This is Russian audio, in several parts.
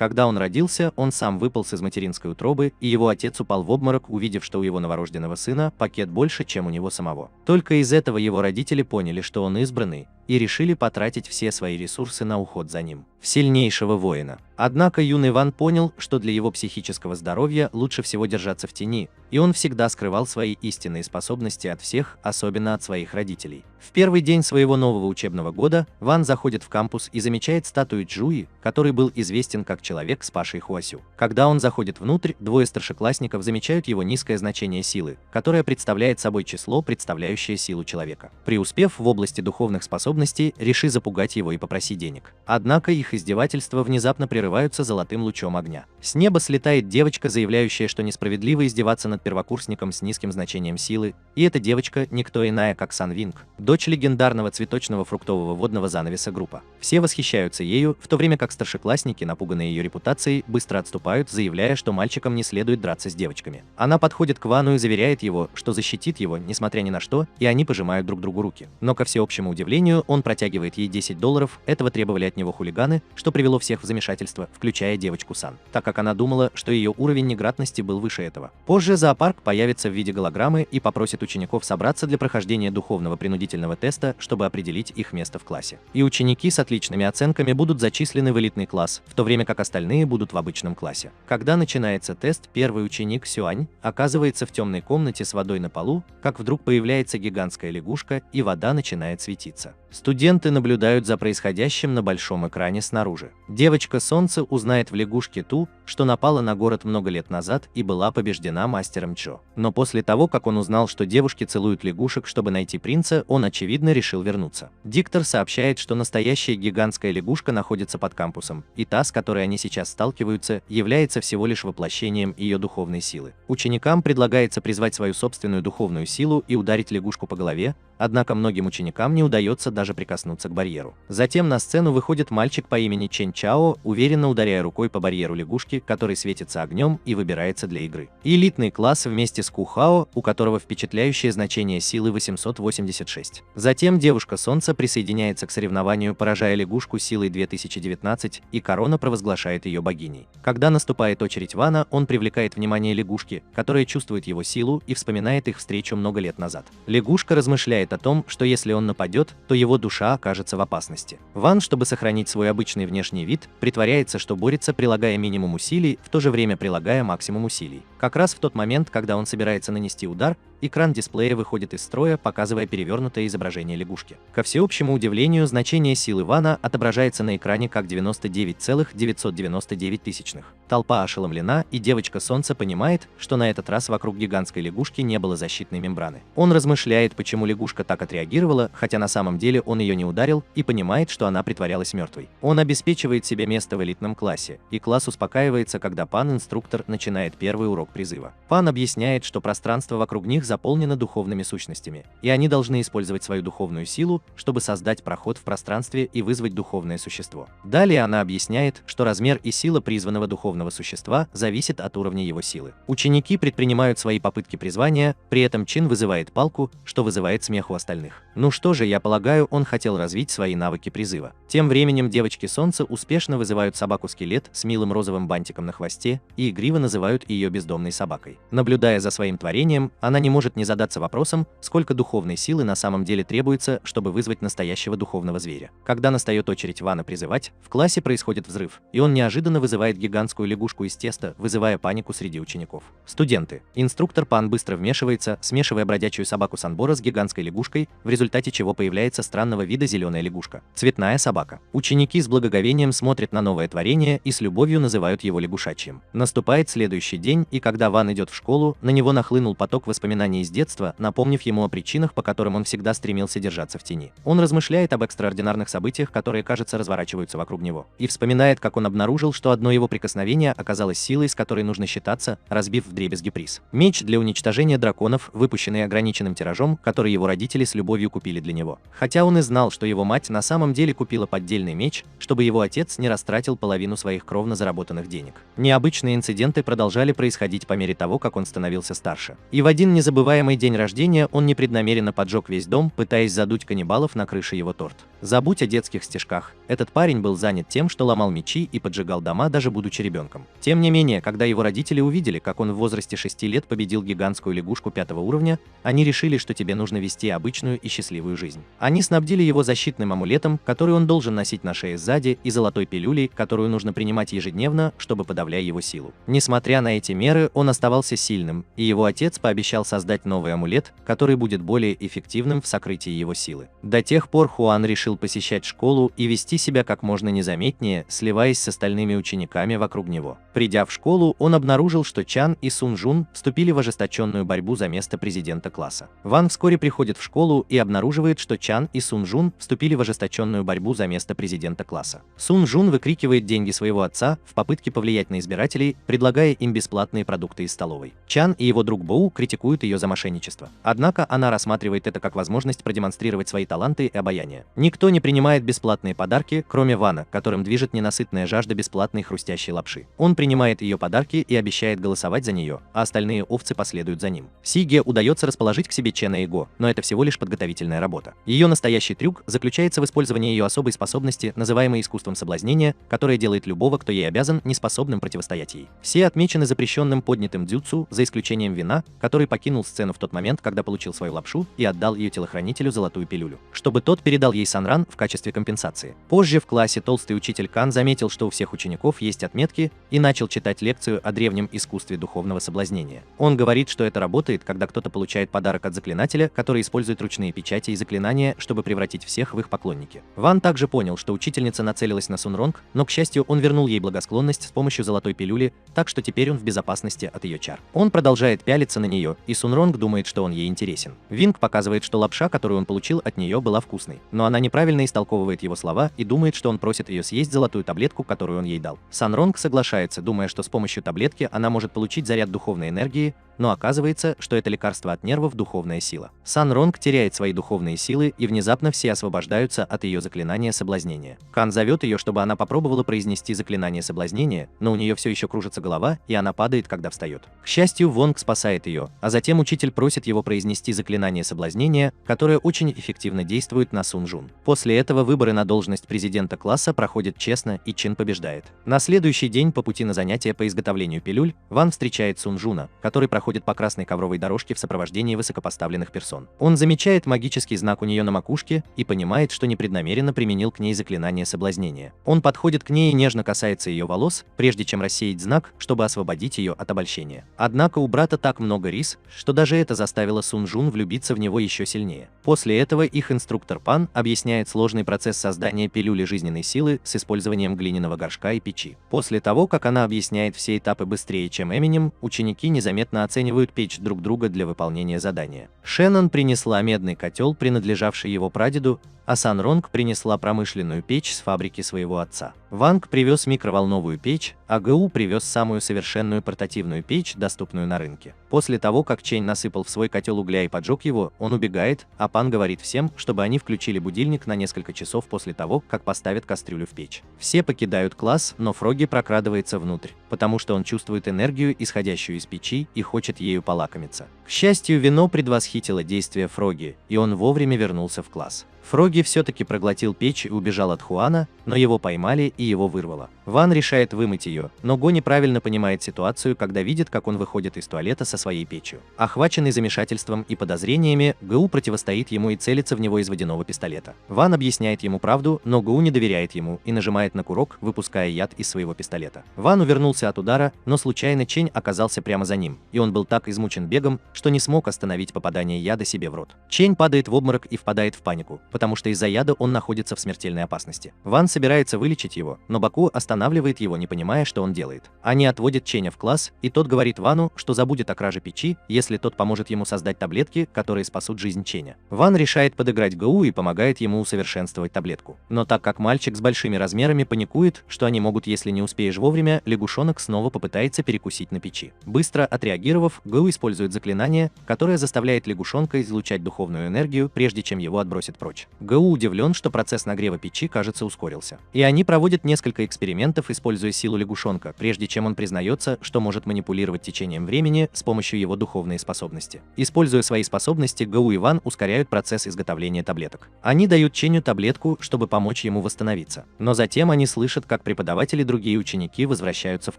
Когда он родился, он сам выполз из материнской утробы, и его отец упал в обморок, увидев, что у его новорожденного сына пакет больше, чем у него самого. Только из этого его родители поняли, что он избранный, и решили потратить все свои ресурсы на уход за ним, в сильнейшего воина. Однако юный Ван понял, что для его психического здоровья лучше всего держаться в тени, и он всегда скрывал свои истинные способности от всех, особенно от своих родителей. В первый день своего нового учебного года Ван заходит в кампус и замечает статую Чжуи, который был известен как человек, спасший Хуасю. Когда он заходит внутрь, двое старшеклассников замечают его низкое значение силы, которое представляет собой число, представляющее силу человека. Преуспев в области духовных способностей, реши запугать его и попроси денег. Однако их издевательства внезапно прерываются золотым лучом огня. С неба слетает девочка, заявляющая, что несправедливо издеваться над первокурсником с низким значением силы, и эта девочка никто иная, как Сан Винг, дочь легендарного цветочного фруктового водного занавеса группа. Все восхищаются ею, в то время как старшеклассники, напуганные ее репутацией, быстро отступают, заявляя, что мальчикам не следует драться с девочками. Она подходит к Вану и заверяет его, что защитит его, несмотря ни на что, и они пожимают друг другу руки. Но, ко всеобщему удивлению, он протягивает ей $10, этого требовали от него хулиганы, что привело всех в замешательство, включая девочку Сан, так как она думала, что ее уровень неграмотности был выше этого. Позже зоопарк появится в виде голограммы и попросит учеников собраться для прохождения духовного принудительного теста, чтобы определить их место в классе. И ученики с отличными оценками будут зачислены в элитный класс, в то время как остальные будут в обычном классе. Когда начинается тест, первый ученик Сюань оказывается в темной комнате с водой на полу, как вдруг появляется гигантская лягушка, и вода начинает светиться. Студенты наблюдают за происходящим на большом экране снаружи. Девочка Солнце узнает в лягушке ту, что напала на город много лет назад и была побеждена мастером Чжо. Но после того, как он узнал, что девушки целуют лягушек, чтобы найти принца, он очевидно решил вернуться. Диктор сообщает, что настоящая гигантская лягушка находится под кампусом, и та, с которой они сейчас сталкиваются, является всего лишь воплощением ее духовной силы. Ученикам предлагается призвать свою собственную духовную силу и ударить лягушку по голове, однако многим ученикам не удается даже прикоснуться к барьеру. Затем на сцену выходит мальчик по имени Чен Чао, уверенно ударяя рукой по барьеру лягушки, который светится огнем и выбирается для игры. И элитный класс вместе с Ку Хао, у которого впечатляющее значение силы 886. Затем девушка Солнца присоединяется к соревнованию, поражая лягушку силой 2019, и Корона провозглашает ее богиней. Когда наступает очередь Вана, он привлекает внимание лягушки, которая чувствует его силу и вспоминает их встречу много лет назад. Лягушка размышляет о том, что если он нападет, то его душа окажется в опасности. Ван, чтобы сохранить свой обычный внешний вид, притворяется, что борется, прилагая минимум усилий, в то же время прилагая максимум усилий. Как раз в тот момент, когда он собирается нанести удар, экран дисплея выходит из строя, показывая перевернутое изображение лягушки. Ко всеобщему удивлению, значение силы Вана отображается на экране как 99,999 тысячных. Толпа ошеломлена, и девочка Солнца понимает, что на этот раз вокруг гигантской лягушки не было защитной мембраны. Он размышляет, почему лягушка так отреагировала, хотя на самом деле он ее не ударил, и понимает, что она притворялась мертвой. Он обеспечивает себе место в элитном классе, и класс успокаивается, когда Пан-инструктор начинает первый урок призыва. Пан объясняет, что пространство вокруг них заполнено духовными сущностями, и они должны использовать свою духовную силу, чтобы создать проход в пространстве и вызвать духовное существо. Далее она объясняет, что размер и сила призванного духовного существа зависит от уровня его силы. Ученики предпринимают свои попытки призвания, при этом Чин вызывает палку, что вызывает смех у остальных. Ну что же, я полагаю, он хотел развить свои навыки призыва. Тем временем девочки Солнца успешно вызывают собаку-скелет с милым розовым бантиком на хвосте и игриво называют ее бездомной собакой. Наблюдая за своим творением, она не может не задаться вопросом, сколько духовной силы на самом деле требуется, чтобы вызвать настоящего духовного зверя. Когда настает очередь Вана призывать, в классе происходит взрыв, и он неожиданно вызывает гигантскую лягушку из теста, вызывая панику среди учеников. Студенты. Инструктор Пан быстро вмешивается, смешивая бродячую собаку Санбора с гигантской лягушкой, в результате чего появляется странного вида зеленая лягушка. Цветная собака. Ученики с благоговением смотрят на новое творение и с любовью называют его лягушачьим. Наступает следующий день, и когда Ван идет в школу, на него нахлынул поток воспоминаний из детства, напомнив ему о причинах, по которым он всегда стремился держаться в тени. Он размышляет об экстраординарных событиях, которые, кажется, разворачиваются вокруг него, и вспоминает, как он обнаружил, что одно его прикосновение оказалось силой, с которой нужно считаться, разбив вдребезги приз. Меч для уничтожения драконов, выпущенный ограниченным тиражом, который его родители с любовью купили для него. Хотя он и знал, что его мать на самом деле купила поддельный меч, чтобы его отец не растратил половину своих кровно заработанных денег. Необычные инциденты продолжали происходить происходить по мере того, как он становился старше. И в один незабываемый день рождения он непреднамеренно поджег весь дом, пытаясь задуть каннибалов на крыше его торт. Забудь о детских стишках. Этот парень был занят тем, что ломал мечи и поджигал дома, даже будучи ребенком. Тем не менее, когда его родители увидели, как он в возрасте 6 лет победил гигантскую лягушку 5-го уровня, они решили, что тебе нужно вести обычную и счастливую жизнь. Они снабдили его защитным амулетом, который он должен носить на шее сзади, и золотой пилюлей, которую нужно принимать ежедневно, чтобы подавлять его силу. Несмотря на эти меры, он оставался сильным, и его отец пообещал создать новый амулет, который будет более эффективным в сокрытии его силы. До тех пор Хуан решил посещать школу и вести себя как можно незаметнее, сливаясь с остальными учениками вокруг него. Придя в школу, он обнаружил, что Чан и Сун Жун вступили в ожесточенную борьбу за место президента класса. Ван вскоре приходит в школу и обнаруживает, что Чан и Сун Жун вступили в ожесточенную борьбу за место президента класса. Сун Жун выкрикивает деньги своего отца в попытке повлиять на избирателей, предлагая им бесплатные продукты из столовой. Чан и его друг Боу критикуют ее за мошенничество. Однако она рассматривает это как возможность продемонстрировать свои таланты и обаяние. Никто не принимает бесплатные подарки, кроме Вана, которым движет ненасытная жажда бесплатной хрустящей лапши. Он принимает ее подарки и обещает голосовать за нее, а остальные овцы последуют за ним. Сиге удается расположить к себе Чена и Го, но это всего лишь подготовительная работа. Ее настоящий трюк заключается в использовании ее особой способности, называемой искусством соблазнения, которое делает любого, кто ей обязан, неспособным противостоять ей. Все отмечены запрещенным поднятым дзюцу, за исключением Вина, который покинул сцену в тот момент, когда получил свою лапшу и отдал ее телохранителю золотую пилюлю, чтобы тот передал ей Санран в качестве компенсации. Позже в классе толстый учитель Кан заметил, что у всех учеников есть отметки, и начал читать лекцию о древнем искусстве духовного соблазнения. Он говорит, что это работает, когда кто-то получает подарок от заклинателя, который использует ручные печати и заклинания, чтобы превратить всех в их поклонники. Ван также понял, что учительница нацелилась на Сунронг, но, к счастью, он вернул ей благосклонность с помощью золотой пилюли, так что теперь он в безопасности от ее чар. Он продолжает пялиться на нее, и Сунронг думает, что он ей интересен. Винг показывает, что лапша, которую он получил от нее, была вкусной, но она неправильно истолковывает его слова и думает, что он просит ее съесть золотую таблетку, которую он ей дал. Санронг соглашается, думая, что с помощью таблетки она может получить заряд духовной энергии, но оказывается, что это лекарство от нервов духовная сила. Санронг теряет свои духовные силы, и внезапно все освобождаются от ее заклинания соблазнения. Кан зовет ее, чтобы она попробовала произнести заклинание соблазнения, но у нее все еще кружится голова, и она падает, когда встает. К счастью, Вонг спасает ее, а затем учитель просит его произнести заклинание соблазнения, которое очень эффективно действует на Сун Жун. После этого выборы на должность президента класса проходят честно, и Чин побеждает. На следующий день по пути на занятия по изготовлению пилюль, Ван встречает Сун Жуна, который проходит по красной ковровой дорожке в сопровождении высокопоставленных персон. Он замечает магический знак у нее на макушке и понимает, что непреднамеренно применил к ней заклинание соблазнения. Он подходит к ней и нежно касается ее волос, прежде чем рассеять знак, чтобы освободить ее от обольщения. Однако у брата так много рис, что даже это заставило Сун Жун влюбиться в него еще сильнее. После этого их инструктор Пан объясняет сложный процесс создания пилюли жизненной силы с использованием глиняного горшка и печи. После того, как она объясняет все этапы быстрее, чем Эминем, ученики незаметно оценивают печь друг друга для выполнения задания. Шеннон принесла медный котел, принадлежавший его прадеду, а Санронг принесла промышленную печь с фабрики своего отца. Ванг привез микроволновую печь, а Гэу привез самую совершенную портативную печь, доступную на рынке. После того, как Чень насыпал в свой котел угля и поджег его, он убегает, а Пан говорит всем, чтобы они включили будильник на несколько часов после того, как поставят кастрюлю в печь. Все покидают класс, но Фроги прокрадывается внутрь, потому что он чувствует энергию, исходящую из печи, и хочет ею полакомиться. К счастью, вино предвосхитило действия Фроги, и он вовремя вернулся в класс. Фроги все-таки проглотил печь и убежал от Хуана, но его поймали и его вырвало. Ван решает вымыть ее, но Го неправильно понимает ситуацию, когда видит, как он выходит из туалета со своей печью. Охваченный замешательством и подозрениями, Гэу противостоит ему и целится в него из водяного пистолета. Ван объясняет ему правду, но Гэу не доверяет ему и нажимает на курок, выпуская яд из своего пистолета. Ван увернулся от удара, но случайно Чень оказался прямо за ним, и он был так измучен бегом, что не смог остановить попадание яда себе в рот. Чень падает в обморок и впадает в панику, потому что из-за яда он находится в смертельной опасности. Ван собирается вылечить его, но Баку останавливает его, не понимая, что он делает. Они отводят Ченя в класс, и тот говорит Вану, что забудет о краже печи, если тот поможет ему создать таблетки, которые спасут жизнь Ченя. Ван решает подыграть Гэу и помогает ему усовершенствовать таблетку. Но так как мальчик с большими размерами паникует, что они могут, если не успеешь вовремя, лягушонок снова попытается перекусить на печи. Быстро отреагировав, Гэу использует заклинание, которое заставляет лягушонка излучать духовную энергию, прежде чем его отбросит прочь. Гэу удивлен, что процесс нагрева печи, кажется, ускорился. ускорился. И они проводят несколько экспериментов, используя силу лягушонка, прежде чем он признается, что может манипулировать течением времени с помощью его духовной способности. Используя свои способности, Гоу и Ван ускоряют процесс изготовления таблеток. Они дают Ченю таблетку, чтобы помочь ему восстановиться. Но затем они слышат, как преподаватели и другие ученики возвращаются в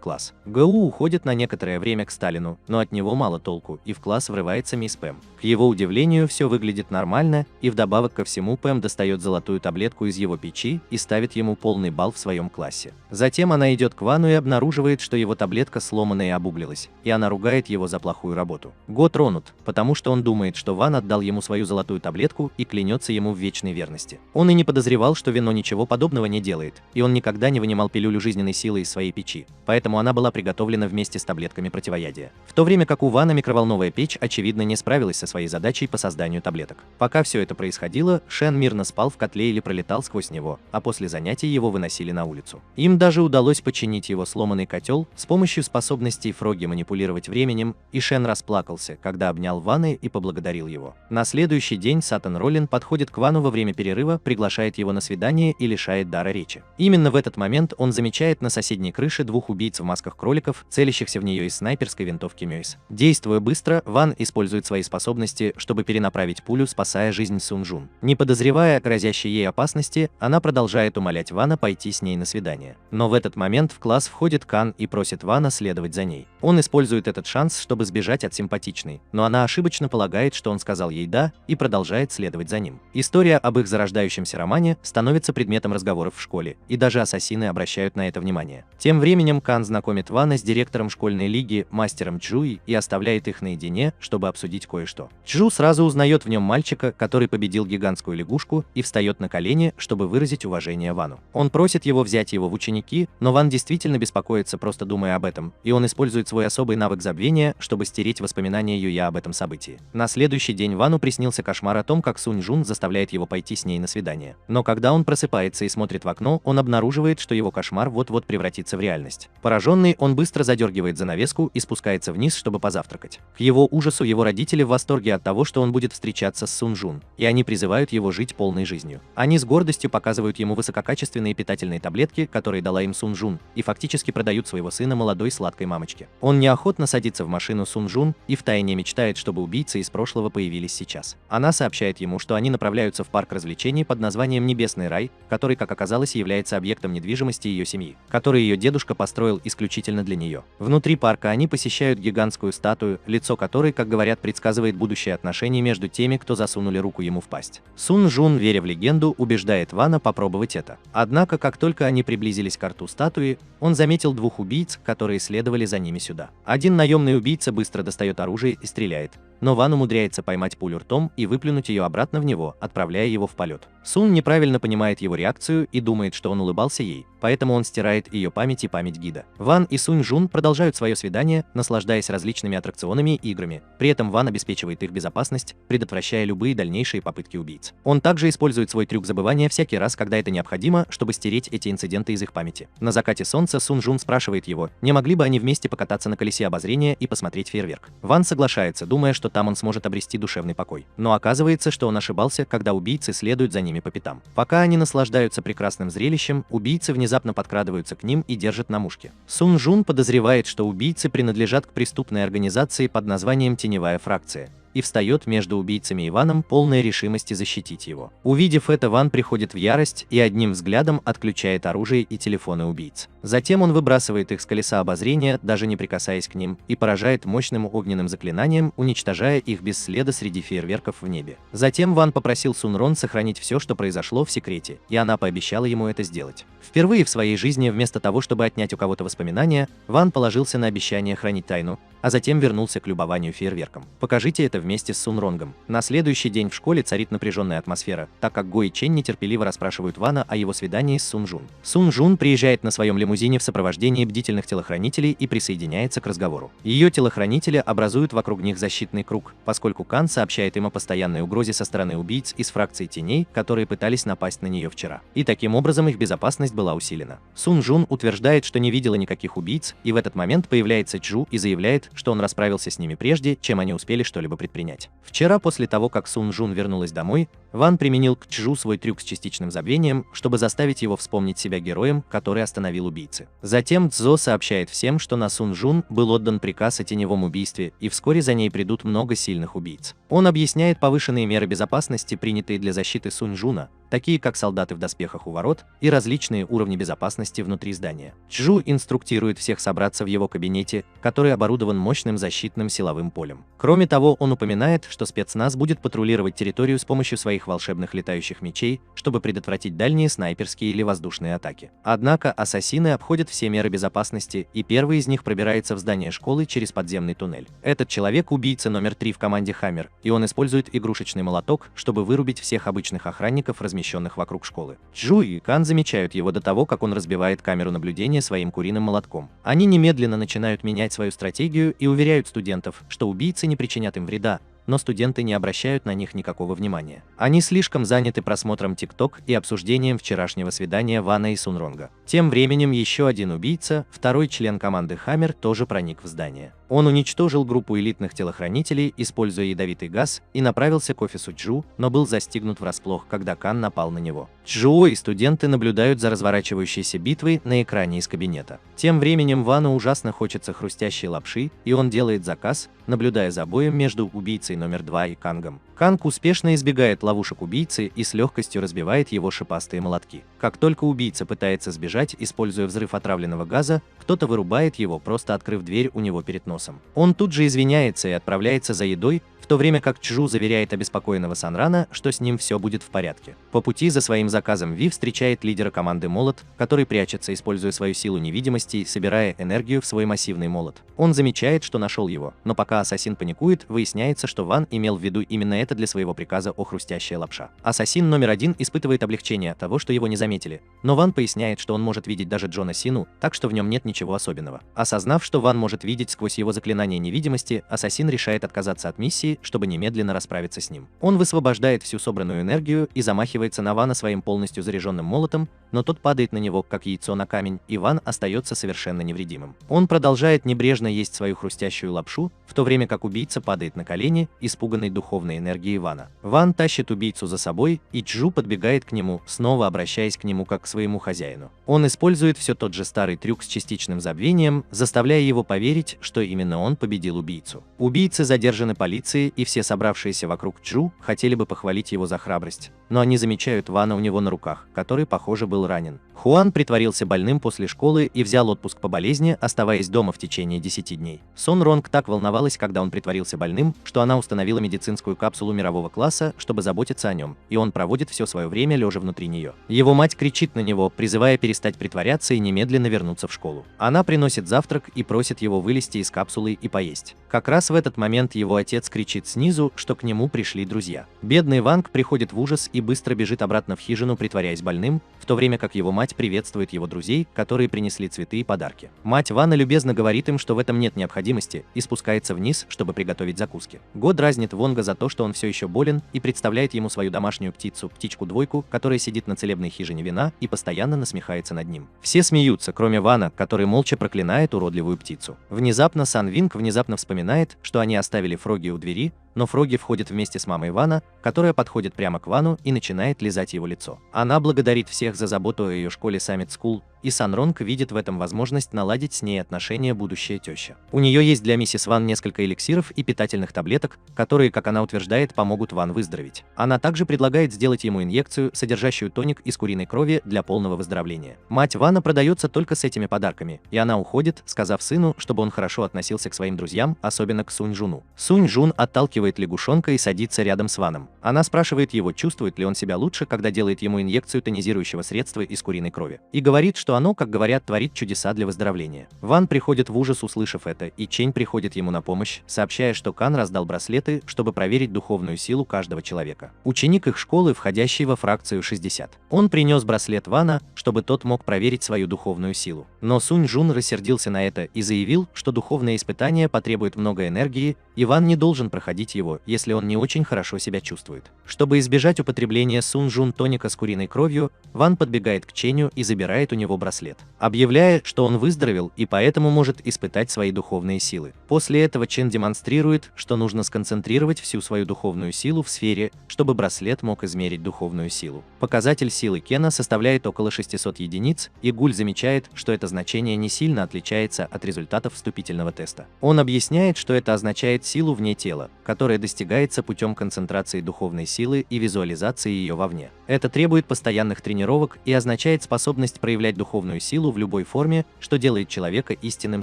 класс. Гоу уходит на некоторое время к Сталину, но от него мало толку, и в класс врывается мисс Пэм. К его удивлению, все выглядит нормально, и вдобавок ко всему Пэм достает золотую таблетку из его печи и ставит ему полный балл в своем классе. Затем она идет к Вану и обнаруживает, что его таблетка сломана и обуглилась, и она ругает его за плохую работу. Го тронут, потому что он думает, что Ван отдал ему свою золотую таблетку и клянется ему в вечной верности. Он и не подозревал, что вино ничего подобного не делает, и он никогда не вынимал пилюлю жизненной силы из своей печи, поэтому она была приготовлена вместе с таблетками противоядия. В то время как у Вана микроволновая печь, очевидно, не справилась со своей задачей по созданию таблеток. Пока все это происходило, Шен мирно спал в котле или пролетал сквозь него, а после занятий его выносили на улицу. Им даже удалось починить его сломанный котел с помощью способностей Фроги манипулировать временем, и Шен расплакался, когда обнял Вана и поблагодарил его. На следующий день Сатан Роллин подходит к Вану во время перерыва, приглашает его на свидание и лишает дара речи. Именно в этот момент он замечает на соседней крыше двух убийц в масках кроликов, целящихся в нее из снайперской винтовки Мёйс. Действуя быстро, Ван использует свои способности, чтобы перенаправить пулю, спасая жизнь Сун Жун. Не подозревая о грозящей ей опасности, она продолжает умолять Вана пойти с ней на свидание. Но в этот момент в класс входит Кан и просит Вана следовать за ней. Он использует этот шанс, чтобы сбежать от симпатичной, но она ошибочно полагает, что он сказал ей «да» и продолжает следовать за ним. История об их зарождающемся романе становится предметом разговоров в школе, и даже ассасины обращают на это внимание. Тем временем Кан знакомит Вана с директором школьной лиги, мастером Чжуи, и оставляет их наедине, чтобы обсудить кое-что. Чжу сразу узнает в нем мальчика, который победил гигантскую лягушку, и встает на колени, чтобы выразить уважение Вану. Он просит его взять его в ученики, но Ван действительно беспокоится, просто думая об этом, и он использует свой особый навык забвения, чтобы стереть воспоминания Юя об этом событии. На следующий день Вану приснился кошмар о том, как Сунь Жун заставляет его пойти с ней на свидание. Но когда он просыпается и смотрит в окно, он обнаруживает, что его кошмар вот-вот превратится в реальность. Пораженный, он быстро задергивает занавеску и спускается вниз, чтобы позавтракать. К его ужасу, его родители в восторге от того, что он будет встречаться с Сун Жун, и они призывают его жить полной жизнью. Они с гордостью показывают ему высококачественные питательные таблетки, которые дала им Сун Жун, и фактически продают своего сына молодой сладкой мамочке. Он неохотно садится в машину Сун Жун и втайне мечтает, чтобы убийцы из прошлого появились сейчас. Она сообщает ему, что они направляются в парк развлечений под названием Небесный рай, который, как оказалось, является объектом недвижимости ее семьи, который ее дедушка построил исключительно для нее. Внутри парка они посещают гигантскую статую, лицо которой, как говорят, предсказывает будущее отношения между теми, кто засунули руку ему в пасть. Сун Жун, веря в легенду, убеждает Вана попробовать это. Однако, как только они приблизились к рту статуи, он заметил двух убийц, которые следовали за ними сюда. Один наемный убийца быстро достает оружие и стреляет, но Ван умудряется поймать пулю ртом и выплюнуть ее обратно в него, отправляя его в полет. Сун неправильно понимает его реакцию и думает, что он улыбался ей, поэтому он стирает ее память и память гида. Ван и Сунь Жун продолжают свое свидание, наслаждаясь различными аттракционами и играми. При этом Ван обеспечивает их безопасность, предотвращая любые дальнейшие попытки убийц. Он также использует свой трюк забывания всякий раз, когда это необходимо, чтобы стереть эти инциденты из их памяти. На закате солнца Сун Жун спрашивает его, не могли бы они вместе покататься на колесе обозрения и посмотреть фейерверк. Ван соглашается, думая, что там он сможет обрести душевный покой. Но оказывается, что он ошибался, когда убийцы следуют за ними по пятам. Пока они наслаждаются прекрасным зрелищем, убийцы внезапно подкрадываются к ним и держат на мушке. Сун Жун подозревает, что убийцы принадлежат к преступной организации под названием «Теневая фракция», и встает между убийцами и Ваном, полной решимости защитить его. Увидев это, Ван приходит в ярость и одним взглядом отключает оружие и телефоны убийц. Затем он выбрасывает их с колеса обозрения, даже не прикасаясь к ним, и поражает мощным огненным заклинанием, уничтожая их без следа среди фейерверков в небе. Затем Ван попросил Сун Рон сохранить все, что произошло, в секрете, и она пообещала ему это сделать. Впервые в своей жизни, вместо того, чтобы отнять у кого-то воспоминания, Ван положился на обещание хранить тайну, а затем вернулся к любованию фейерверком. Покажите это вместе с Сун Ронгом. На следующий день в школе царит напряженная атмосфера, так как Го и Чен нетерпеливо расспрашивают Вана о его свидании с Сун Жун. Сун Жун приезжает на своем лимузине в сопровождении бдительных телохранителей и присоединяется к разговору. Ее телохранители образуют вокруг них защитный круг, поскольку Кан сообщает им о постоянной угрозе со стороны убийц из фракции теней, которые пытались напасть на нее вчера. И таким образом их безопасность была усилена. Сун Жун утверждает, что не видела никаких убийц, и в этот момент появляется Чжу и заявляет, что он расправился с ними прежде, чем они успели что-либо предпринять. Вчера, после того, как Сун Жун вернулась домой, Ван применил к Чжу свой трюк с частичным забвением, чтобы заставить его вспомнить себя героем, который остановил убийцы. Затем Цзо сообщает всем, что на Сун Жун был отдан приказ о теневом убийстве, и вскоре за ней придут много сильных убийц. Он объясняет повышенные меры безопасности, принятые для защиты Сун Жуна, такие как солдаты в доспехах у ворот и различные уровни безопасности внутри здания. Чжу инструктирует всех собраться в его кабинете, который оборудован мощным защитным силовым полем. Кроме того, он упоминает, что спецназ будет патрулировать территорию с помощью своих волшебных летающих мечей, чтобы предотвратить дальние снайперские или воздушные атаки. Однако ассасины обходят все меры безопасности, и первый из них пробирается в здание школы через подземный туннель. Этот человек – убийца номер 3 в команде Хаммер, и он использует игрушечный молоток, чтобы вырубить всех обычных охранников, размещенных вокруг школы. Чжу и Кан замечают его до того, как он разбивает камеру наблюдения своим куриным молотком. Они немедленно начинают менять свою стратегию и уверяют студентов, что убийцы не причинят им вреда, но студенты не обращают на них никакого внимания. Они слишком заняты просмотром TikTok и обсуждением вчерашнего свидания Вана и Сунронга. Тем временем еще один убийца, второй член команды Хаммер, тоже проник в здание. Он уничтожил группу элитных телохранителей, используя ядовитый газ, и направился к офису Чжу, но был застигнут врасплох, когда Кан напал на него. Чжуо и студенты наблюдают за разворачивающейся битвой на экране из кабинета. Тем временем Вану ужасно хочется хрустящей лапши, и он делает заказ, наблюдая за боем между убийцей номер 2 и Кангом. Канг успешно избегает ловушек убийцы и с легкостью разбивает его шипастые молотки. Как только убийца пытается сбежать, используя взрыв отравленного газа, кто-то вырубает его, просто открыв дверь у него перед носом. Он тут же извиняется и отправляется за едой, в то время как Чжу заверяет обеспокоенного Санрана, что с ним все будет в порядке. По пути за своим заказом Ви встречает лидера команды Молот, который прячется, используя свою силу невидимости и собирая энергию в свой массивный молот. Он замечает, что нашел его, но пока ассасин паникует, выясняется, что Ван имел в виду именно это для своего приказа о хрустящая лапша. Ассасин номер 1 испытывает облегчение от того, что его не заметили, но Ван поясняет, что он может видеть даже Джона Сину, так что в нем нет ничего особенного. Осознав, что Ван может видеть сквозь его заклинание невидимости, ассасин решает отказаться от миссии, чтобы немедленно расправиться с ним. Он высвобождает всю собранную энергию и замахивается на Вана своим полностью заряженным молотом, но тот падает на него, как яйцо на камень, и Ван остается совершенно невредимым. Он продолжает небрежно есть свою хрустящую лапшу, в то время как убийца падает на колени, испуганный духовной энергией Вана. Ван тащит убийцу за собой, и Чжу подбегает к нему, снова обращаясь к нему как к своему хозяину. Он использует все тот же старый трюк с частичным забвением, заставляя его поверить, что именно он победил убийцу. Убийцы задержаны полицией, и все собравшиеся вокруг Чжу хотели бы похвалить его за храбрость, но они замечают Вана у него на руках, который, похоже, был ранен. Хуан притворился больным после школы и взял отпуск по болезни, оставаясь дома в течение 10 дней. Сон Ронг так волновалась, когда он притворился больным, что она установила медицинскую капсулу мирового класса, чтобы заботиться о нем, и он проводит все свое время лежа внутри нее. Его мать кричит на него, призывая перестать притворяться и немедленно вернуться в школу. Она приносит завтрак и просит его вылезти из капсулы и поесть. Как раз в этот момент его отец кричит снизу, что к нему пришли друзья. Бедный Ванг приходит в ужас и быстро бежит обратно в хижину, притворяясь больным, в то время как его мать приветствует его друзей, которые принесли цветы и подарки. Мать Вана любезно говорит им, что в этом нет необходимости, и спускается вниз, чтобы приготовить закуски. Го дразнит Вонга за то, что он все еще болен, и представляет ему свою домашнюю птицу, птичку-двойку, которая сидит на целебной хижине вина и постоянно насмехается над ним. Все смеются, кроме Вана, который молча проклинает уродливую птицу. Внезапно Сан Винг вспоминает, что они оставили Фроги у двери, но Фроги входит вместе с мамой Вана, которая подходит прямо к Вану и начинает лизать его лицо. Она благодарит всех за заботу о ее школе Summit School, и Сан Ронг видит в этом возможность наладить с ней отношения будущая теща. У нее есть для миссис Ван несколько эликсиров и питательных таблеток, которые, как она утверждает, помогут Ван выздороветь. Она также предлагает сделать ему инъекцию, содержащую тоник из куриной крови для полного выздоровления. Мать Вана продается только с этими подарками, и она уходит, сказав сыну, чтобы он хорошо относился к своим друзьям, особенно к Сунь Жуну. Сунь Жун отталкивает лягушонка и садится рядом с Ваном. Она спрашивает его, чувствует ли он себя лучше, когда делает ему инъекцию тонизирующего средства из куриной крови, и говорит, что оно, как говорят, творит чудеса для выздоровления. Ван приходит в ужас, услышав это, и Чень приходит ему на помощь, сообщая, что Кан раздал браслеты, чтобы проверить духовную силу каждого человека. Ученик их школы, входящий во фракцию 60. Он принес браслет Вана, чтобы тот мог проверить свою духовную силу. Но Сунь Жун рассердился на это и заявил, что духовное испытание потребует много энергии, и Ван не должен проходить его, если он не очень хорошо себя чувствует. Чтобы избежать употребления Сунь Жун тоника с куриной кровью, Ван подбегает к Ченю и забирает у него браслет, объявляя, что он выздоровел и поэтому может испытать свои духовные силы. После этого Чен демонстрирует, что нужно сконцентрировать всю свою духовную силу в сфере, чтобы браслет мог измерить духовную силу. Показатель силы Кена составляет около 600 единиц, и Гуль замечает, что это значение не сильно отличается от результатов вступительного теста. Он объясняет, что это означает силу вне тела, которая достигается путем концентрации духовной силы и визуализации ее вовне. Это требует постоянных тренировок и означает способность проявлять духовную силу в любой форме, что делает человека истинным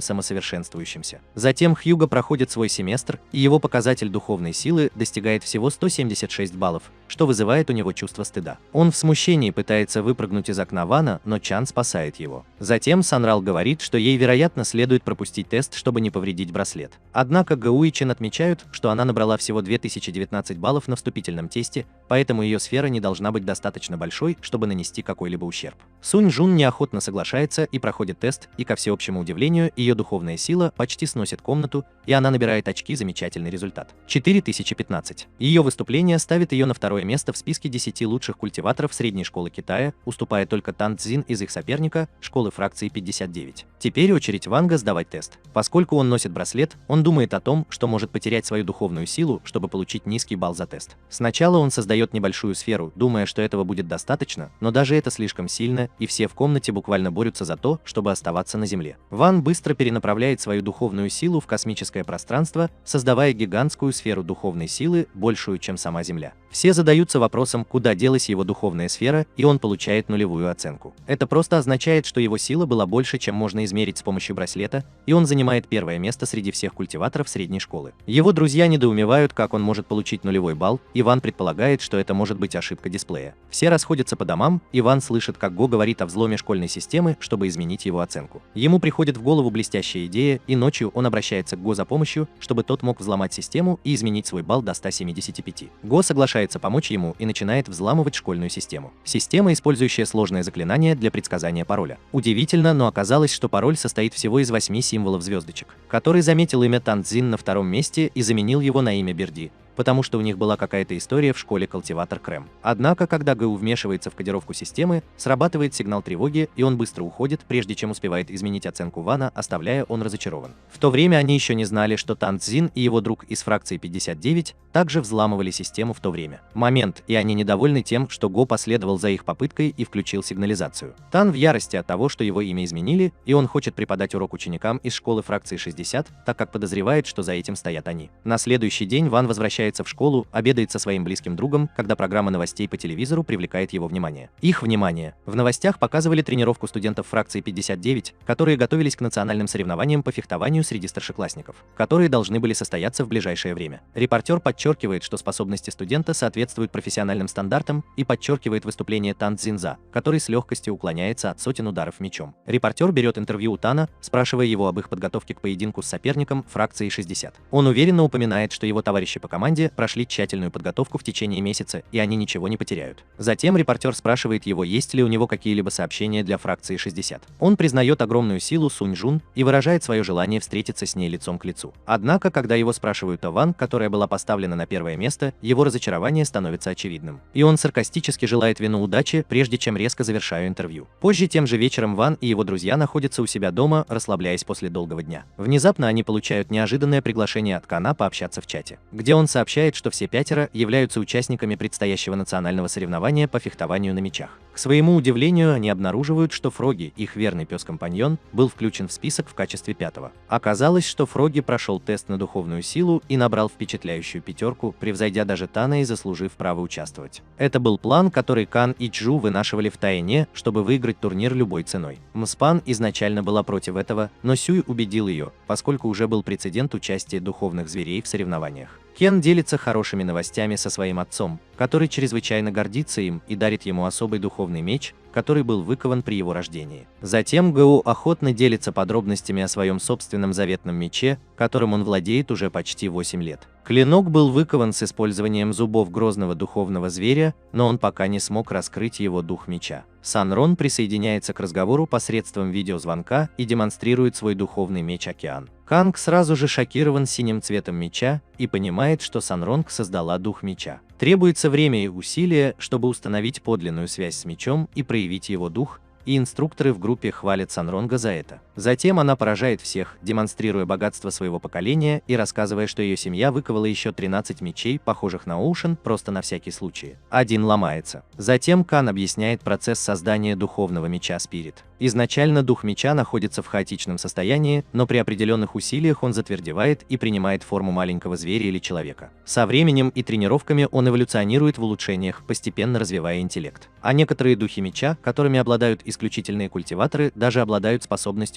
самосовершенствующимся. Затем Хьюго проходит свой семестр, и его показатель духовной силы достигает всего 176 баллов, что вызывает у него чувство стыда. Он в смущении пытается выпрыгнуть из окна вана, но Чан спасает его. Затем Санрал говорит, что ей, вероятно, следует пропустить тест, чтобы не повредить браслет. Однако Гэу и Чен отмечают, что она набрала всего 2019 баллов на вступительном тесте, поэтому ее сфера не должна быть достаточно большой, чтобы нанести какой-либо ущерб. Сунь Жун неохотно соглашается и проходит тест, и, ко всеобщему удивлению, ее духовная сила почти сносит комнату, и она набирает очки. Замечательный результат. 4015. Ее выступление ставит ее на второе место в списке 10 лучших культиваторов средней школы Китая, уступая только Тан Цзин из их соперника, школы фракции 59. Теперь очередь Ванга сдавать тест. Поскольку он носит браслет, он думает о том, что может потерять свою духовную силу, чтобы получить низкий балл за тест. Сначала он создает небольшую сферу, думая, что этого будет достаточно, но даже это слишком сильно, и все в комнате буквально борются за то, чтобы оставаться на Земле. Ван быстро перенаправляет свою духовную силу в космическое пространство, создавая гигантскую сферу духовной силы, большую, чем сама Земля. Все задаются вопросом, куда делась его духовная сфера, и он получает нулевую оценку. Это просто означает, что его сила была больше, чем можно измерить с помощью браслета, и он занимает первое место среди всех культиваторов средней школы. Его друзья недоумевают, как он может получить нулевой балл, и Ван предполагает, что это может быть ошибка дисплея. Все расходятся по домам, и Ван слышит, как Го говорит о взломе школьной системы, чтобы изменить его оценку. Ему приходит в голову блестящая идея, и ночью он обращается к Го за помощью, чтобы тот мог взломать систему и изменить свой балл до 175. Го соглашается помочь ему и начинает взламывать школьную систему. Система, использующая сложное заклинание для предсказания пароля. Удивительно, но оказалось, что пароль состоит всего из 8 символов звездочек, который заметил имя Тан Цзин на втором месте и заменил его на имя Берди, потому что у них была какая-то история в школе культиватор Крэм. Однако, когда Гэу вмешивается в кодировку системы, срабатывает сигнал тревоги, и он быстро уходит, прежде чем успевает изменить оценку Вана, оставляя он разочарован. В то время они еще не знали, что Тан Цзин и его друг из фракции 59 также взламывали систему в то время. Момент, и они недовольны тем, что Го последовал за их попыткой и включил сигнализацию. Тан в ярости от того, что его имя изменили, и он хочет преподать урок ученикам из школы фракции 60, так как подозревает, что за этим стоят они. На следующий день Ван возвращается в школу, обедает со своим близким другом, когда программа новостей по телевизору привлекает его внимание. Их внимание. В новостях показывали тренировку студентов фракции 59, которые готовились к национальным соревнованиям по фехтованию среди старшеклассников, которые должны были состояться в ближайшее время. Репортер подчеркивает, что способности студента соответствуют профессиональным стандартам, и подчеркивает выступление Тан Цзинза, который с легкостью уклоняется от сотен ударов мечом. Репортер берет интервью у Тана, спрашивая его об их подготовке к поединку с соперником фракции 60. Он уверенно упоминает, что его товарищи по команде прошли тщательную подготовку в течение месяца, и они ничего не потеряют. Затем репортер спрашивает его, есть ли у него какие-либо сообщения для фракции 60. Он признает огромную силу Сунь Жун и выражает свое желание встретиться с ней лицом к лицу. Однако, когда его спрашивают о Ван, которая была поставлена на первое место, его разочарование становится очевидным. И он саркастически желает Вину удачи, прежде чем резко завершаю интервью. Позже тем же вечером Ван и его друзья находятся у себя дома, расслабляясь после долгого дня. Внезапно они получают неожиданное приглашение от Кана пообщаться в чате, где он сообщает, что все пятеро являются участниками предстоящего национального соревнования по фехтованию на мечах. К своему удивлению, они обнаруживают, что Фроги, их верный пес-компаньон, был включен в список в качестве пятого. Оказалось, что Фроги прошел тест на духовную силу и набрал впечатляющую пятерку, превзойдя даже Тана и заслужив право участвовать. Это был план, который Кан и Чжу вынашивали втайне, чтобы выиграть турнир любой ценой. Мспан изначально была против этого, но Сюй убедил ее, поскольку уже был прецедент участия духовных зверей в соревнованиях. Кен делится хорошими новостями со своим отцом, который чрезвычайно гордится им и дарит ему особый духовный меч, который был выкован при его рождении. Затем Гэу охотно делится подробностями о своем собственном заветном мече, которым он владеет уже почти 8 лет. Клинок был выкован с использованием зубов грозного духовного зверя, но он пока не смог раскрыть его дух меча. Санрон присоединяется к разговору посредством видеозвонка и демонстрирует свой духовный меч Океан. Канг сразу же шокирован синим цветом меча и понимает, что Санронг создала дух меча. Требуется время и усилия, чтобы установить подлинную связь с мечом и проявить его дух, и инструкторы в группе хвалят Санронга за это. Затем она поражает всех, демонстрируя богатство своего поколения и рассказывая, что ее семья выковала еще 13 мечей, похожих на Оушен, просто на всякий случай. Один ломается. Затем Кан объясняет процесс создания духовного меча Спирит. Изначально дух меча находится в хаотичном состоянии, но при определенных усилиях он затвердевает и принимает форму маленького зверя или человека. Со временем и тренировками он эволюционирует в улучшениях, постепенно развивая интеллект. А некоторые духи меча, которыми обладают исключительные культиваторы, даже обладают способность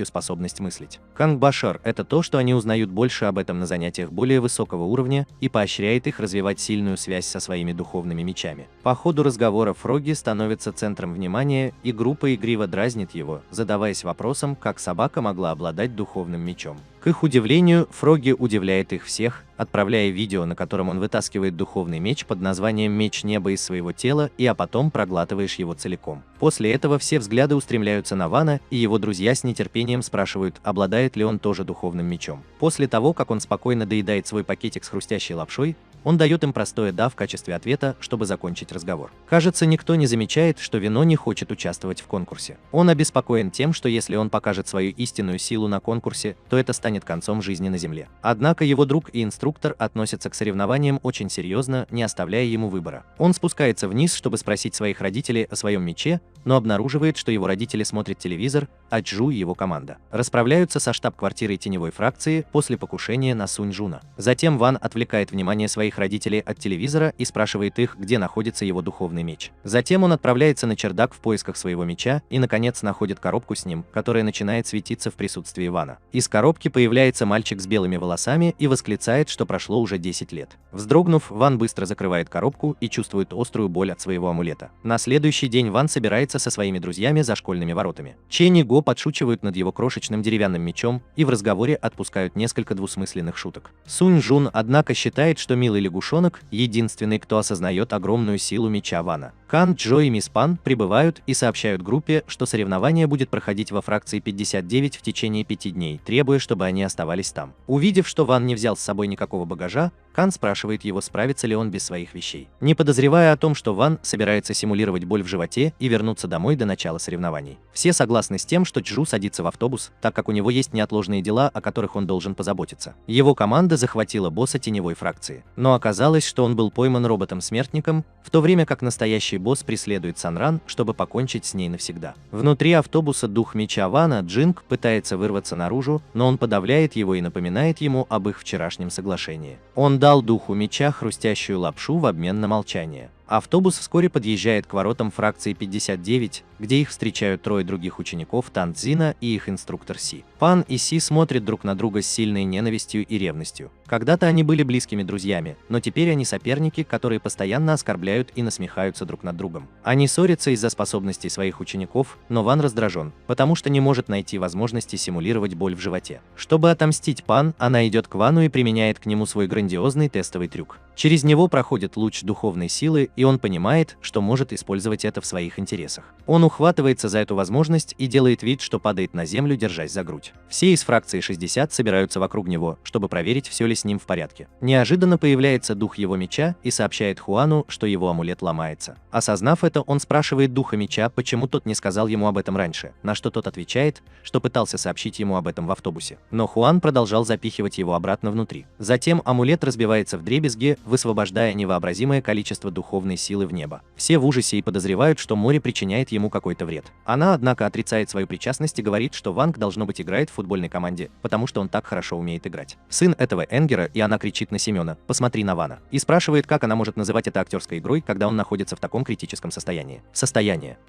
мыслить. Кангбашар – это то, что они узнают больше об этом на занятиях более высокого уровня и поощряет их развивать сильную связь со своими духовными мечами. По ходу разговора Фрогги становится центром внимания, и группа игриво дразнит его, задаваясь вопросом, как собака могла обладать духовным мечом. К их удивлению, Фрогги удивляет их всех, отправляя видео, на котором он вытаскивает духовный меч под названием «Меч неба» из своего тела, а потом проглатываешь его целиком. После этого все взгляды устремляются на Вана, и его друзья с нетерпением спрашивают, обладает ли он тоже духовным мечом. После того, как он спокойно доедает свой пакетик с хрустящей лапшой, он дает им простое «да» в качестве ответа, чтобы закончить разговор. Кажется, никто не замечает, что Вино не хочет участвовать в конкурсе. Он обеспокоен тем, что если он покажет свою истинную силу на конкурсе, то это станет концом жизни на Земле. Однако его друг и инструктор относятся к соревнованиям очень серьезно, не оставляя ему выбора. Он спускается вниз, чтобы спросить своих родителей о своем мече, но обнаруживает, что его родители смотрят телевизор, а Джу и его команда расправляются со штаб-квартирой теневой фракции после покушения на Сунь Жуна. Затем Ван отвлекает внимание своих родителей от телевизора и спрашивает их, где находится его духовный меч. Затем он отправляется на чердак в поисках своего меча и, наконец, находит коробку с ним, которая начинает светиться в присутствии Вана. Из коробки появляется мальчик с белыми волосами и восклицает, что прошло уже 10 лет. Вздрогнув, Ван быстро закрывает коробку и чувствует острую боль от своего амулета. На следующий день Ван собирается со своими друзьями за школьными воротами. Чен и Го подшучивают над его крошечным деревянным мечом и в разговоре отпускают несколько двусмысленных шуток. Сунь Жун, однако, считает, что милый лягушонок – единственный, кто осознает огромную силу меча Вана. Кан, Джо и Мисс Пан прибывают и сообщают группе, что соревнование будет проходить во фракции 59 в течение 5 дней, требуя, чтобы они оставались там. Увидев, что Ван не взял с собой никакого багажа, Кан спрашивает его, справится ли он без своих вещей, не подозревая о том, что Ван собирается симулировать боль в животе и вернуться домой до начала соревнований. Все согласны с тем, что Джу садится в автобус, так как у него есть неотложные дела, о которых он должен позаботиться. Его команда захватила босса теневой фракции, но оказалось, что он был пойман роботом-смертником, в то время как настоящий босс преследует Санран, чтобы покончить с ней навсегда. Внутри автобуса дух меча Вана, Джинг, пытается вырваться наружу, но он подавляет его и напоминает ему об их вчерашнем соглашении. Он дал духу меча хрустящую лапшу в обмен на молчание. Автобус вскоре подъезжает к воротам фракции 59, где их встречают трое других учеников Танцзина и их инструктор Си. Пан и Си смотрят друг на друга с сильной ненавистью и ревностью. Когда-то они были близкими друзьями, но теперь они соперники, которые постоянно оскорбляют и насмехаются друг над другом. Они ссорятся из-за способностей своих учеников, но Ван раздражен, потому что не может найти возможности симулировать боль в животе. Чтобы отомстить Пан, она идет к Вану и применяет к нему свой грандиозный тестовый трюк. Через него проходит луч духовной силы, и он понимает, что может использовать это в своих интересах. Он ухватывается за эту возможность и делает вид, что падает на землю, держась за грудь. Все из фракции 60 собираются вокруг него, чтобы проверить, все ли с ним в порядке. Неожиданно появляется дух его меча и сообщает Хуану, что его амулет ломается. Осознав это, он спрашивает духа меча, почему тот не сказал ему об этом раньше, на что тот отвечает, что пытался сообщить ему об этом в автобусе. Но Хуан продолжал запихивать его обратно внутри. Затем амулет разбивается вдребезги, высвобождая невообразимое количество духовной силы в небо. Все в ужасе и подозревают, что море причиняет ему какой-то вред. Она, однако, отрицает свою причастность и говорит, что Ванг, должно быть, играет в футбольной команде, потому что он так хорошо умеет играть. Сын этого Энгера, и она кричит на Семена: «Посмотри на Вана», и спрашивает, как она может называть это актерской игрой, когда он находится в таком критическом состоянии.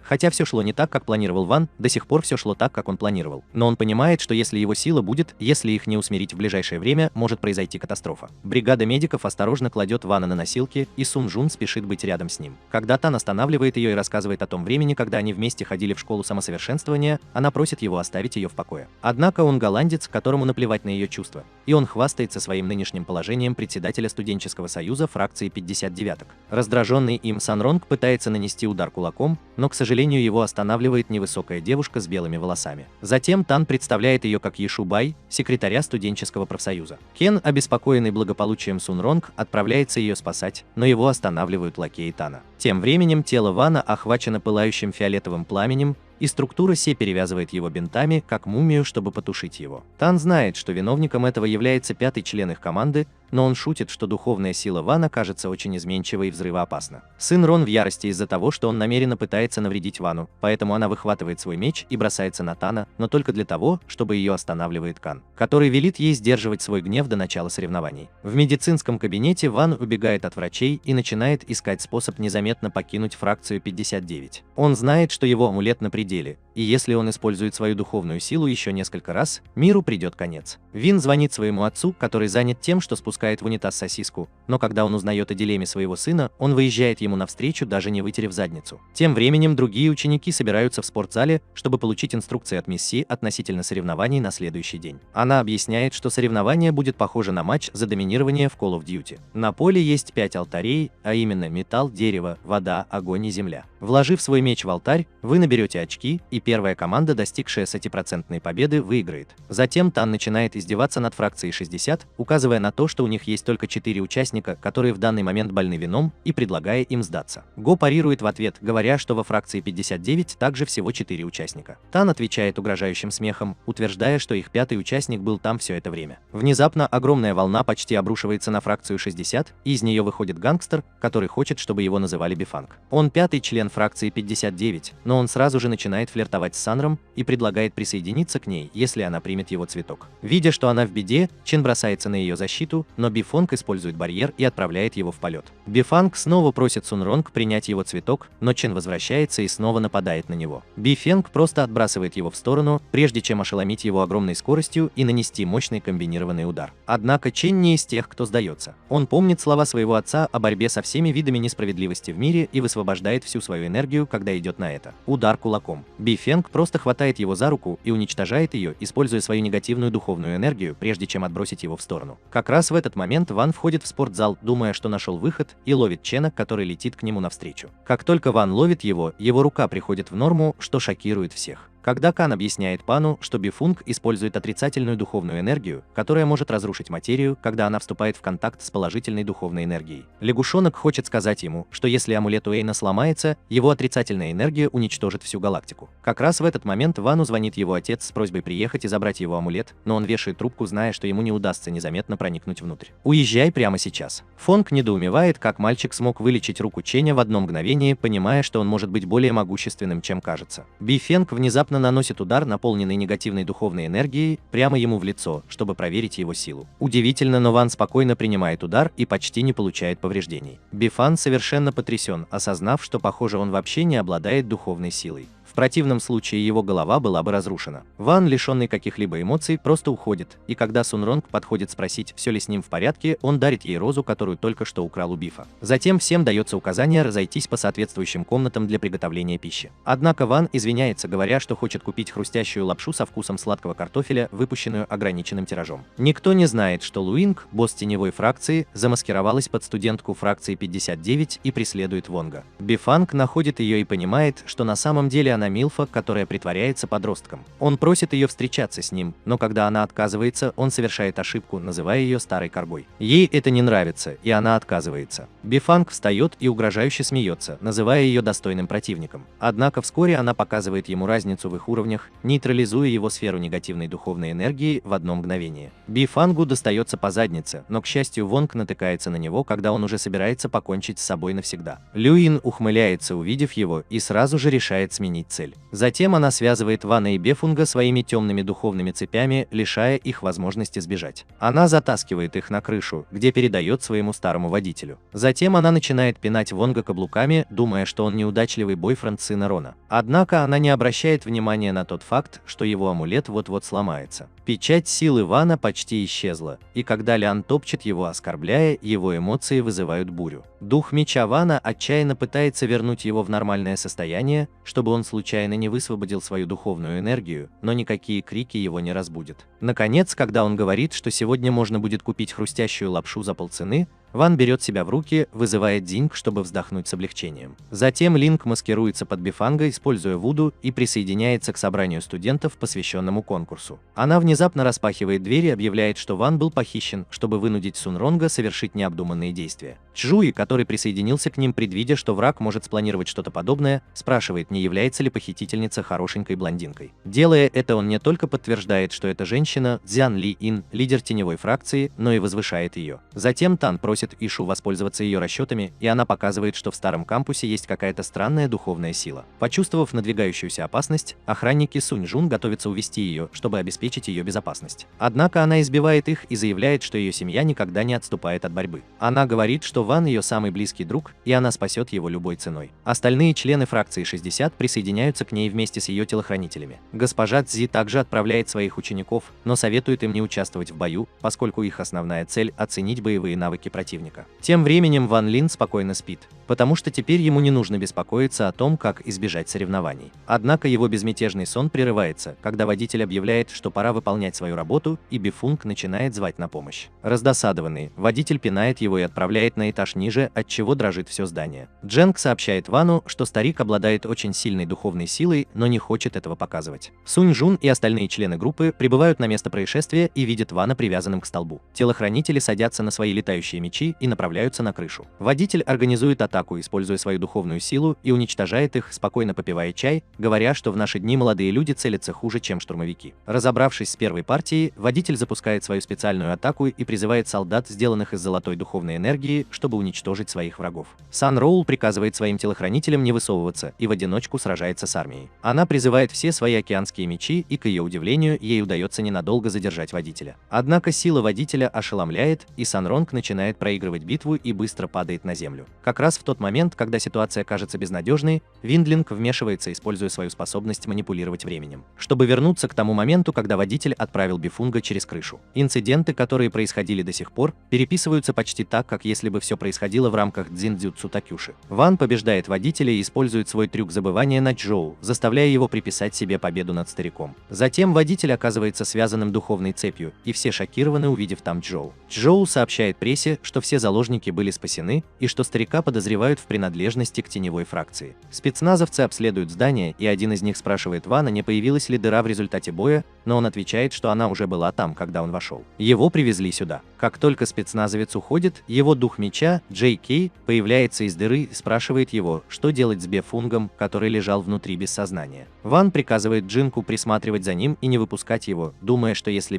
Хотя все шло не так, как планировал Ван, до сих пор все шло так, как он планировал. Но он понимает, что если его сила будет, если их не усмирить в ближайшее время, может произойти катастрофа. Бригада медиков осторожно кладет Вана на носилки, и Сун Жун спешит быть рядом с ним. Когда Тан останавливает ее и рассказывает о том времени, когда они вместе ходили в школу самосовершенствования, она просит его оставить ее в покое. Однако он голландец, которому наплевать на ее чувства, и он хвастается своим нынешним положением председателя студенческого союза фракции 59-ок. Раздраженный им Санронг пытается нанести удар кулаком, но, к сожалению, его останавливает невысокая девушка с белыми волосами. Затем Тан представляет ее как Ешу Бай, секретаря студенческого профсоюза. Кен, обеспокоенный благополучием Сунронг, отправляется ее спасать, но его останавливают лакеи Тана. Тем временем тело Вана охвачено пылающим фиолетовым пламенем, и структура Се перевязывает его бинтами, как мумию, чтобы потушить его. Тан знает, что виновником этого является пятый член их команды, но он шутит, что духовная сила Вана кажется очень изменчивой и взрывоопасна. Сын Рон в ярости из-за того, что он намеренно пытается навредить Вану, поэтому она выхватывает свой меч и бросается на Тана, но только для того, чтобы ее останавливает Кан, который велит ей сдерживать свой гнев до начала соревнований. В медицинском кабинете Ван убегает от врачей и начинает искать способ незаметно покинуть фракцию 59. Он знает, что его амулет на пределе, и если он использует свою духовную силу еще несколько раз, миру придет конец. Вин звонит своему отцу, который занят тем, что спускает в унитаз сосиску, но когда он узнает о дилемме своего сына, он выезжает ему навстречу, даже не вытерев задницу. Тем временем другие ученики собираются в спортзале, чтобы получить инструкции от мисс Си относительно соревнований на следующий день. Она объясняет, что соревнование будет похоже на матч за доминирование в Call of Duty. На поле есть 5 алтарей, а именно металл, дерево, вода, огонь и земля. Вложив свой меч в алтарь, вы наберете очки, и первая команда, достигшая 100% победы, выиграет. Затем Тан начинает издеваться над фракцией 60, указывая на то, что у них есть только 4 участника, которые в данный момент больны вином, и предлагая им сдаться. Го парирует в ответ, говоря, что во фракции 59 также всего 4 участника. Тан отвечает угрожающим смехом, утверждая, что их пятый участник был там все это время. Внезапно огромная волна почти обрушивается на фракцию 60, и из нее выходит гангстер, который хочет, чтобы его называли Бифанг. Он пятый член фракции 59, но он сразу же начинает флиртовать с Санром и предлагает присоединиться к ней, если она примет его цветок. Видя, что она в беде, Чен бросается на ее защиту, но Бифонг использует барьер и отправляет его в полет. Бифанг снова просит Сунронг принять его цветок, но Чен возвращается и снова нападает на него. Бифенг просто отбрасывает его в сторону, прежде чем ошеломить его огромной скоростью и нанести мощный комбинированный удар. Однако Чен не из тех, кто сдается. Он помнит слова своего отца о борьбе со всеми видами несправедливости в мире и высвобождает всю свою энергию, когда идет на это. Удар кулаком. Бифенг просто хватает его за руку и уничтожает ее, используя свою негативную духовную энергию, прежде чем отбросить его в сторону. Как раз в этот момент Ван входит в спортзал, думая, что нашел выход, и ловит Чена, который летит к нему навстречу. Как только Ван ловит его рука приходит в норму, что шокирует всех. Когда Кан объясняет Пану, что Бифунг использует отрицательную духовную энергию, которая может разрушить материю, когда она вступает в контакт с положительной духовной энергией. Лягушонок хочет сказать ему, что если амулет Уэйна сломается, его отрицательная энергия уничтожит всю галактику. Как раз в этот момент Вану звонит его отец с просьбой приехать и забрать его амулет, но он вешает трубку, зная, что ему не удастся незаметно проникнуть внутрь. «Уезжай прямо сейчас». Фонг недоумевает, как мальчик смог вылечить руку Ченя в одно мгновение, понимая, что он может быть более могущественным, чем кажется. Бифенг внезапно наносит удар, наполненный негативной духовной энергией, прямо ему в лицо, чтобы проверить его силу. Удивительно, но Ван спокойно принимает удар и почти не получает повреждений. Бифан совершенно потрясен, осознав, что, похоже, он вообще не обладает духовной силой. В противном случае его голова была бы разрушена. Ван, лишенный каких-либо эмоций, просто уходит, и когда Сунронг подходит спросить, все ли с ним в порядке, он дарит ей розу, которую только что украл у Бифа. Затем всем дается указание разойтись по соответствующим комнатам для приготовления пищи. Однако Ван извиняется, говоря, что хочет купить хрустящую лапшу со вкусом сладкого картофеля, выпущенную ограниченным тиражом. Никто не знает, что Луинг, босс теневой фракции, замаскировалась под студентку фракции 59 и преследует Вонга. Бифанг находит ее и понимает, что на самом деле она милфа, которая притворяется подростком. Он просит ее встречаться с ним, но когда она отказывается, он совершает ошибку, называя ее старой коргой. Ей это не нравится, и она отказывается. Бифанг встает и угрожающе смеется, называя ее достойным противником. Однако вскоре она показывает ему разницу в их уровнях, нейтрализуя его сферу негативной духовной энергии в одно мгновение. Бифангу достается по заднице, но, к счастью, Вонг натыкается на него, когда он уже собирается покончить с собой навсегда. Люин ухмыляется, увидев его, и сразу же решает сменить цель. Затем она связывает Вана и Бефунга своими темными духовными цепями, лишая их возможности сбежать. Она затаскивает их на крышу, где передает своему старому водителю. Затем она начинает пинать Вонга каблуками, думая, что он неудачливый бойфренд сына Рона. Однако она не обращает внимания на тот факт, что его амулет вот-вот сломается. Печать силы Вана почти исчезла, и когда Лян топчет его, оскорбляя, его эмоции вызывают бурю. Дух меча Вана отчаянно пытается вернуть его в нормальное состояние, чтобы он случайно не высвободил свою духовную энергию, но никакие крики его не разбудят. Наконец, когда он говорит, что сегодня можно будет купить хрустящую лапшу за полцены, Ван берет себя в руки, вызывая Динг, чтобы вздохнуть с облегчением. Затем Линк маскируется под Бифанга, используя Вуду, и присоединяется к собранию студентов, посвященному конкурсу. Она внезапно распахивает дверь и объявляет, что Ван был похищен, чтобы вынудить Сунронга совершить необдуманные действия. Чжуи, который присоединился к ним, предвидя, что враг может спланировать что-то подобное, спрашивает, не является ли похитительница хорошенькой блондинкой. Делая это, он не только подтверждает, что это женщина Цзян Ли Ин, лидер теневой фракции, но и возвышает ее. Затем Тан просит Ишу воспользоваться ее расчетами, и она показывает, что в старом кампусе есть какая-то странная духовная сила. Почувствовав надвигающуюся опасность, охранники Сунь Жун готовятся увести ее, чтобы обеспечить ее безопасность. Однако она избивает их и заявляет, что ее семья никогда не отступает от борьбы. Она говорит, что Ван ее самый близкий друг, и она спасет его любой ценой. Остальные члены фракции 60 присоединяются к ней вместе с ее телохранителями. Госпожа Цзи также отправляет своих учеников, но советует им не участвовать в бою, поскольку их основная цель – оценить боевые навыки противника. Тем временем Ван Лин спокойно спит, потому что теперь ему не нужно беспокоиться о том, как избежать соревнований. Однако его безмятежный сон прерывается, когда водитель объявляет, что пора выполнять свою работу, и Бифунг начинает звать на помощь. Раздосадованный, водитель пинает его и отправляет на этаж ниже, от чего дрожит все здание. Дженг сообщает Вану, что старик обладает очень сильной духовной силой, но не хочет этого показывать. Сунь Жун и остальные члены группы прибывают на место происшествия и видят Вана привязанным к столбу. Телохранители садятся на свои летающие мечи и направляются на крышу. Водитель организует атаку, используя свою духовную силу, и уничтожает их, спокойно попивая чай, говоря, что в наши дни молодые люди целятся хуже, чем штурмовики. Разобравшись с первой партией, водитель запускает свою специальную атаку и призывает солдат, сделанных из золотой духовной энергии, чтобы уничтожить своих врагов. Сан Роул приказывает своим телохранителям не высовываться и в одиночку сражается с армией. Она призывает все свои океанские мечи, и, к ее удивлению, ей удается ненадолго задержать водителя. Однако сила водителя ошеломляет, и Сан Ронг начинает проигрывать битву и быстро падает на землю. Как раз в тот момент, когда ситуация кажется безнадежной, Виндлинг вмешивается, используя свою способность манипулировать временем, чтобы вернуться к тому моменту, когда водитель отправил Бифунга через крышу. Инциденты, которые происходили до сих пор, переписываются почти так, как если бы все происходило в рамках дзиндзюцу Такюши. Ван побеждает водителя и использует свой трюк забывания на Чжоу, заставляя его приписать себе победу над стариком. Затем водитель оказывается связанным духовной цепью, и все шокированы, увидев там Чжоу. Чжоу сообщает прессе, что все заложники были спасены, и что старика подозревают в принадлежности к теневой фракции. Спецназовцы обследуют здание, и один из них спрашивает Вана, не появилась ли дыра в результате боя, но он отвечает, что она уже была там, когда он вошел. Его привезли сюда. Как только спецназовец уходит, его дух меча, Джей Кей, появляется из дыры и спрашивает его, что делать с Бефунгом, который лежал внутри без сознания. Ван приказывает Джинку присматривать за ним и не выпускать его, думая, что если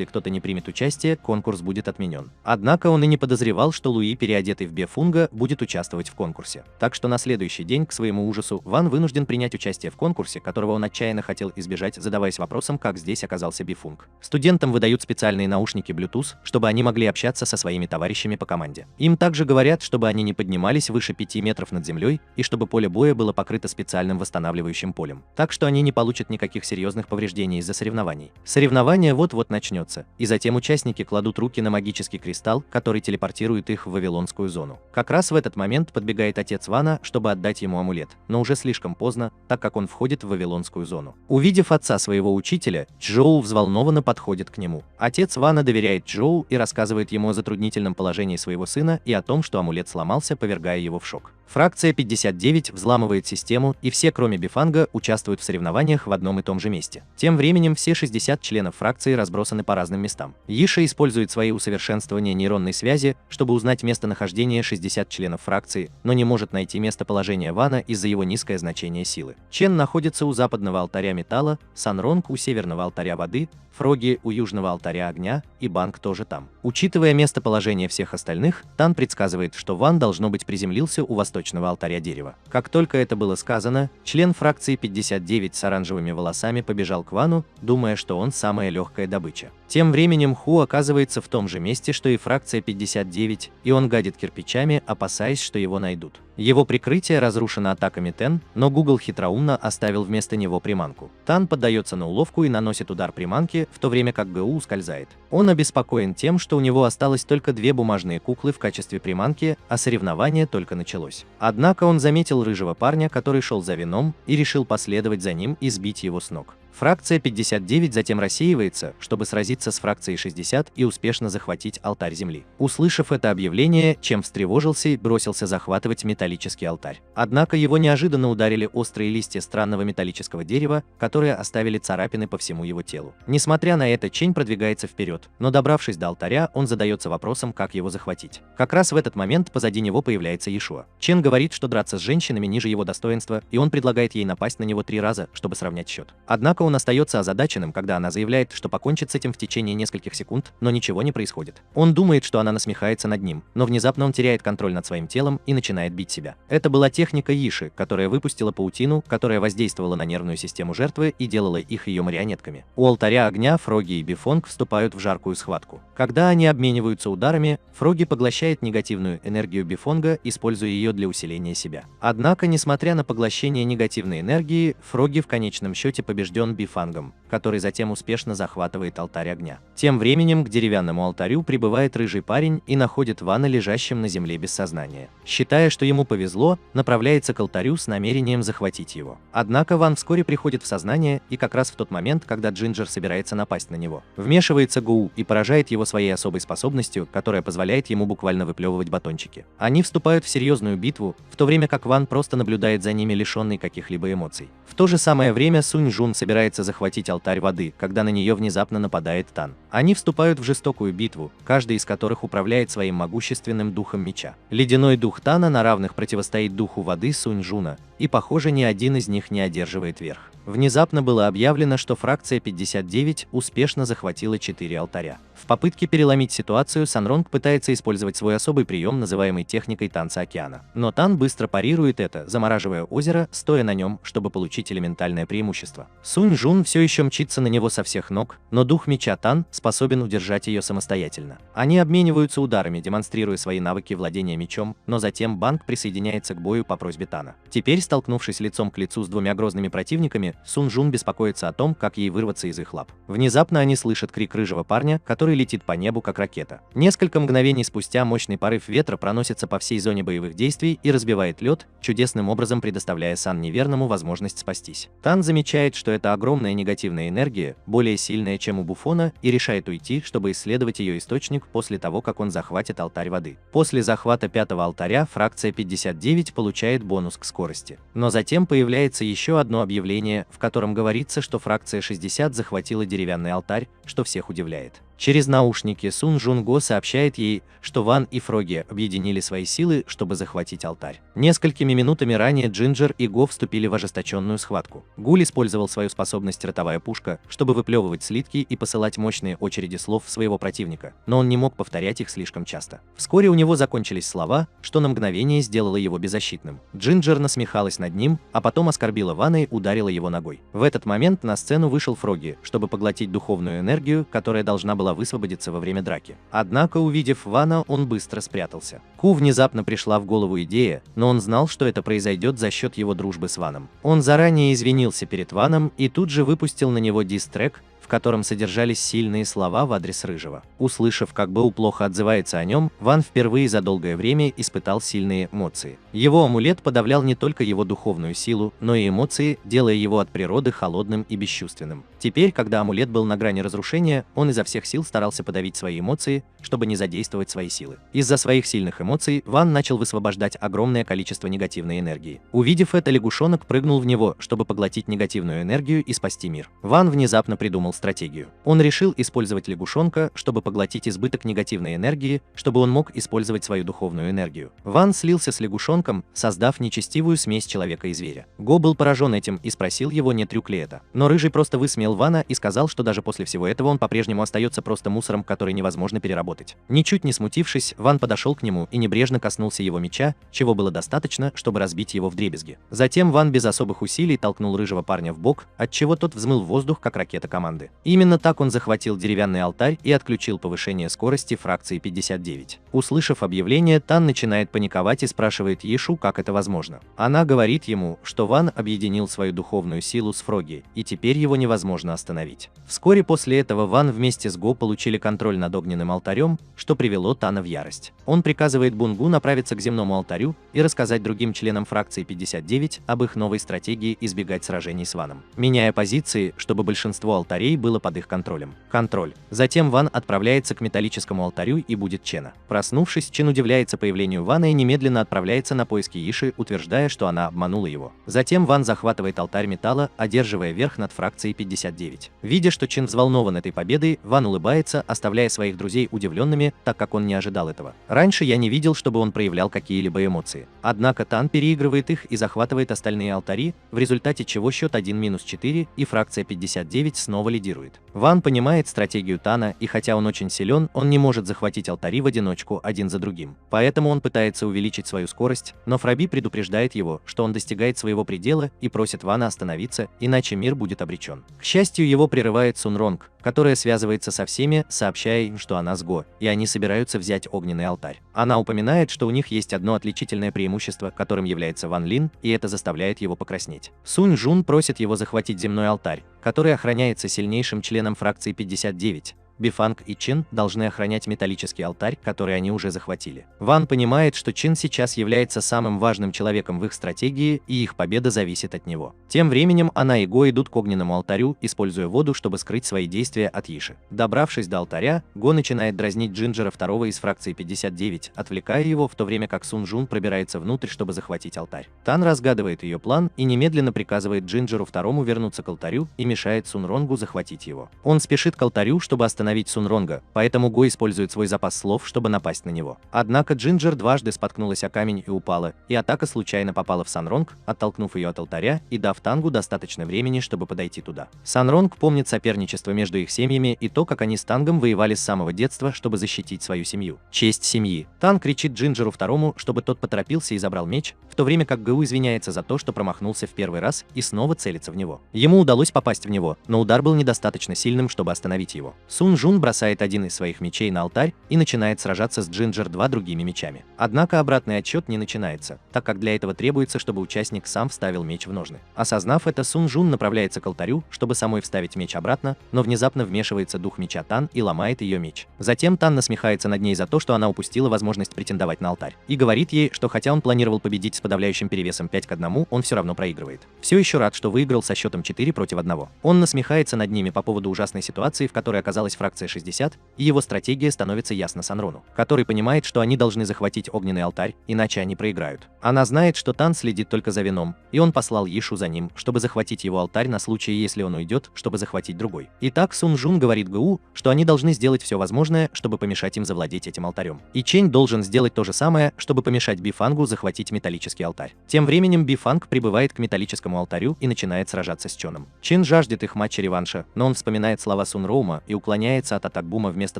кто-то не примет участие, конкурс будет отменен. Однако он и не подозревал, что Луи, переодетый в Бефунга, будет участвовать в конкурсе. Так что на следующий день, к своему ужасу, Ван вынужден принять участие в конкурсе, которого он отчаянно хотел избежать, задаваясь вопросом, как здесь оказался Бифунг. Студентам выдают специальные наушники Bluetooth, чтобы они могли общаться со своими товарищами по команде. Им также говорят, чтобы они не поднимались выше 5 метров над землей и чтобы поле боя было покрыто специальным восстанавливающим полем, так что они не получат никаких серьезных повреждений из-за соревнований. Соревнование вот-вот начнется, и затем участники кладут руки на магический кристалл, который телепортирует их в Вавилонскую зону. Как раз в этот момент подбегает отец Вана, чтобы отдать ему амулет, но уже слишком поздно, так как он входит в Вавилонскую зону. Увидев отца своего учителя, Чжоу взволнованно подходит к нему. Отец Вана доверяет Чжоу и рассказывает ему о затруднительном положении своего сына и о том, что амулет сломался, повергая его в шок. Фракция 59 взламывает систему, и все, кроме Бифанга, участвуют в соревнованиях в одном и том же месте. Тем временем все 60 членов фракции разбросаны по разным местам. Иша использует свои усовершенствования нейронной связи, чтобы узнать местонахождение 60 членов фракции, но не может найти местоположение Вана из-за его низкое значение силы. Чен находится у западного алтаря металла, Сан Ронг у северного алтаря воды, Фроги у южного алтаря огня, и Банг тоже там. Учитывая местоположение всех остальных, Тан предсказывает, что Ван, должно быть, приземлился у восточного алтаря дерева. Как только это было сказано, член фракции 59 с оранжевыми волосами побежал к Вану, думая, что он самая легкая добыча. Тем временем Ху оказывается в том же месте, что и фракция 59, и он гадит кирпичами, опасаясь, что его найдут. Его прикрытие разрушено атаками Тен, но Google хитроумно оставил вместо него приманку. Тан поддается на уловку и наносит удар приманки, в то время как ГУ ускользает. Он обеспокоен тем, что у него осталось только 2 бумажные куклы в качестве приманки, а соревнование только началось. Однако он заметил рыжего парня, который шел за вином, и решил последовать за ним и сбить его с ног. Фракция 59 затем рассеивается, чтобы сразиться с фракцией 60 и успешно захватить алтарь земли. Услышав это объявление, Чем встревожился и бросился захватывать металлический алтарь. Однако его неожиданно ударили острые листья странного металлического дерева, которые оставили царапины по всему его телу. Несмотря на это, Чень продвигается вперед, но добравшись до алтаря, он задается вопросом, как его захватить. Как раз в этот момент позади него появляется Иешуа. Чен говорит, что драться с женщинами ниже его достоинства, и он предлагает ей напасть на него 3 раза, чтобы сравнять счет. Однако он остается озадаченным, когда она заявляет, что покончит с этим в течение нескольких секунд, но ничего не происходит. Он думает, что она насмехается над ним, но внезапно он теряет контроль над своим телом и начинает бить себя. Это была техника Йиши, которая выпустила паутину, которая воздействовала на нервную систему жертвы и делала их ее марионетками. У алтаря огня Фроги и Бифонг вступают в жаркую схватку. Когда они обмениваются ударами, Фроги поглощает негативную энергию Бифонга, используя ее для усиления себя. Однако, несмотря на поглощение негативной энергии, Фроги в конечном счете побежден Бифангом, который затем успешно захватывает алтарь огня. Тем временем к деревянному алтарю прибывает рыжий парень и находит Вана лежащим на земле без сознания. Считая, что ему повезло, направляется к алтарю с намерением захватить его. Однако Ван вскоре приходит в сознание, и как раз в тот момент, когда Джинджер собирается напасть на него, вмешивается Гоу и поражает его своей особой способностью, которая позволяет ему буквально выплевывать батончики. Они вступают в серьезную битву, в то время как Ван просто наблюдает за ними, лишенный каких-либо эмоций. В то же самое время Сунь Жун собирается захватить алтарь воды, когда на нее внезапно нападает Тан. Они вступают в жестокую битву, каждый из которых управляет своим могущественным духом меча. Ледяной дух Тана на равных противостоит духу воды Сунь Жуна, и, похоже, ни один из них не одерживает верх. Внезапно было объявлено, что фракция 59 успешно захватила 4 алтаря. В попытке переломить ситуацию Санронг пытается использовать свой особый прием, называемый техникой танца океана. Но Тан быстро парирует это, замораживая озеро, стоя на нем, чтобы получить элементальное преимущество. Сунь Жун все еще мчится на него со всех ног, но дух меча Тан способен удержать ее самостоятельно. Они обмениваются ударами, демонстрируя свои навыки владения мечом, но затем Банг присоединяется к бою по просьбе Тана. Теперь, столкнувшись лицом к лицу с 2 грозными противниками, Сунь Жун беспокоится о том, как ей вырваться из их лап. Внезапно они слышат крик рыжего парня, который летит по небу как ракета. Несколько мгновений спустя мощный порыв ветра проносится по всей зоне боевых действий и разбивает лед, чудесным образом предоставляя Сан Неверному возможность спастись. Тан замечает, что это огромная негативная энергия, более сильная, чем у Буфона, и решает уйти, чтобы исследовать ее источник после того, как он захватит алтарь воды. После захвата 5-го алтаря фракция 59 получает бонус к скорости. Но затем появляется еще одно объявление, в котором говорится, что фракция 60 захватила деревянный алтарь, что всех удивляет. Через наушники Сун Жун Го сообщает ей, что Ван и Фроги объединили свои силы, чтобы захватить алтарь. Несколькими минутами ранее Джинджер и Го вступили в ожесточенную схватку. Гуль использовал свою способность ротовая пушка, чтобы выплевывать слитки и посылать мощные очереди слов в своего противника, но он не мог повторять их слишком часто. Вскоре у него закончились слова, что на мгновение сделало его беззащитным. Джинджер насмехалась над ним, а потом оскорбила Вана и ударила его ногой. В этот момент на сцену вышел Фроги, чтобы поглотить духовную энергию, которая должна была высвободиться во время драки. Однако, увидев Вана, он быстро спрятался. Ку внезапно пришла в голову идея, но он знал, что это произойдет за счет его дружбы с Ваном. Он заранее извинился перед Ваном и тут же выпустил на него дис-трек, в котором содержались сильные слова в адрес Рыжего. Услышав, как Бэу плохо отзывается о нем, Ван впервые за долгое время испытал сильные эмоции. Его амулет подавлял не только его духовную силу, но и эмоции, делая его от природы холодным и бесчувственным. Теперь, когда амулет был на грани разрушения, он изо всех сил старался подавить свои эмоции, чтобы не задействовать свои силы. Из-за своих сильных эмоций Ван начал высвобождать огромное количество негативной энергии. Увидев это, лягушонок прыгнул в него, чтобы поглотить негативную энергию и спасти мир. Ван внезапно придумал стратегию. Он решил использовать лягушонка, чтобы поглотить избыток негативной энергии, чтобы он мог использовать свою духовную энергию. Ван слился с лягушонком, создав нечестивую смесь человека и зверя. Го был поражен этим и спросил его, не трюк ли это. Но Рыжий просто высмеял Вана и сказал, что даже после всего этого он по-прежнему остается просто мусором, который невозможно переработать. Ничуть не смутившись, Ван подошел к нему и небрежно коснулся его меча, чего было достаточно, чтобы разбить его вдребезги. Затем Ван без особых усилий толкнул рыжего парня в бок, отчего тот взмыл в воздух, как ракета команды. победы. Именно так он захватил деревянный алтарь и отключил повышение скорости фракции 59. Услышав объявление, Тан начинает паниковать и спрашивает Ишу, как это возможно. Она говорит ему, что Ван объединил свою духовную силу с Фроги, и теперь его невозможно остановить. Вскоре после этого Ван вместе с Го получили контроль над огненным алтарем, что привело Тана в ярость. Он приказывает Бунгу направиться к земному алтарю и рассказать другим членам фракции 59 об их новой стратегии избегать сражений с Ваном, меняя позиции, чтобы большинство алтарей было под их контролем. Контроль. Затем Ван отправляется к металлическому алтарю и будет Чена. Проснувшись, Чен удивляется появлению Вана и немедленно отправляется на поиски Иши, утверждая, что она обманула его. Затем Ван захватывает алтарь металла, одерживая верх над фракцией 59. Видя, что Чен взволнован этой победой, Ван улыбается, оставляя своих друзей удивленными, так как он не ожидал этого. Раньше я не видел, чтобы он проявлял какие-либо эмоции. Однако Тан переигрывает их и захватывает остальные алтари, в результате чего счет 1-4 и фракция 59 снова лидирует. Ван понимает стратегию Тана, и хотя он очень силен, он не может захватить алтари в одиночку один за другим. Поэтому он пытается увеличить свою скорость, но Фроби предупреждает его, что он достигает своего предела и просит Вана остановиться, иначе мир будет обречен. К счастью, его прерывает Сунронг, которая связывается со всеми, сообщая им, что она с Го, и они собираются взять огненный алтарь. Она упоминает, что у них есть одно отличительное преимущество, которым является Ван Лин, и это заставляет его покраснеть. Сунь Жун просит его захватить земной алтарь, который охраняется сильнейшим членом фракции 59. Бифанг и Чин должны охранять металлический алтарь, который они уже захватили. Ван понимает, что Чин сейчас является самым важным человеком в их стратегии, и их победа зависит от него. Тем временем она и Го идут к огненному алтарю, используя воду, чтобы скрыть свои действия от Иши. Добравшись до алтаря, Го начинает дразнить Джинджера второго из фракции 59, отвлекая его, в то время как Сун Жун пробирается внутрь, чтобы захватить алтарь. Тан разгадывает ее план и немедленно приказывает Джинджеру второму вернуться к алтарю и мешает Сун Ронгу захватить его. Он спешит к алтарю, чтобы остановить Сунронга, поэтому Го использует свой запас слов, чтобы напасть на него. Однако Джинджер дважды споткнулась о камень и упала, и атака случайно попала в Санронг, оттолкнув ее от алтаря и дав Тангу достаточно времени, чтобы подойти туда. Санронг помнит соперничество между их семьями и то, как они с Тангом воевали с самого детства, чтобы защитить свою семью. Честь семьи. Танг кричит Джинджеру второму, чтобы тот поторопился и забрал меч, в то время как Гу извиняется за то, что промахнулся в первый раз и снова целится в него. Ему удалось попасть в него, но удар был недостаточно сильным, чтобы остановить его. Сун Жун бросает один из своих мечей на алтарь и начинает сражаться с Джинджер 2 другими мечами. Однако обратный отсчет не начинается, так как для этого требуется, чтобы участник сам вставил меч в ножны. Осознав это, Сун Жун направляется к алтарю, чтобы самой вставить меч обратно, но внезапно вмешивается дух меча Тан и ломает ее меч. Затем Тан насмехается над ней за то, что она упустила возможность претендовать на алтарь, и говорит ей, что хотя он планировал победить с подавляющим перевесом 5-1, он все равно проигрывает. Все еще рад, что выиграл со счетом 4-1. Он насмехается над ними по поводу ужасной ситуации, в которой оказалась фракция 60, и его стратегия становится ясна Санрону, который понимает, что они должны захватить огненный алтарь, иначе они проиграют. Она знает, что Тан следит только за Веном, и он послал Ишу за ним, чтобы захватить его алтарь на случай, если он уйдет, чтобы захватить другой. Итак, Сун Жун говорит Гу, что они должны сделать все возможное, чтобы помешать им завладеть этим алтарем. И Чень должен сделать то же самое, чтобы помешать Бифангу захватить металлический алтарь. Тем временем Бифанг прибывает к металлическому алтарю и начинает сражаться с Чоном. Чин жаждет их матча-реванша, но он вспоминает слова Сун Роума и уклоняется от атак Бума вместо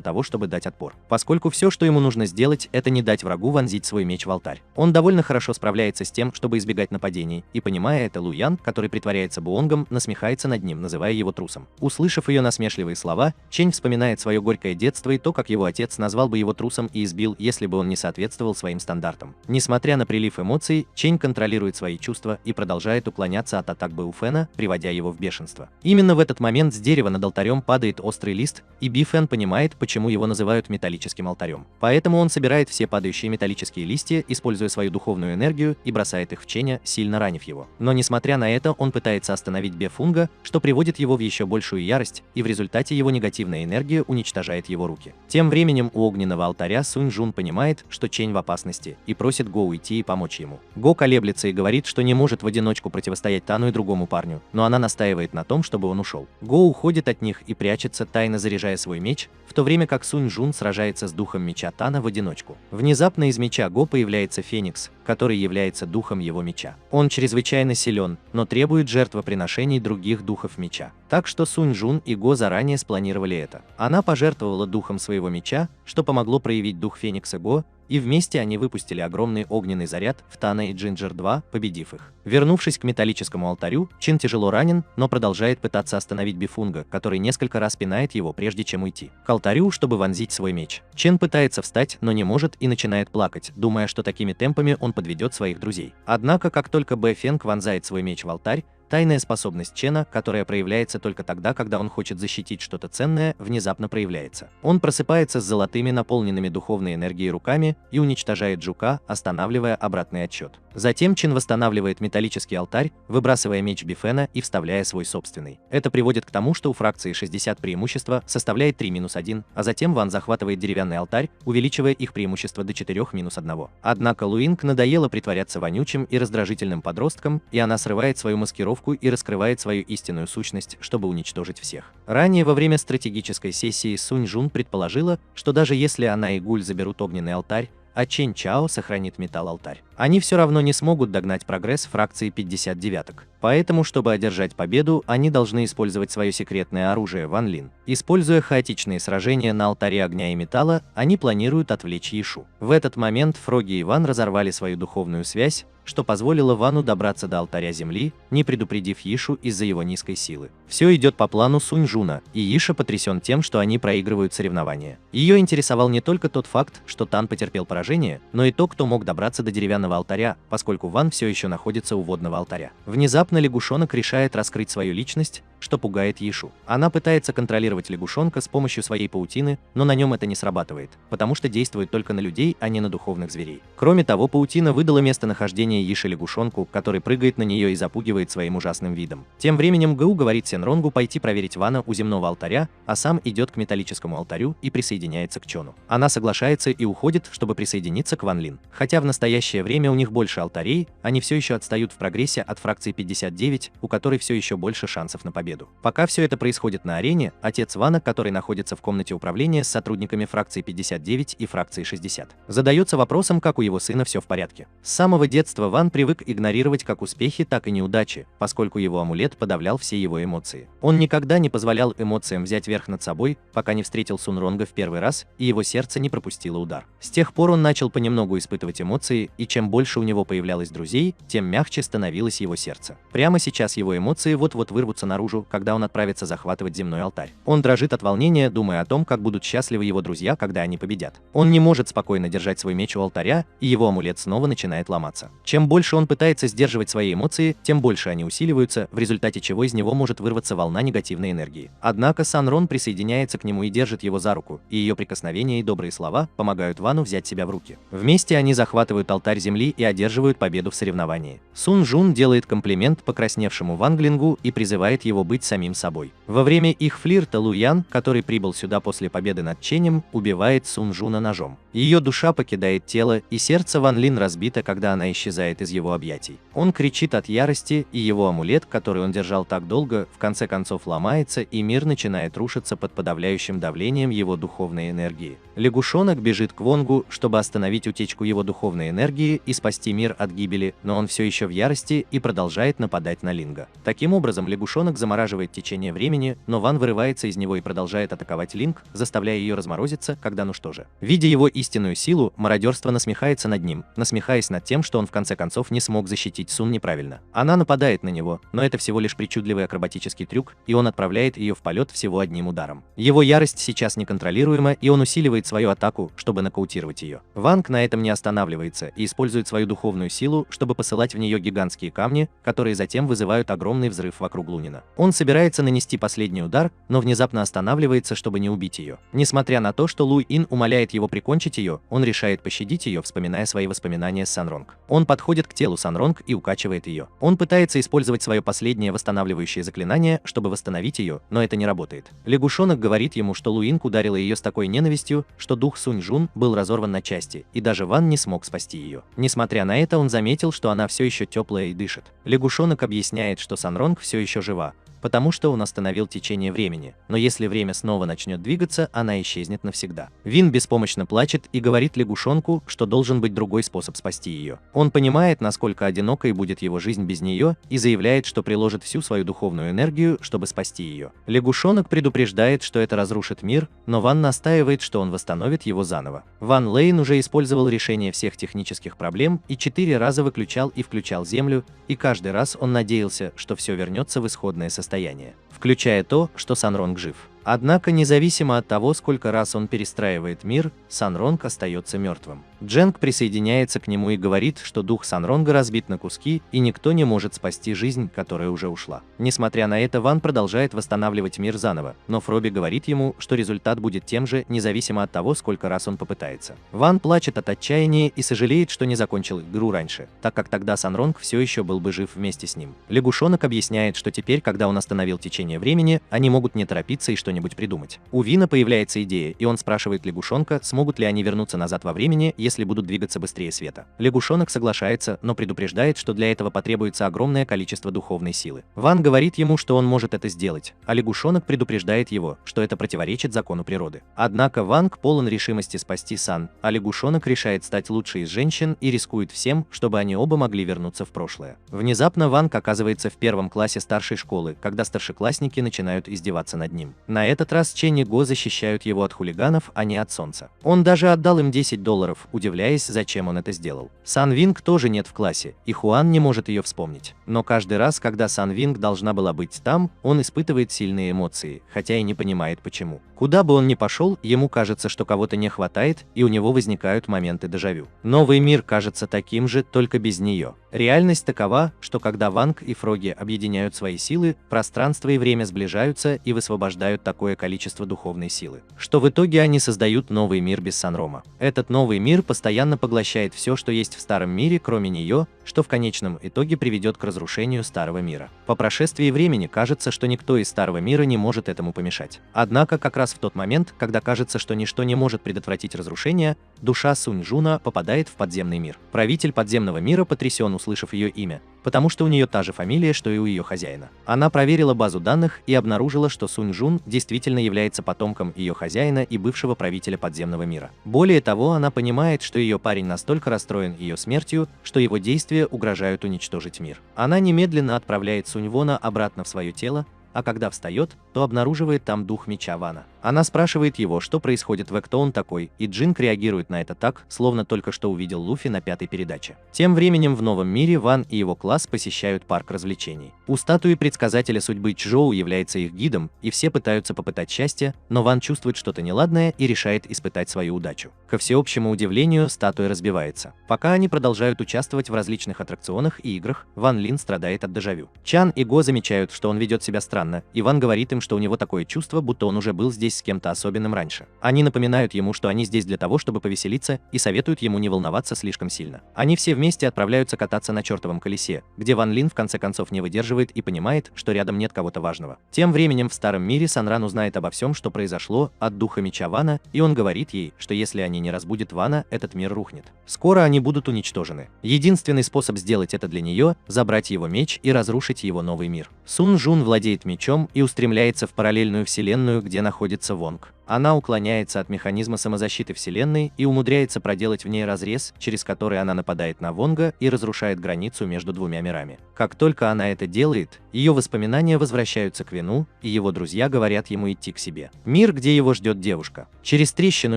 того, чтобы дать отпор. Поскольку все, что ему нужно сделать, это не дать врагу вонзить свой меч в алтарь. Он довольно хорошо справляется с тем, чтобы избегать нападений, и понимая это, Лу Ян, который притворяется Буонгом, насмехается над ним, называя его трусом. Услышав ее насмешливые слова, Чень вспоминает свое горькое детство и то, как его отец назвал бы его трусом и избил, если бы он не соответствовал своим стандартам. Несмотря на прилив эмоций, Чень контролирует свои чувства и продолжает уклоняться от атак Бэуфэна, приводя его в бешенство. Именно в этот момент с дерева над алтарем падает острый лист, и Бифэн понимает, почему его называют металлическим алтарем. Поэтому он собирает все падающие металлические листья, используя свою духовную энергию, и бросает их в Ченя, сильно ранив его. Но несмотря на это, он пытается остановить Бефунга, что приводит его в еще большую ярость, и в результате его негативная энергия уничтожает его руки. Тем временем у огненного алтаря Сунь Жун понимает, что Чень в опасности, и просит Го уйти и помочь ему. Го колеблется и говорит, что не может в одиночку противостоять Тану и другому парню, но она настаивает на том, чтобы он ушел. Го уходит от них и прячется, тайно заряжая свой меч, в то время как Сунь Жун сражается с духом меча Тана в одиночку. Внезапно из меча Го появляется Феникс, который является духом его меча. Он чрезвычайно силен, но требует жертвоприношений других духов меча. Так что Сунь Жун и Го заранее спланировали это. Она пожертвовала духом своего меча, что помогло проявить дух Феникса Го, и вместе они выпустили огромный огненный заряд в Тана и Джинджер 2, победив их. Вернувшись к металлическому алтарю, Чин тяжело ранен, но продолжает пытаться остановить Бифунга, который несколько раз пинает его, прежде чем уйти к алтарю, чтобы вонзить свой меч. Чин пытается встать, но не может и начинает плакать, думая, что такими темпами он подведет своих друзей. Однако, как только Бэ Фенг вонзает свой меч в алтарь, тайная способность Чена, которая проявляется только тогда, когда он хочет защитить что-то ценное, внезапно проявляется. Он просыпается с золотыми, наполненными духовной энергией руками и уничтожает жука, останавливая обратный отсчет. Затем Чен восстанавливает металлический алтарь, выбрасывая меч Бифена и вставляя свой собственный. Это приводит к тому, что у фракции 60 преимущество составляет 3-1, а затем Ван захватывает деревянный алтарь, увеличивая их преимущество до 4-1. Однако Луинг надоело притворяться вонючим и раздражительным подростком, и она срывает свою маскировку и раскрывает свою истинную сущность, чтобы уничтожить всех. Ранее во время стратегической сессии Сунь Жун предположила, что даже если она и Гуль заберут огненный алтарь, а Чен Чао сохранит металл-алтарь, они все равно не смогут догнать прогресс фракции 59-ок. Поэтому, чтобы одержать победу, они должны использовать свое секретное оружие Ван Лин. Используя хаотичные сражения на алтаре огня и металла, они планируют отвлечь Ишу. В этот момент Фроги и Ван разорвали свою духовную связь, что позволило Вану добраться до алтаря земли, не предупредив Ишу из-за его низкой силы. Все идет по плану Сунь Жуна, и Иша потрясен тем, что они проигрывают соревнования. Ее интересовал не только тот факт, что Тан потерпел поражение, но и то, кто мог добраться до деревянного алтаря, поскольку Ван все еще находится у водного алтаря. Внезапно лягушонок решает раскрыть свою личность, что пугает Ишу. Она пытается контролировать лягушонка с помощью своей паутины, но на нем это не срабатывает, потому что действует только на людей, а не на духовных зверей. Кроме того, паутина выдала местонахождение Иши лягушонку, который прыгает на нее и запугивает своим ужасным видом. Тем временем Гэу говорит Сенронгу пойти проверить Вана у земного алтаря, а сам идет к металлическому алтарю и присоединяется к Чону. Она соглашается и уходит, чтобы присоединиться к Ван Лин. Хотя в настоящее время у них больше алтарей, они все еще отстают в прогрессе от фракции 59, у которой все еще больше шансов на победу. Пока все это происходит на арене, отец Вана, который находится в комнате управления с сотрудниками фракции 59 и фракции 60, задается вопросом, как у его сына все в порядке. С самого детства Ван привык игнорировать как успехи, так и неудачи, поскольку его амулет подавлял все его эмоции. Он никогда не позволял эмоциям взять верх над собой, пока не встретил Сунронга в первый раз, и его сердце не пропустило удар. С тех пор он начал понемногу испытывать эмоции, и чем больше у него появлялось друзей, тем мягче становилось его сердце. Прямо сейчас его эмоции вот-вот вырвутся наружу, когда он отправится захватывать земной алтарь. Он дрожит от волнения, думая о том, как будут счастливы его друзья, когда они победят. Он не может спокойно держать свой меч у алтаря, и его амулет снова начинает ломаться. Чем больше он пытается сдерживать свои эмоции, тем больше они усиливаются, в результате чего из него может вырваться волна негативной энергии. Однако Санрон присоединяется к нему и держит его за руку, и ее прикосновения и добрые слова помогают Вану взять себя в руки. Вместе они захватывают алтарь земли и одерживают победу в соревновании. Сун Жун делает комплимент покрасневшему Ван Глингу и призывает его быть самим собой. Во время их флирта Лу Ян, который прибыл сюда после победы над Ченем, убивает Сун Жуна ножом. Ее душа покидает тело, и сердце Ван Лин разбито, когда она исчезает из его объятий. Он кричит от ярости, и его амулет, который он держал так долго, в конце концов ломается, и мир начинает рушиться под подавляющим давлением его духовной энергии. Лягушонок бежит к Вонгу, чтобы остановить утечку его духовной энергии и спасти мир от гибели, но он все еще в ярости и продолжает нападать на Линга. Таким образом, лягушонок замораживает течение времени, но Ван вырывается из него и продолжает атаковать Линг, заставляя ее разморозиться, когда ну что же. Видя его истинную силу, мародерство насмехается над ним, насмехаясь над тем, что он в конце концов не смог защитить Сун неправильно. Она нападает на него, но это всего лишь причудливый акробатический трюк, и он отправляет ее в полет всего одним ударом. Его ярость сейчас неконтролируема, и он усиливает свою атаку, чтобы нокаутировать ее. Ванг на этом не останавливается и использует свою духовную силу, чтобы посылать в нее гигантские камни, которые затем вызывают огромный взрыв вокруг Лунина. Он собирается нанести последний удар, но внезапно останавливается, чтобы не убить ее. Несмотря на то, что Лу Ин умоляет его прикончить ее, он решает пощадить ее, вспоминая свои воспоминания с Санронг. Он подходит к телу Санронг и укачивает ее. Он пытается использовать свое последнее восстанавливающее заклинание, чтобы восстановить ее, но это не работает. Лягушонок говорит ему, что Лу Инг ударила ее с такой ненавистью, что дух Сунь Жун был разорван на части, и даже Ван не смог спасти ее. Несмотря на это, он заметил, что она все еще теплая и дышит. Лягушонок объясняет, что Санронг все еще жива, потому что он остановил течение времени, но если время снова начнет двигаться, она исчезнет навсегда. Вин беспомощно плачет и говорит лягушонку, что должен быть другой способ спасти ее. Он понимает, насколько одинокой будет его жизнь без нее, и заявляет, что приложит всю свою духовную энергию, чтобы спасти ее. Лягушонок предупреждает, что это разрушит мир, но Ван настаивает, что он восстановит его заново. Ван Лейн уже использовал решение всех технических проблем и 4 раза выключал и включал Землю, и каждый раз он надеялся, что все вернется в исходное состояние, включая то, что Санронг жив. Однако, независимо от того, сколько раз он перестраивает мир, Санронг остается мертвым. Дженг присоединяется к нему и говорит, что дух Санронга разбит на куски, и никто не может спасти жизнь, которая уже ушла. Несмотря на это, Ван продолжает восстанавливать мир заново, но Фроби говорит ему, что результат будет тем же, независимо от того, сколько раз он попытается. Ван плачет от отчаяния и сожалеет, что не закончил игру раньше, так как тогда Санронг все еще был бы жив вместе с ним. Лягушонок объясняет, что теперь, когда он остановил течение времени, они могут не торопиться и что-нибудь придумать. У Вина появляется идея, и он спрашивает лягушонка, смогут ли они вернуться назад во времени, если будут двигаться быстрее света. Лягушонок соглашается, но предупреждает, что для этого потребуется огромное количество духовной силы. Ван говорит ему, что он может это сделать, а лягушонок предупреждает его, что это противоречит закону природы. Однако Ванг полон решимости спасти Сан, а лягушонок решает стать лучшей из женщин и рискует всем, чтобы они оба могли вернуться в прошлое. Внезапно Ванг оказывается в 1 классе старшей школы, когда старшеклассники начинают издеваться над ним. На этот раз Чен и Го защищают его от хулиганов, а не от солнца. Он даже отдал им $10, удивляясь, зачем он это сделал. Сан Винг тоже нет в классе, и Хуан не может ее вспомнить. Но каждый раз, когда Сан Винг должна была быть там, он испытывает сильные эмоции, хотя и не понимает почему. Куда бы он ни пошел, ему кажется, что кого-то не хватает, и у него возникают моменты дежавю. Новый мир кажется таким же, только без нее. Реальность такова, что когда Ванг и Фроги объединяют свои силы, пространство и время сближаются и высвобождают такое количество духовной силы, что в итоге они создают новый мир без Санрома. Этот новый мир постоянно поглощает все, что есть в старом мире, кроме нее, что в конечном итоге приведет к разрушению старого мира. По прошествии времени кажется, что никто из старого мира не может этому помешать. Однако как раз в тот момент, когда кажется, что ничто не может предотвратить разрушение, душа Сунь Жуна попадает в подземный мир. Правитель подземного мира потрясен, услышав ее имя, потому что у нее та же фамилия, что и у ее хозяина. Она проверила базу данных и обнаружила, что Сунь Жун действительно является потомком ее хозяина и бывшего правителя подземного мира. Более того, она понимает, что ее парень настолько расстроен ее смертью, что его действия угрожают уничтожить мир. Она немедленно отправляет Сунь Вона обратно в свое тело, а когда встает, то обнаруживает там дух меча Вана. Она спрашивает его, что происходит, кто он такой, и Джинг реагирует на это так, словно только что увидел Луфи на 5-й передаче. Тем временем в новом мире Ван и его класс посещают парк развлечений. У статуи предсказателя судьбы Чжоу является их гидом, и все пытаются попытать счастье, но Ван чувствует что-то неладное и решает испытать свою удачу. Ко всеобщему удивлению, статуя разбивается. Пока они продолжают участвовать в различных аттракционах и играх, Ван Лин страдает от дежавю. Чан и Го замечают, что он ведет себя странно, и Ван говорит им, что у него такое чувство, будто он уже был здесь с кем-то особенным раньше. Они напоминают ему, что они здесь для того, чтобы повеселиться, и советуют ему не волноваться слишком сильно. Они все вместе отправляются кататься на чертовом колесе, где Ван Лин в конце концов не выдерживает и понимает, что рядом нет кого-то важного. Тем временем в старом мире Санран узнает обо всем, что произошло, от духа меча Вана, и он говорит ей, что если они не разбудят Вана, этот мир рухнет. Скоро они будут уничтожены. Единственный способ сделать это для нее – забрать его меч и разрушить его новый мир. Сун Жун владеет мечом и устремляется в параллельную вселенную, где находится Вонг. Она уклоняется от механизма самозащиты Вселенной и умудряется проделать в ней разрез, через который она нападает на Вонга и разрушает границу между двумя мирами. Как только она это делает, ее воспоминания возвращаются к Вину, и его друзья говорят ему идти к себе. Мир, где его ждет девушка. Через трещину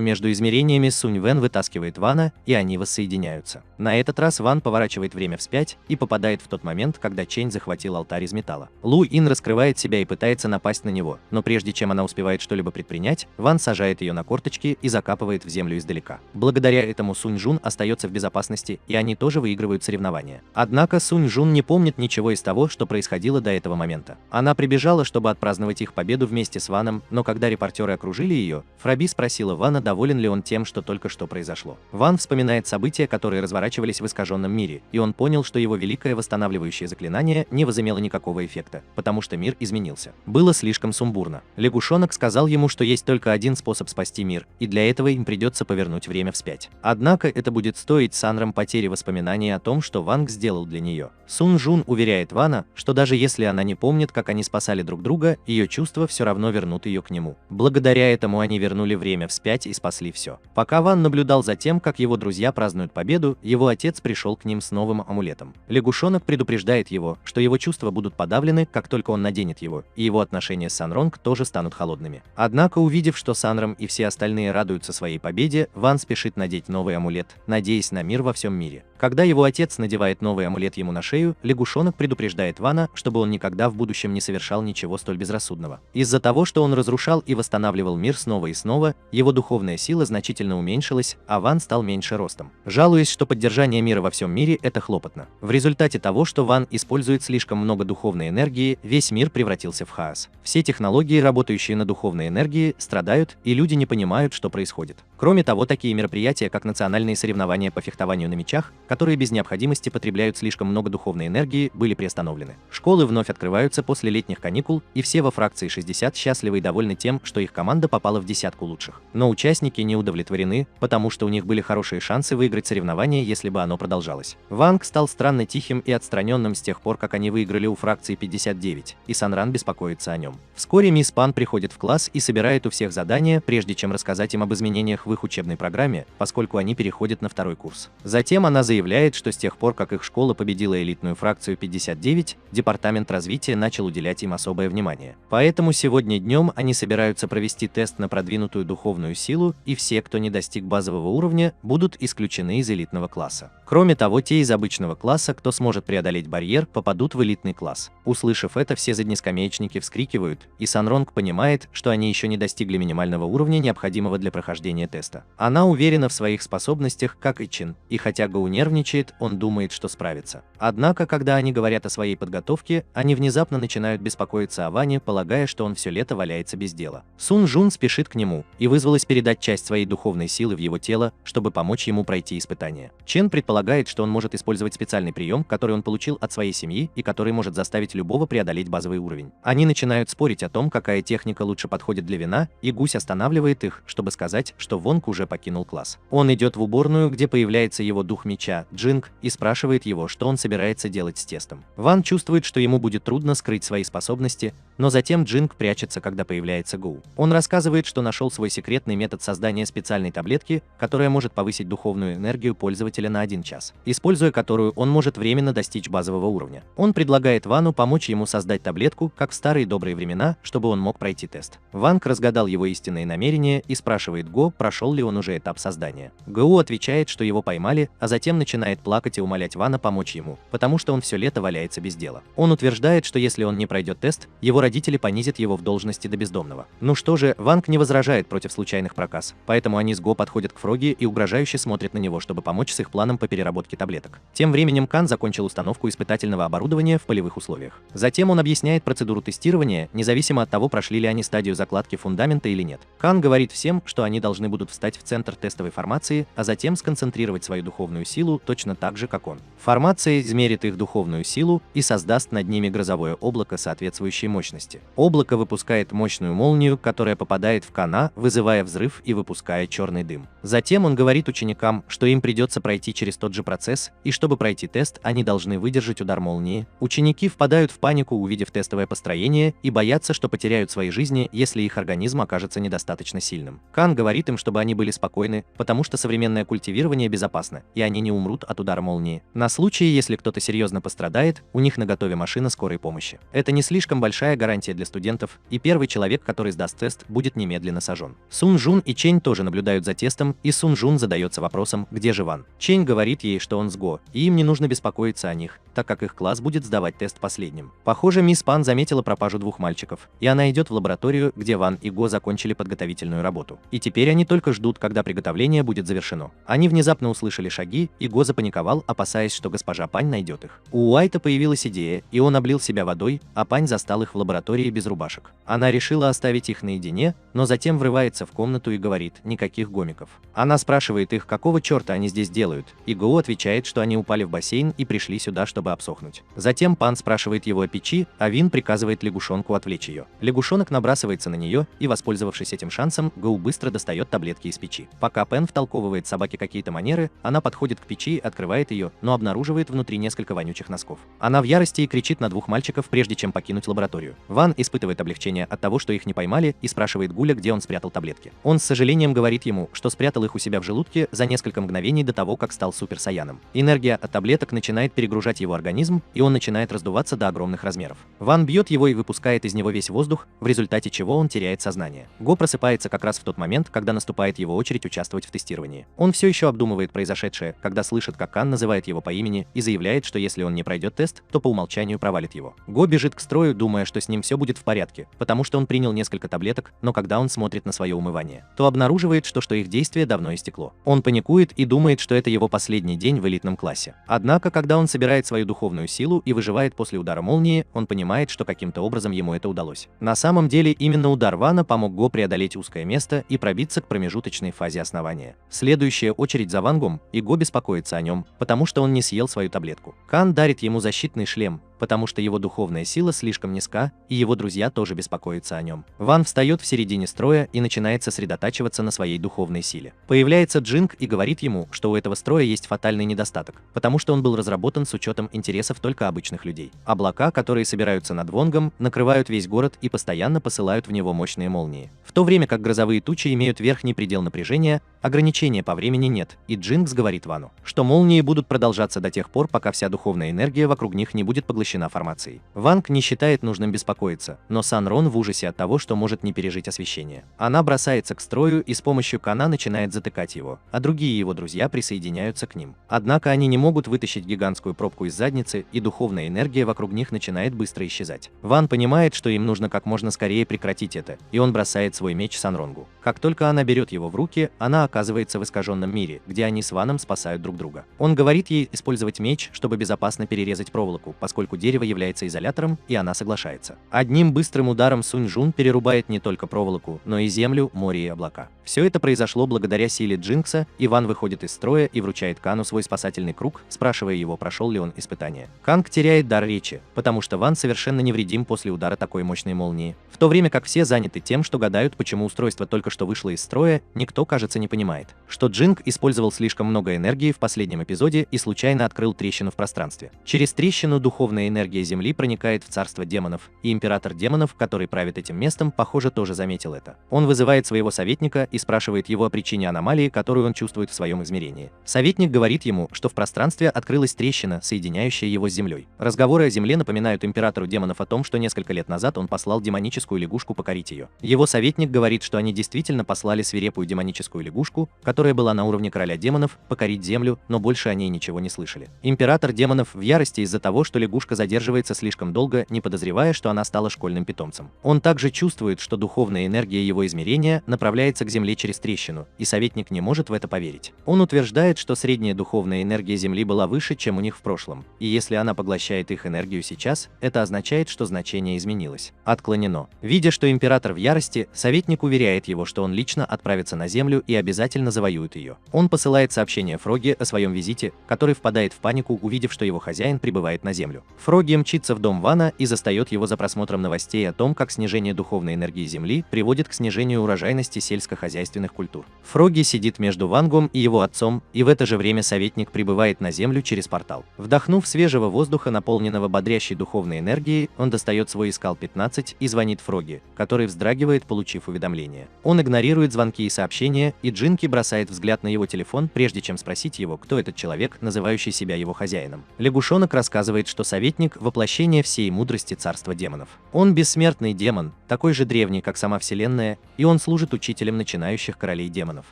между измерениями Сунь Вэн вытаскивает Вана, и они воссоединяются. На этот раз Ван поворачивает время вспять и попадает в тот момент, когда Чэнь захватил алтарь из металла. Лу Ин раскрывает себя и пытается напасть на него, но прежде чем она успевает что-либо предпринять, Ван сажает ее на корточки и закапывает в землю издалека. Благодаря этому Сунь Жун остается в безопасности, и они тоже выигрывают соревнования. Однако Сунь Жун не помнит ничего из того, что происходило до этого момента. Она прибежала, чтобы отпраздновать их победу вместе с Ваном, но когда репортеры окружили ее, Фроби спросила Вана, доволен ли он тем, что только что произошло. Ван вспоминает события, которые разворачивались в искаженном мире, и он понял, что его великое восстанавливающее заклинание не возымело никакого эффекта, потому что мир изменился. Было слишком сумбурно. Лягушонок сказал ему, что есть только только один способ спасти мир, и для этого им придется повернуть время вспять. Однако это будет стоить Санрам потери воспоминаний о том, что Ванг сделал для нее. Сун Жун уверяет Вана, что даже если она не помнит, как они спасали друг друга, ее чувства все равно вернут ее к нему. Благодаря этому они вернули время вспять и спасли все. Пока Ван наблюдал за тем, как его друзья празднуют победу, его отец пришел к ним с новым амулетом. Лягушонок предупреждает его, что его чувства будут подавлены, как только он наденет его, и его отношения с Санронг тоже станут холодными. Однако, увидев, что Санрам и все остальные радуются своей победе, Ван спешит надеть новый амулет, надеясь на мир во всем мире. Когда его отец надевает новый амулет ему на шею, лягушонок предупреждает Вана, чтобы он никогда в будущем не совершал ничего столь безрассудного. Из-за того, что он разрушал и восстанавливал мир снова и снова, его духовная сила значительно уменьшилась, а Ван стал меньше ростом, жалуясь, что поддержание мира во всем мире – это хлопотно. В результате того, что Ван использует слишком много духовной энергии, весь мир превратился в хаос. Все технологии, работающие на духовной энергии, страдают, и люди не понимают, что происходит. Кроме того, такие мероприятия, как национальные соревнования по фехтованию на мечах, которые без необходимости потребляют слишком много духовной энергии, были приостановлены. Школы вновь открываются после летних каникул, и все во фракции 60 счастливы и довольны тем, что их команда попала в десятку лучших. Но участники не удовлетворены, потому что у них были хорошие шансы выиграть соревнование, если бы оно продолжалось. Ванг стал странно тихим и отстраненным с тех пор, как они выиграли у фракции 59, и Санран беспокоится о нем. Вскоре мисс Пан приходит в класс и собирает у всех задания, прежде чем рассказать им об изменениях в их учебной программе, поскольку они переходят на второй курс. Затем она заявляет, что с тех пор, как их школа победила элитную фракцию 59, департамент развития начал уделять им особое внимание. Поэтому сегодня днем они собираются провести тест на продвинутую духовную силу, и все, кто не достиг базового уровня, будут исключены из элитного класса. Кроме того, те из обычного класса, кто сможет преодолеть барьер, попадут в элитный класс. Услышав это, все заднескамеечники вскрикивают, и Санронг понимает, что они еще не достигли минимального уровня, необходимого для прохождения теста. Она уверена в своих способностях, как и Чин, и хотя Гоу нервничает, он думает, что справится. Однако, когда они говорят о своей подготовке, они внезапно начинают беспокоиться о Ване, полагая, что он все лето валяется без дела. Сун Жун спешит к нему и вызвалась передать часть своей духовной силы в его тело, чтобы помочь ему пройти испытание. Чен предполагает, что он может использовать специальный прием, который он получил от своей семьи и который может заставить любого преодолеть базовый уровень. Они начинают спорить о том, какая техника лучше подходит для Вина, и Гусь останавливает их, чтобы сказать, что Вонг уже покинул класс. Он идет в уборную, где появляется его дух меча, Джинг, и спрашивает его, что он собирается делать с тестом. Ван чувствует, что ему будет трудно скрыть свои способности, но затем Джинг прячется, когда появляется Гоу. Он рассказывает, что нашел свой секретный метод создания специальной таблетки, которая может повысить духовную энергию пользователя на 1 час, используя которую он может временно достичь базового уровня. Он предлагает Вану помочь ему создать таблетку, как в старые добрые времена, чтобы он мог пройти тест. Ванг разгадал его истинные намерения и спрашивает Го, прошел ли он уже этап создания. Гоу отвечает, что его поймали, а затем начинает плакать и умолять Вана помочь ему, потому что он все лето валяется без дела. Он утверждает, что если он не пройдет тест, его родители понизят его в должности до бездомного. Ну что же, Ванг не возражает против случайных проказ, поэтому они с Го подходят к Фроги и угрожающе смотрят на него, чтобы помочь с их планом по переработке таблеток. Тем временем Кан закончил установку испытательного оборудования в полевых условиях. Затем он объясняет процедуру тестирования, независимо от того, прошли ли они стадию закладки фундамента или нет. Кан говорит всем, что они должны будут встать в центр тестовой формации, а затем сконцентрировать свою духовную силу точно так же, как он. Формация измерит их духовную силу и создаст над ними грозовое облако соответствующей мощности. Облако выпускает мощную молнию, которая попадает в Кана, вызывая взрыв и выпуская черный дым. Затем он говорит ученикам, что им придется пройти через тот же процесс, и чтобы пройти тест, они должны выдержать удар молнии. Ученики впадают в панику, увидев тестовое построение, и боятся, что потеряют свои жизни, если их организм окажется недостаточно сильным. Кан говорит им, чтобы они были спокойны, потому что современное культивирование безопасно, и они не умрут от удара молнии. На случай, если кто-то серьезно пострадает, у них наготове машина скорой помощи. Это не слишком большая гарантия для студентов, и первый человек, который сдаст тест, будет немедленно сожжен. Сун Жун и Чень тоже наблюдают за тестом, и Сун Жун задается вопросом, где же Ван. Чень говорит ей, что он с Го, и им не нужно беспокоиться о них, так как их класс будет сдавать тест последним. Похоже, мисс Пан заметила пропажу 2 мальчиков, и она идет в лабораторию, где Ван и Го закончили подготовительную работу. И теперь они только ждут, когда приготовление будет завершено. Они внезапно услышали шаги, и Го запаниковал, опасаясь, что госпожа Пань найдет их. У Уайта появилась идея, и он облил себя водой, а Пань застал их в лаборатории без рубашек. Она решила оставить их наедине, но затем врывается в комнату и говорит: никаких гомиков. Она спрашивает их, какого черта они здесь делают, и Го отвечает, что они упали в бассейн и пришли сюда, чтобы обсохнуть. Затем Пан спрашивает его о печи, а Вин приказывает лягушонку отвлечь ее. Лягушонок набрасывается на нее и, воспользовавшись Воспользовавшись этим шансом, Гоу быстро достает таблетки из печи. Пока Пен втолковывает собаке какие-то манеры, она подходит к печи, открывает ее, но обнаруживает внутри несколько вонючих носков. Она в ярости и кричит на двух мальчиков, прежде чем покинуть лабораторию. Ван испытывает облегчение от того, что их не поймали, и спрашивает Гуля, где он спрятал таблетки. Он с сожалением говорит ему, что спрятал их у себя в желудке за несколько мгновений до того, как стал суперсаяном. Энергия от таблеток начинает перегружать его организм, и он начинает раздуваться до огромных размеров. Ван бьет его и выпускает из него весь воздух, в результате чего он теряет сознание. Го просыпается как раз в тот момент, когда наступает его очередь участвовать в тестировании. Он все еще обдумывает произошедшее, когда слышит, как Кан называет его по имени и заявляет, что если он не пройдет тест, то по умолчанию провалит его. Го бежит к строю, думая, что с ним все будет в порядке, потому что он принял несколько таблеток, но когда он смотрит на свое умывание, то обнаруживает, что их действие давно истекло. Он паникует и думает, что это его последний день в элитном классе. Однако, когда он собирает свою духовную силу и выживает после удара молнии, он понимает, что каким-то образом ему это удалось. На самом деле, именно удар Вана помог Го преодолеть узкое место и пробиться к промежуточной фазе основания. Следующая очередь за Вангом, и Го беспокоится о нем, потому что он не съел свою таблетку. Кан дарит ему защитный шлем, потому что его духовная сила слишком низка, и его друзья тоже беспокоятся о нем. Ван встает в середине строя и начинает сосредотачиваться на своей духовной силе. Появляется Джинг и говорит ему, что у этого строя есть фатальный недостаток, потому что он был разработан с учетом интересов только обычных людей. Облака, которые собираются над Вонгом, накрывают весь город и постоянно посылают в него мощные молнии. В то время как грозовые тучи имеют верхний предел напряжения, ограничения по времени нет, и Джингс говорит Вану, что молнии будут продолжаться до тех пор, пока вся духовная энергия вокруг них не будет поглощена формацией. Ванг не считает нужным беспокоиться, но Сан Рон в ужасе от того, что может не пережить освещение. Она бросается к строю и с помощью Кана начинает затыкать его, а другие его друзья присоединяются к ним. Однако они не могут вытащить гигантскую пробку из задницы, и духовная энергия вокруг них начинает быстро исчезать. Ван понимает, что им нужно как можно скорее прекратить это, и он бросает свой меч Санронгу. Как только она берет его в руки, она оказывается в искаженном мире, где они с Ваном спасают друг друга. Он говорит ей использовать меч, чтобы безопасно перерезать проволоку, поскольку дерево является изолятором, и она соглашается. Одним быстрым ударом Сунь Жун перерубает не только проволоку, но и землю, море и облака. Все это произошло благодаря силе Джинкса, и Ван выходит из строя и вручает Кану свой спасательный круг, спрашивая его, прошел ли он испытание. Канг теряет дар речи, потому что Ван совершенно невредим после удара такой мощной молнии. В то время как все заняты тем, что гадают, почему устройство только что вышло из строя, никто, кажется, не понимает, что Джинг использовал слишком много энергии в последнем эпизоде и случайно открыл трещину в пространстве. Через трещину духовная энергия Земли проникает в царство демонов, и император демонов, который правит этим местом, похоже, тоже заметил это. Он вызывает своего советника и спрашивает его о причине аномалии, которую он чувствует в своем измерении. Советник говорит ему, что в пространстве открылась трещина, соединяющая его с Землей. Разговоры о Земле напоминают императору демонов о том, что несколько лет назад он послал демоническую лягушку покорить ее. Его советник говорит, что они действительно послали свирепую демоническую лягушку, которая была на уровне короля демонов, покорить Землю, но больше о ней ничего не слышали. Император демонов в ярости из-за того, что лягушка задерживается слишком долго, не подозревая, что она стала школьным питомцем. Он также чувствует, что духовная энергия его измерения направляется к Земле через трещину, и советник не может в это поверить. Он утверждает, что средняя духовная энергия Земли была выше, чем у них в прошлом, и если она поглощает их энергию сейчас, это означает, что значение изменилось. Отклонено. Видя, что император в ярости, советник уверяет его, что он лично отправится на Землю и обязательно завоюет ее. Он посылает сообщение Фроги о своем визите, который впадает в панику, увидев, что его хозяин прибывает на Землю. Фроги мчится в дом Вана и застает его за просмотром новостей о том, как снижение духовной энергии Земли приводит к снижению урожайности сельскохозяйственных культур. Фроги сидит между Вангом и его отцом, и в это же время советник прибывает на Землю через портал. Вдохнув свежего воздуха, наполненного бодрящей духовной энергией, он достает свой Искал-15 и звонит Фроги, который вздрагивает, получив уведомление. Он игнорирует звонки и сообщения, и Джинки бросает взгляд на его телефон, прежде чем спросить его, кто этот человек, называющий себя его хозяином. Лягушонок рассказывает, что советник – воплощение всей мудрости царства демонов. Он бессмертный демон, такой же древний, как сама Вселенная, и он служит учителем начинающих королей демонов.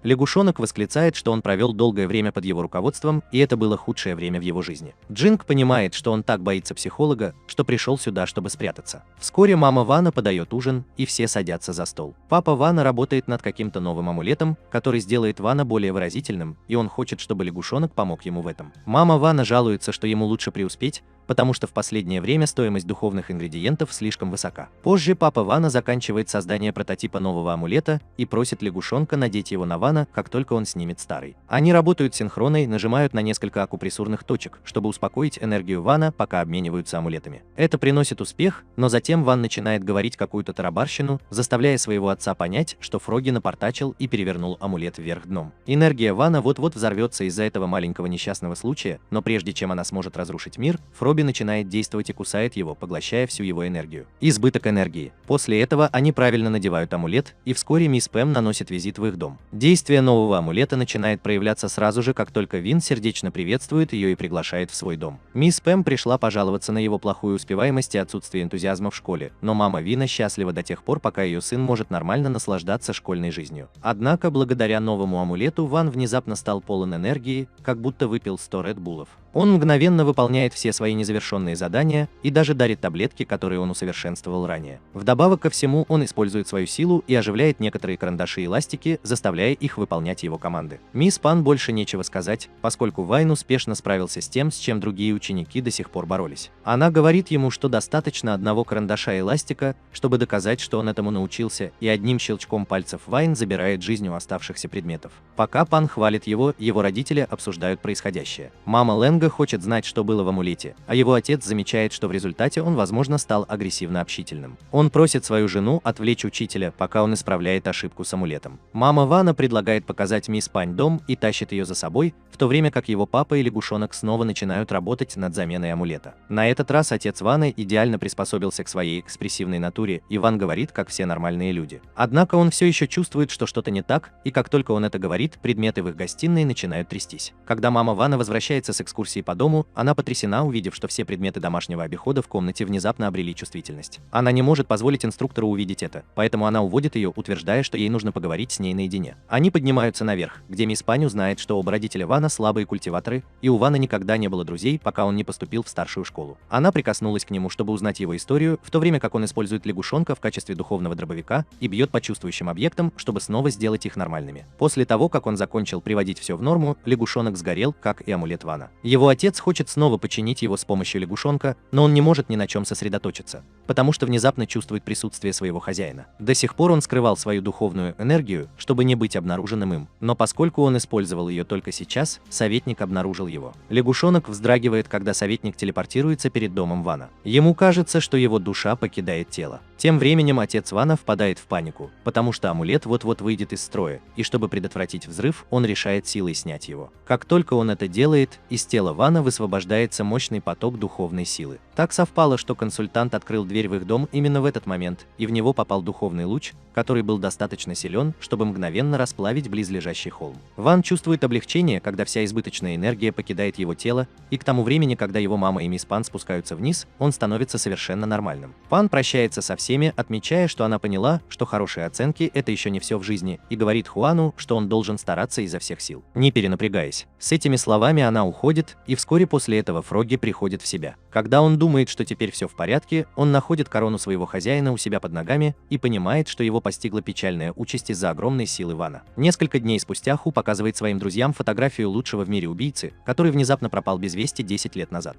Лягушонок восклицает, что он провел долгое время под его руководством, и это было худшее время в его жизни. Джинг понимает, что он так боится психолога, что пришел сюда, чтобы спрятаться. Вскоре мама Вана подает ужин, и все садятся за стол. Папа Вана работает над каким-то новым амулетом, который сделает Вана более выразительным, и он хочет, чтобы лягушонок помог ему в этом. Мама Вана жалуется, что ему лучше преуспеть, потому что в последнее время стоимость духовных ингредиентов слишком высока. Позже папа Вана заканчивает создание прототипа нового амулета и просит лягушонка надеть его на Вана, как только он снимет старый. Они работают синхронно и нажимают на несколько акупрессурных точек, чтобы успокоить энергию Вана, пока обмениваются амулетами. Это приносит успех, но затем Ван начинает говорить какую-то тарабарщину, заставляя своего отца понять, что Фроги напортачил и перевернул амулет вверх дном. Энергия Вана вот-вот взорвется из-за этого маленького несчастного случая, но прежде чем она сможет разрушить мир, Фроби начинает действовать и кусает его, поглощая всю его энергию. Избыток энергии. После этого они правильно надевают амулет, и вскоре мисс Пэм наносит визит в их дом. Действие нового амулета начинает проявляться сразу же, как только Вин сердечно приветствует ее и приглашает в свой дом. Мисс Пэм пришла пожаловаться на его плохую успеваемость и отсутствие энтузиазма в школе, но мама Вина счастлива до тех пор, пока ее сын может нормально наслаждаться школьной жизнью. Однако, благодаря новому амулету, Ван внезапно стал полон энергии, как будто выпил 100 Red Bull'ов. Он мгновенно выполняет все свои незавершенные задания и даже дарит таблетки, которые он усовершенствовал ранее. Вдобавок ко всему, он использует свою силу и оживляет некоторые карандаши и ластики, заставляя их выполнять его команды. Мисс Пан больше нечего сказать, поскольку Вайн успешно справился с тем, с чем другие ученики до сих пор боролись. Она говорит ему, что достаточно одного карандаша и ластика, чтобы доказать, что он этому научился, и одним щелчком пальцев Вайн забирает жизнь у оставшихся предметов. Пока Пан хвалит его родители обсуждают происходящее. Мама Лэнга хочет знать, что было в амулете, а его отец замечает, что в результате он, возможно, стал агрессивно общительным. Он просит свою жену отвлечь учителя, пока он исправляет ошибку с амулетом. Мама Вана предлагает показать мисс Пань дом и тащит ее за собой, в то время как его папа и лягушонок снова начинают работать над заменой амулета. На этот раз отец Вана идеально приспособился к своей экспрессивной натуре, и Ван говорит, как все нормальные люди. Однако он все еще чувствует, что что-то не так, и как только он это говорит, предметы в их гостиной начинают трястись. Когда мама Вана возвращается с экскурсии по дому, она потрясена, увидев, что все предметы домашнего обихода в комнате внезапно обрели чувствительность. Она не может позволить инструктору увидеть это, поэтому она уводит ее, утверждая, что ей нужно поговорить с ней наедине. Они поднимаются наверх, где мисс Пань узнает, что оба родителя Вана слабые культиваторы, и у Вана никогда не было друзей, пока он не поступил в старшую школу. Она прикоснулась к нему, чтобы узнать его историю, в то время как он использует лягушонка в качестве духовного дробовика и бьет по чувствующим объектам, чтобы снова сделать их нормальными. После того, как он закончил приводить все в норму, лягушонок сгорел, как и амулет Вана. Его отец хочет снова починить его с помощью лягушонка, но он не может ни на чем сосредоточиться, потому что внезапно чувствует присутствие своего хозяина. До сих пор он скрывал свою духовную энергию, чтобы не быть обнаруженным им, но поскольку он использовал ее только сейчас, советник обнаружил его. Лягушонок вздрагивает, когда советник телепортируется перед домом Вана. Ему кажется, что его душа покидает тело. Тем временем отец Вана впадает в панику, потому что амулет вот-вот выйдет из строя, и чтобы предотвратить взрыв, он решает силой снять его. Как только он это делает, из тела Вана высвобождается мощный поток духовной силы. Так совпало, что консультант открыл дверь в их дом именно в этот момент, и в него попал духовный луч, который был достаточно силен, чтобы мгновенно расплавить близлежащий холм. Ван чувствует облегчение, когда вся избыточная энергия покидает его тело, и к тому времени, когда его мама и мисс Пан спускаются вниз, он становится совершенно нормальным. Пан прощается со всеми, отмечая, что она поняла, что хорошие оценки – это еще не все в жизни, и говорит Хуану, что он должен стараться изо всех сил, не перенапрягаясь. С этими словами она уходит, и вскоре после этого Фроги приходит в себя. Когда он думает, что теперь все в порядке, он находит корону своего хозяина у себя под ногами и понимает, что его постигла печальная участь из-за огромной силы Вана. Несколько дней спустя Ху показывает своим друзьям фотографию лучшего в мире убийцы, который внезапно пропал без вести 10 лет назад.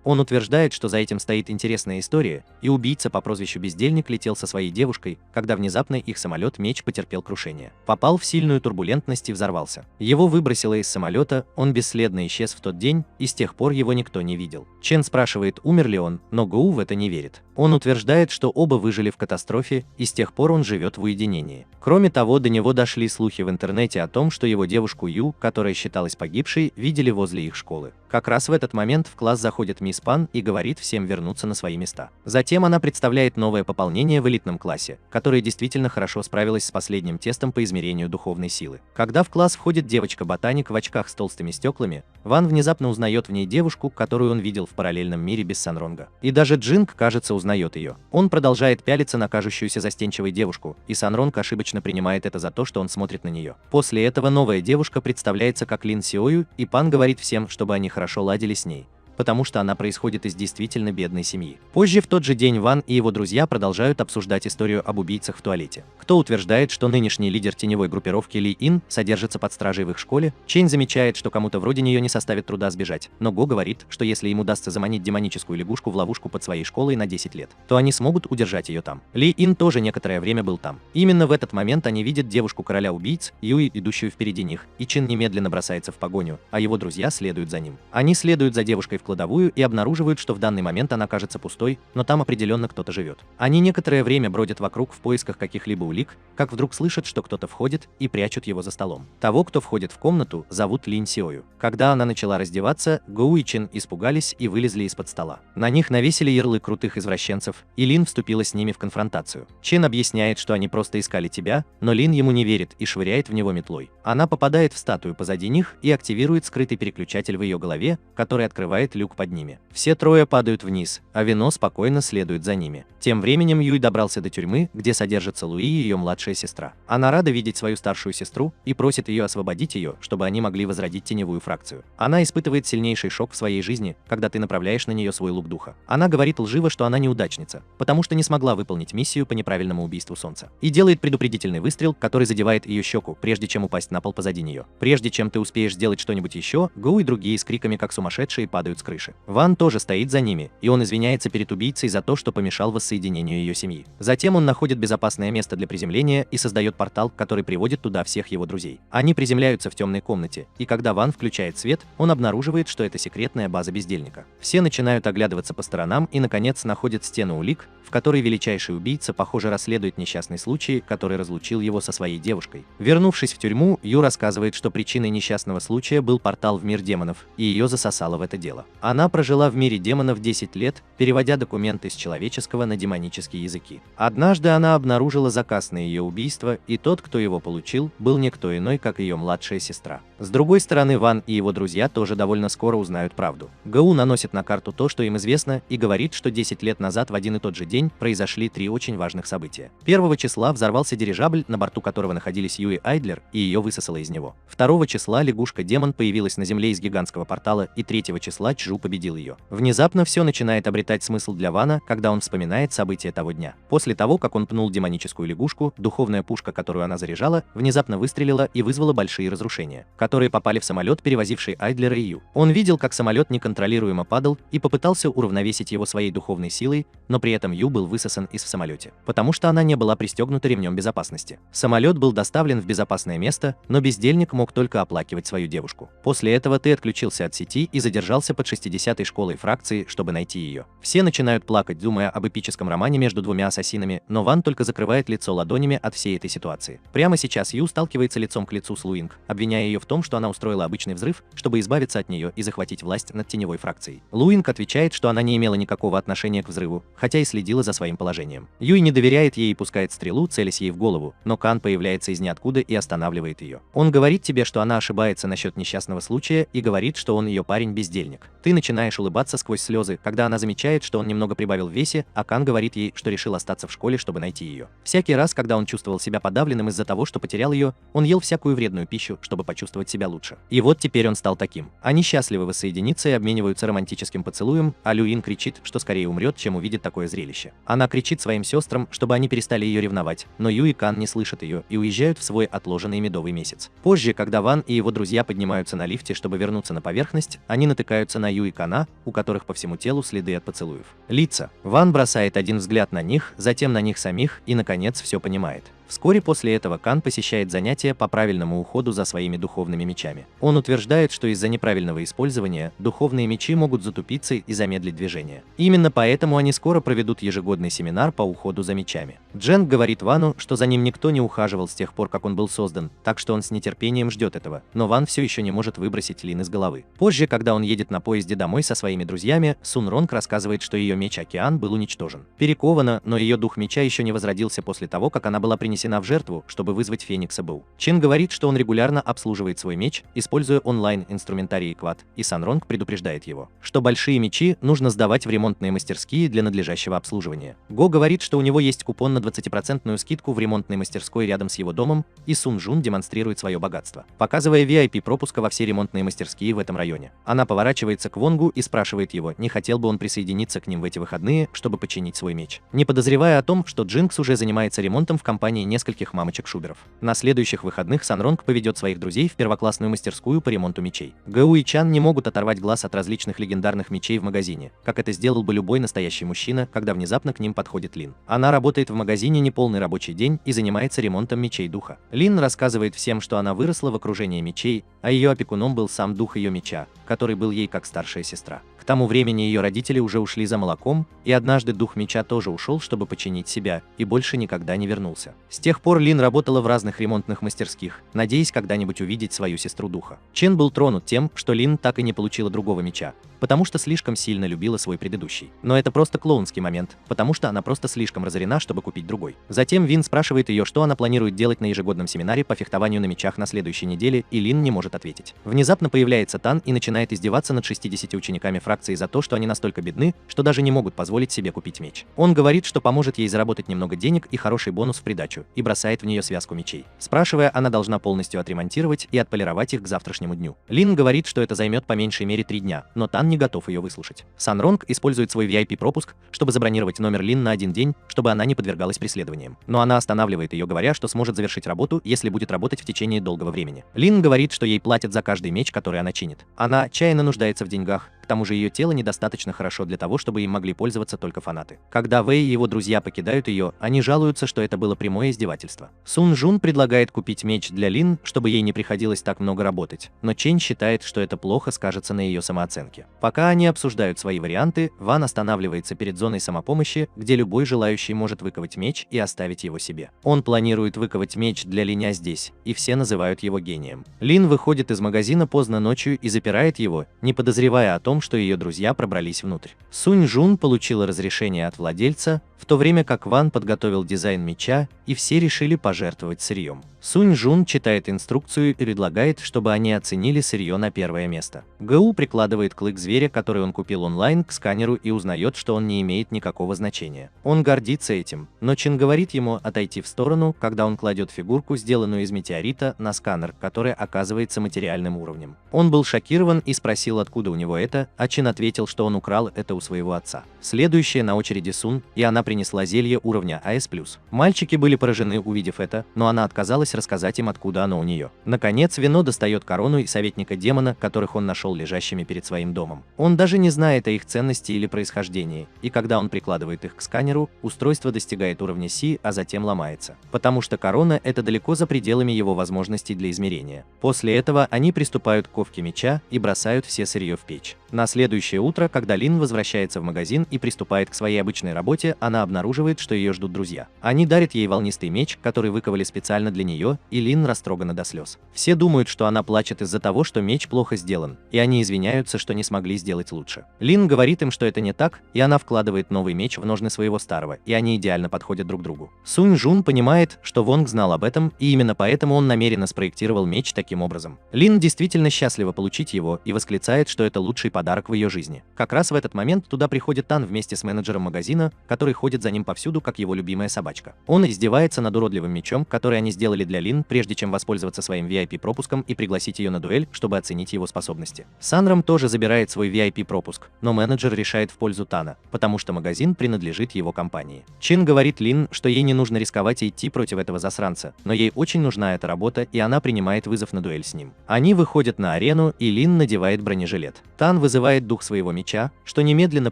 Он утверждает, что за этим стоит интересная история, и убийца по прозвищу Бездельник летел со своей девушкой, когда внезапно их самолет-меч потерпел крушение. Попал в сильную турбулентность и взорвался. Его выбросило из самолета, он бесследно исчез в тот день, и с тех пор его никто не видел. Чен спрашивает, умер ли он, но Гоу в это не верит. Он утверждает, что оба выжили в катастрофе, и с тех пор он живет в уединении. Кроме того, до него дошли слухи в интернете о том, что его девушку Ю, которая считалась погибшей, видели возле их школы. Как раз в этот момент в класс заходит мисс Пан и говорит всем вернуться на свои места. Затем она представляет новое пополнение в элитном классе, которое действительно хорошо справилось с последним тестом по измерению духовной силы. Когда в класс входит девочка-ботаник в очках с толстыми стеклами, Ван внезапно узнает в ней девушку, которую он видел в параллельном мире без Санронга. И даже Джинг, кажется, узнает ее. Он продолжает пялиться на кажущуюся застенчивой девушку, и Санронг ошибочно принимает это за то, что он смотрит на нее. После этого новая девушка представляется как Лин Сиою, и Пан говорит всем, чтобы они хорошо ладили с ней, потому что она происходит из действительно бедной семьи. Позже в тот же день Ван и его друзья продолжают обсуждать историю об убийцах в туалете. Кто утверждает, что нынешний лидер теневой группировки Ли Ин содержится под стражей в их школе, Чейн замечает, что кому-то вроде нее не составит труда сбежать, но Го говорит, что если им удастся заманить демоническую лягушку в ловушку под своей школой на 10 лет, то они смогут удержать ее там. Ли Ин тоже некоторое время был там. Именно в этот момент они видят девушку короля убийц, Юй, идущую впереди них, и Чин немедленно бросается в погоню, а его друзья следуют за ним. Они следуют за девушкой в кладовую и обнаруживают, что в данный момент она кажется пустой, но там определенно кто-то живет. Они некоторое время бродят вокруг в поисках каких-либо улик, как вдруг слышат, что кто-то входит, и прячут его за столом. Того, кто входит в комнату, зовут Лин Сиою. Когда она начала раздеваться, Гоу и Чин испугались и вылезли из-под стола. На них навесили ярлык крутых извращенцев, и Лин вступила с ними в конфронтацию. Чин объясняет, что они просто искали тебя, но Лин ему не верит и швыряет в него метлой. Она попадает в статую позади них и активирует скрытый переключатель в ее голове, который открывает люк под ними. Все трое падают вниз, а Вино спокойно следует за ними. Тем временем Юй добрался до тюрьмы, где содержится Луи и ее младшая сестра. Она рада видеть свою старшую сестру и просит ее освободить ее, чтобы они могли возродить теневую фракцию. Она испытывает сильнейший шок в своей жизни, когда ты направляешь на нее свой лук духа. Она говорит лживо, что она неудачница, потому что не смогла выполнить миссию по неправильному убийству Солнца. И делает предупредительный выстрел, который задевает ее щеку, прежде чем упасть на пол позади нее. Прежде чем ты успеешь сделать что-нибудь еще, Гоу и другие с криками как сумасшедшие падают с крыши. Ван тоже стоит за ними, и он извиняется перед убийцей за то, что помешал воссоединению ее семьи. Затем он находит безопасное место для приземления и создает портал, который приводит туда всех его друзей. Они приземляются в темной комнате, и когда Ван включает свет, он обнаруживает, что это секретная база бездельника. Все начинают оглядываться по сторонам и, наконец, находят стену улик, в которой величайший убийца, похоже, расследует несчастный случай, который разлучил его со своей девушкой. Вернувшись в тюрьму, Ю рассказывает, что причиной несчастного случая был портал в мир демонов, и ее засосало в это дело. Она прожила в мире демонов 10 лет, переводя документы с человеческого на демонические языки. Однажды она обнаружила заказ на ее убийство, и тот, кто его получил, был никто иной, как ее младшая сестра. С другой стороны, Ван и его друзья тоже довольно скоро узнают правду. Гоу наносит на карту то, что им известно, и говорит, что 10 лет назад в один и тот же день произошли 3 очень важных события. 1 числа взорвался дирижабль, на борту которого находились Юи Айдлер, и ее высосало из него. 2 числа лягушка-демон появилась на Земле из гигантского портала, и 3 числа Чжу победил ее. Внезапно все начинает обретать смысл для Вана, когда он вспоминает события того дня. После того, как он пнул демоническую лягушку, духовная пушка, которую она заряжала, внезапно выстрелила и вызвала большие разрушения, которые попали в самолет, перевозивший Айдлера и Ю. Он видел, как самолет неконтролируемо падал, и попытался уравновесить его своей духовной силой, но при этом Ю был высосан из в самолете, потому что она не была пристегнута ремнем безопасности. Самолет был доставлен в безопасное место, но бездельник мог только оплакивать свою девушку. После этого ты отключился от сети и задержался под 60-й школой фракции, чтобы найти ее. Все начинают плакать, думая об эпическом романе между двумя ассасинами, но Ван только закрывает лицо ладонями от всей этой ситуации. Прямо сейчас Ю сталкивается лицом к лицу с Луинг, обвиняя ее в том, что она устроила обычный взрыв, чтобы избавиться от нее и захватить власть над теневой фракцией. Луинг отвечает, что она не имела никакого отношения к взрыву, хотя и следила за своим положением. Юй не доверяет ей и пускает стрелу, целясь ей в голову, но Кан появляется из ниоткуда и останавливает ее. Он говорит тебе, что она ошибается насчет несчастного случая, и говорит, что он ее парень-бездельник. Ты начинаешь улыбаться сквозь слезы, когда она замечает, что он немного прибавил в весе, а Кан говорит ей, что решил остаться в школе, чтобы найти ее. Всякий раз, когда он чувствовал себя подавленным из-за того, что потерял ее, он ел всякую вредную пищу, чтобы почувствовать себя лучше. И вот теперь он стал таким. Они счастливы воссоединиться и обмениваются романтическим поцелуем, а Люин кричит, что скорее умрет, чем увидит такое зрелище. Она кричит своим сестрам, чтобы они перестали ее ревновать, но Ю и Кан не слышат ее и уезжают в свой отложенный медовый месяц. Позже, когда Ван и его друзья поднимаются на лифте, чтобы вернуться на поверхность, они натыкаются на Ю и Кана, у которых по всему телу следы от поцелуев. Лица. Ван бросает один взгляд на них, затем на них самих и, наконец, все понимает. Вскоре после этого Кан посещает занятия по правильному уходу за своими духовными мечами. Он утверждает, что из-за неправильного использования духовные мечи могут затупиться и замедлить движение. Именно поэтому они скоро проведут ежегодный семинар по уходу за мечами. Дженг говорит Вану, что за ним никто не ухаживал с тех пор, как он был создан, так что он с нетерпением ждет этого, но Ван все еще не может выбросить Лин из головы. Позже, когда он едет на поезде домой со своими друзьями, Сун Ронг рассказывает, что ее меч Океан был уничтожен. Перекована, но ее дух меча еще не возродился после того, как она была принесена принесена в жертву, чтобы вызвать Феникса Бу. Чин говорит, что он регулярно обслуживает свой меч, используя онлайн-инструментарий Quad, и Санронг предупреждает его, что большие мечи нужно сдавать в ремонтные мастерские для надлежащего обслуживания. Го говорит, что у него есть купон на 20% скидку в ремонтной мастерской рядом с его домом, и Сун Жун демонстрирует свое богатство, показывая VIP-пропуска во все ремонтные мастерские в этом районе. Она поворачивается к Вонгу и спрашивает его, не хотел бы он присоединиться к ним в эти выходные, чтобы починить свой меч, не подозревая о том, что Джинкс уже занимается ремонтом в компании нескольких мамочек-шуберов. На следующих выходных Санронг поведет своих друзей в первоклассную мастерскую по ремонту мечей. Гэу и Чан не могут оторвать глаз от различных легендарных мечей в магазине, как это сделал бы любой настоящий мужчина, когда внезапно к ним подходит Лин. Она работает в магазине неполный рабочий день и занимается ремонтом мечей духа. Лин рассказывает всем, что она выросла в окружении мечей, а ее опекуном был сам дух ее меча, который был ей как старшая сестра. К тому времени ее родители уже ушли за молоком, и однажды дух меча тоже ушел, чтобы починить себя, и больше никогда не вернулся. С тех пор Лин работала в разных ремонтных мастерских, надеясь когда-нибудь увидеть свою сестру духа. Чен был тронут тем, что Лин так и не получила другого меча, потому что слишком сильно любила свой предыдущий. Но это просто клоунский момент, потому что она просто слишком разорена, чтобы купить другой. Затем Вин спрашивает ее, что она планирует делать на ежегодном семинаре по фехтованию на мечах на следующей неделе, и Лин не может ответить. Внезапно появляется Тан и начинает издеваться над 60 учениками фракции за то, что они настолько бедны, что даже не могут позволить себе купить меч. Он говорит, что поможет ей заработать немного денег и хороший бонус в придачу, и бросает в нее связку мечей. Спрашивая, она должна полностью отремонтировать и отполировать их к завтрашнему дню. Лин говорит, что это займет по меньшей мере 3 дня, но Тан не готов ее выслушать. Санронг использует свой VIP-пропуск, чтобы забронировать номер Лин на 1 день, чтобы она не подвергалась преследованиям. Но она останавливает ее, говоря, что сможет завершить работу, если будет работать в течение долгого времени. Лин говорит, что ей платят за каждый меч, который она чинит. Она отчаянно нуждается в деньгах, к тому же ее тело недостаточно хорошо для того, чтобы им могли пользоваться только фанаты. Когда Вэй и его друзья покидают ее, они жалуются, что это было прямое издевательство. Сун Жун предлагает купить меч для Лин, чтобы ей не приходилось так много работать, но Чень считает, что это плохо скажется на ее самооценке. Пока они обсуждают свои варианты, Ван останавливается перед зоной самопомощи, где любой желающий может выковать меч и оставить его себе. Он планирует выковать меч для Линя здесь, и все называют его гением. Лин выходит из магазина поздно ночью и запирает его, не подозревая о том, что ее друзья пробрались внутрь. Сунь Жун получила разрешение от владельца, в то время как Ван подготовил дизайн меча, и все решили пожертвовать сырьем. Сунь Жун читает инструкцию и предлагает, чтобы они оценили сырье на первое место. Гэу прикладывает клык зверя, который он купил онлайн, к сканеру и узнает, что он не имеет никакого значения. Он гордится этим, но Чин говорит ему отойти в сторону, когда он кладет фигурку, сделанную из метеорита, на сканер, который оказывается материальным уровнем. Он был шокирован и спросил, откуда у него это, а Чин ответил, что он украл это у своего отца. Следующая на очереди Сун, и она принесла зелье уровня АС+. Мальчики были поражены, увидев это, но она отказалась рассказать им, откуда оно у нее. Наконец, Вино достает корону и советника демона, которых он нашел лежащими перед своим домом. Он даже не знает о их ценности или происхождении, и когда он прикладывает их к сканеру, устройство достигает уровня Си, а затем ломается. Потому что корона — это далеко за пределами его возможностей для измерения. После этого они приступают к ковке меча и бросают все сырье в печь. На следующее утро, когда Лин возвращается в магазин и приступает к своей обычной работе, она обнаруживает, что ее ждут друзья. Они дарят ей волнистый меч, который выковали специально для нее, и Лин растрогана до слез. Все думают, что она плачет из-за того, что меч плохо сделан, и они извиняются, что не смогли сделать лучше. Лин говорит им, что это не так, и она вкладывает новый меч в ножны своего старого, и они идеально подходят друг другу. Сунь Жун понимает, что Вонг знал об этом, и именно поэтому он намеренно спроектировал меч таким образом. Лин действительно счастлива получить его и восклицает, что это лучший подарок в ее жизни. Как раз в этот момент туда приходит Тан вместе с менеджером магазина, который ходит за ним повсюду, как его любимая собачка. Он издевается над уродливым мечом, который они сделали для Лин, прежде чем воспользоваться своим VIP-пропуском и пригласить ее на дуэль, чтобы оценить его способности. Санрам тоже забирает свой VIP-пропуск, но менеджер решает в пользу Тана, потому что магазин принадлежит его компании. Чин говорит Лин, что ей не нужно рисковать и идти против этого засранца, но ей очень нужна эта работа, и она принимает вызов на дуэль с ним. Они выходят на арену, и Лин надевает бронежилет. Тан вызывает дух своего меча, что немедленно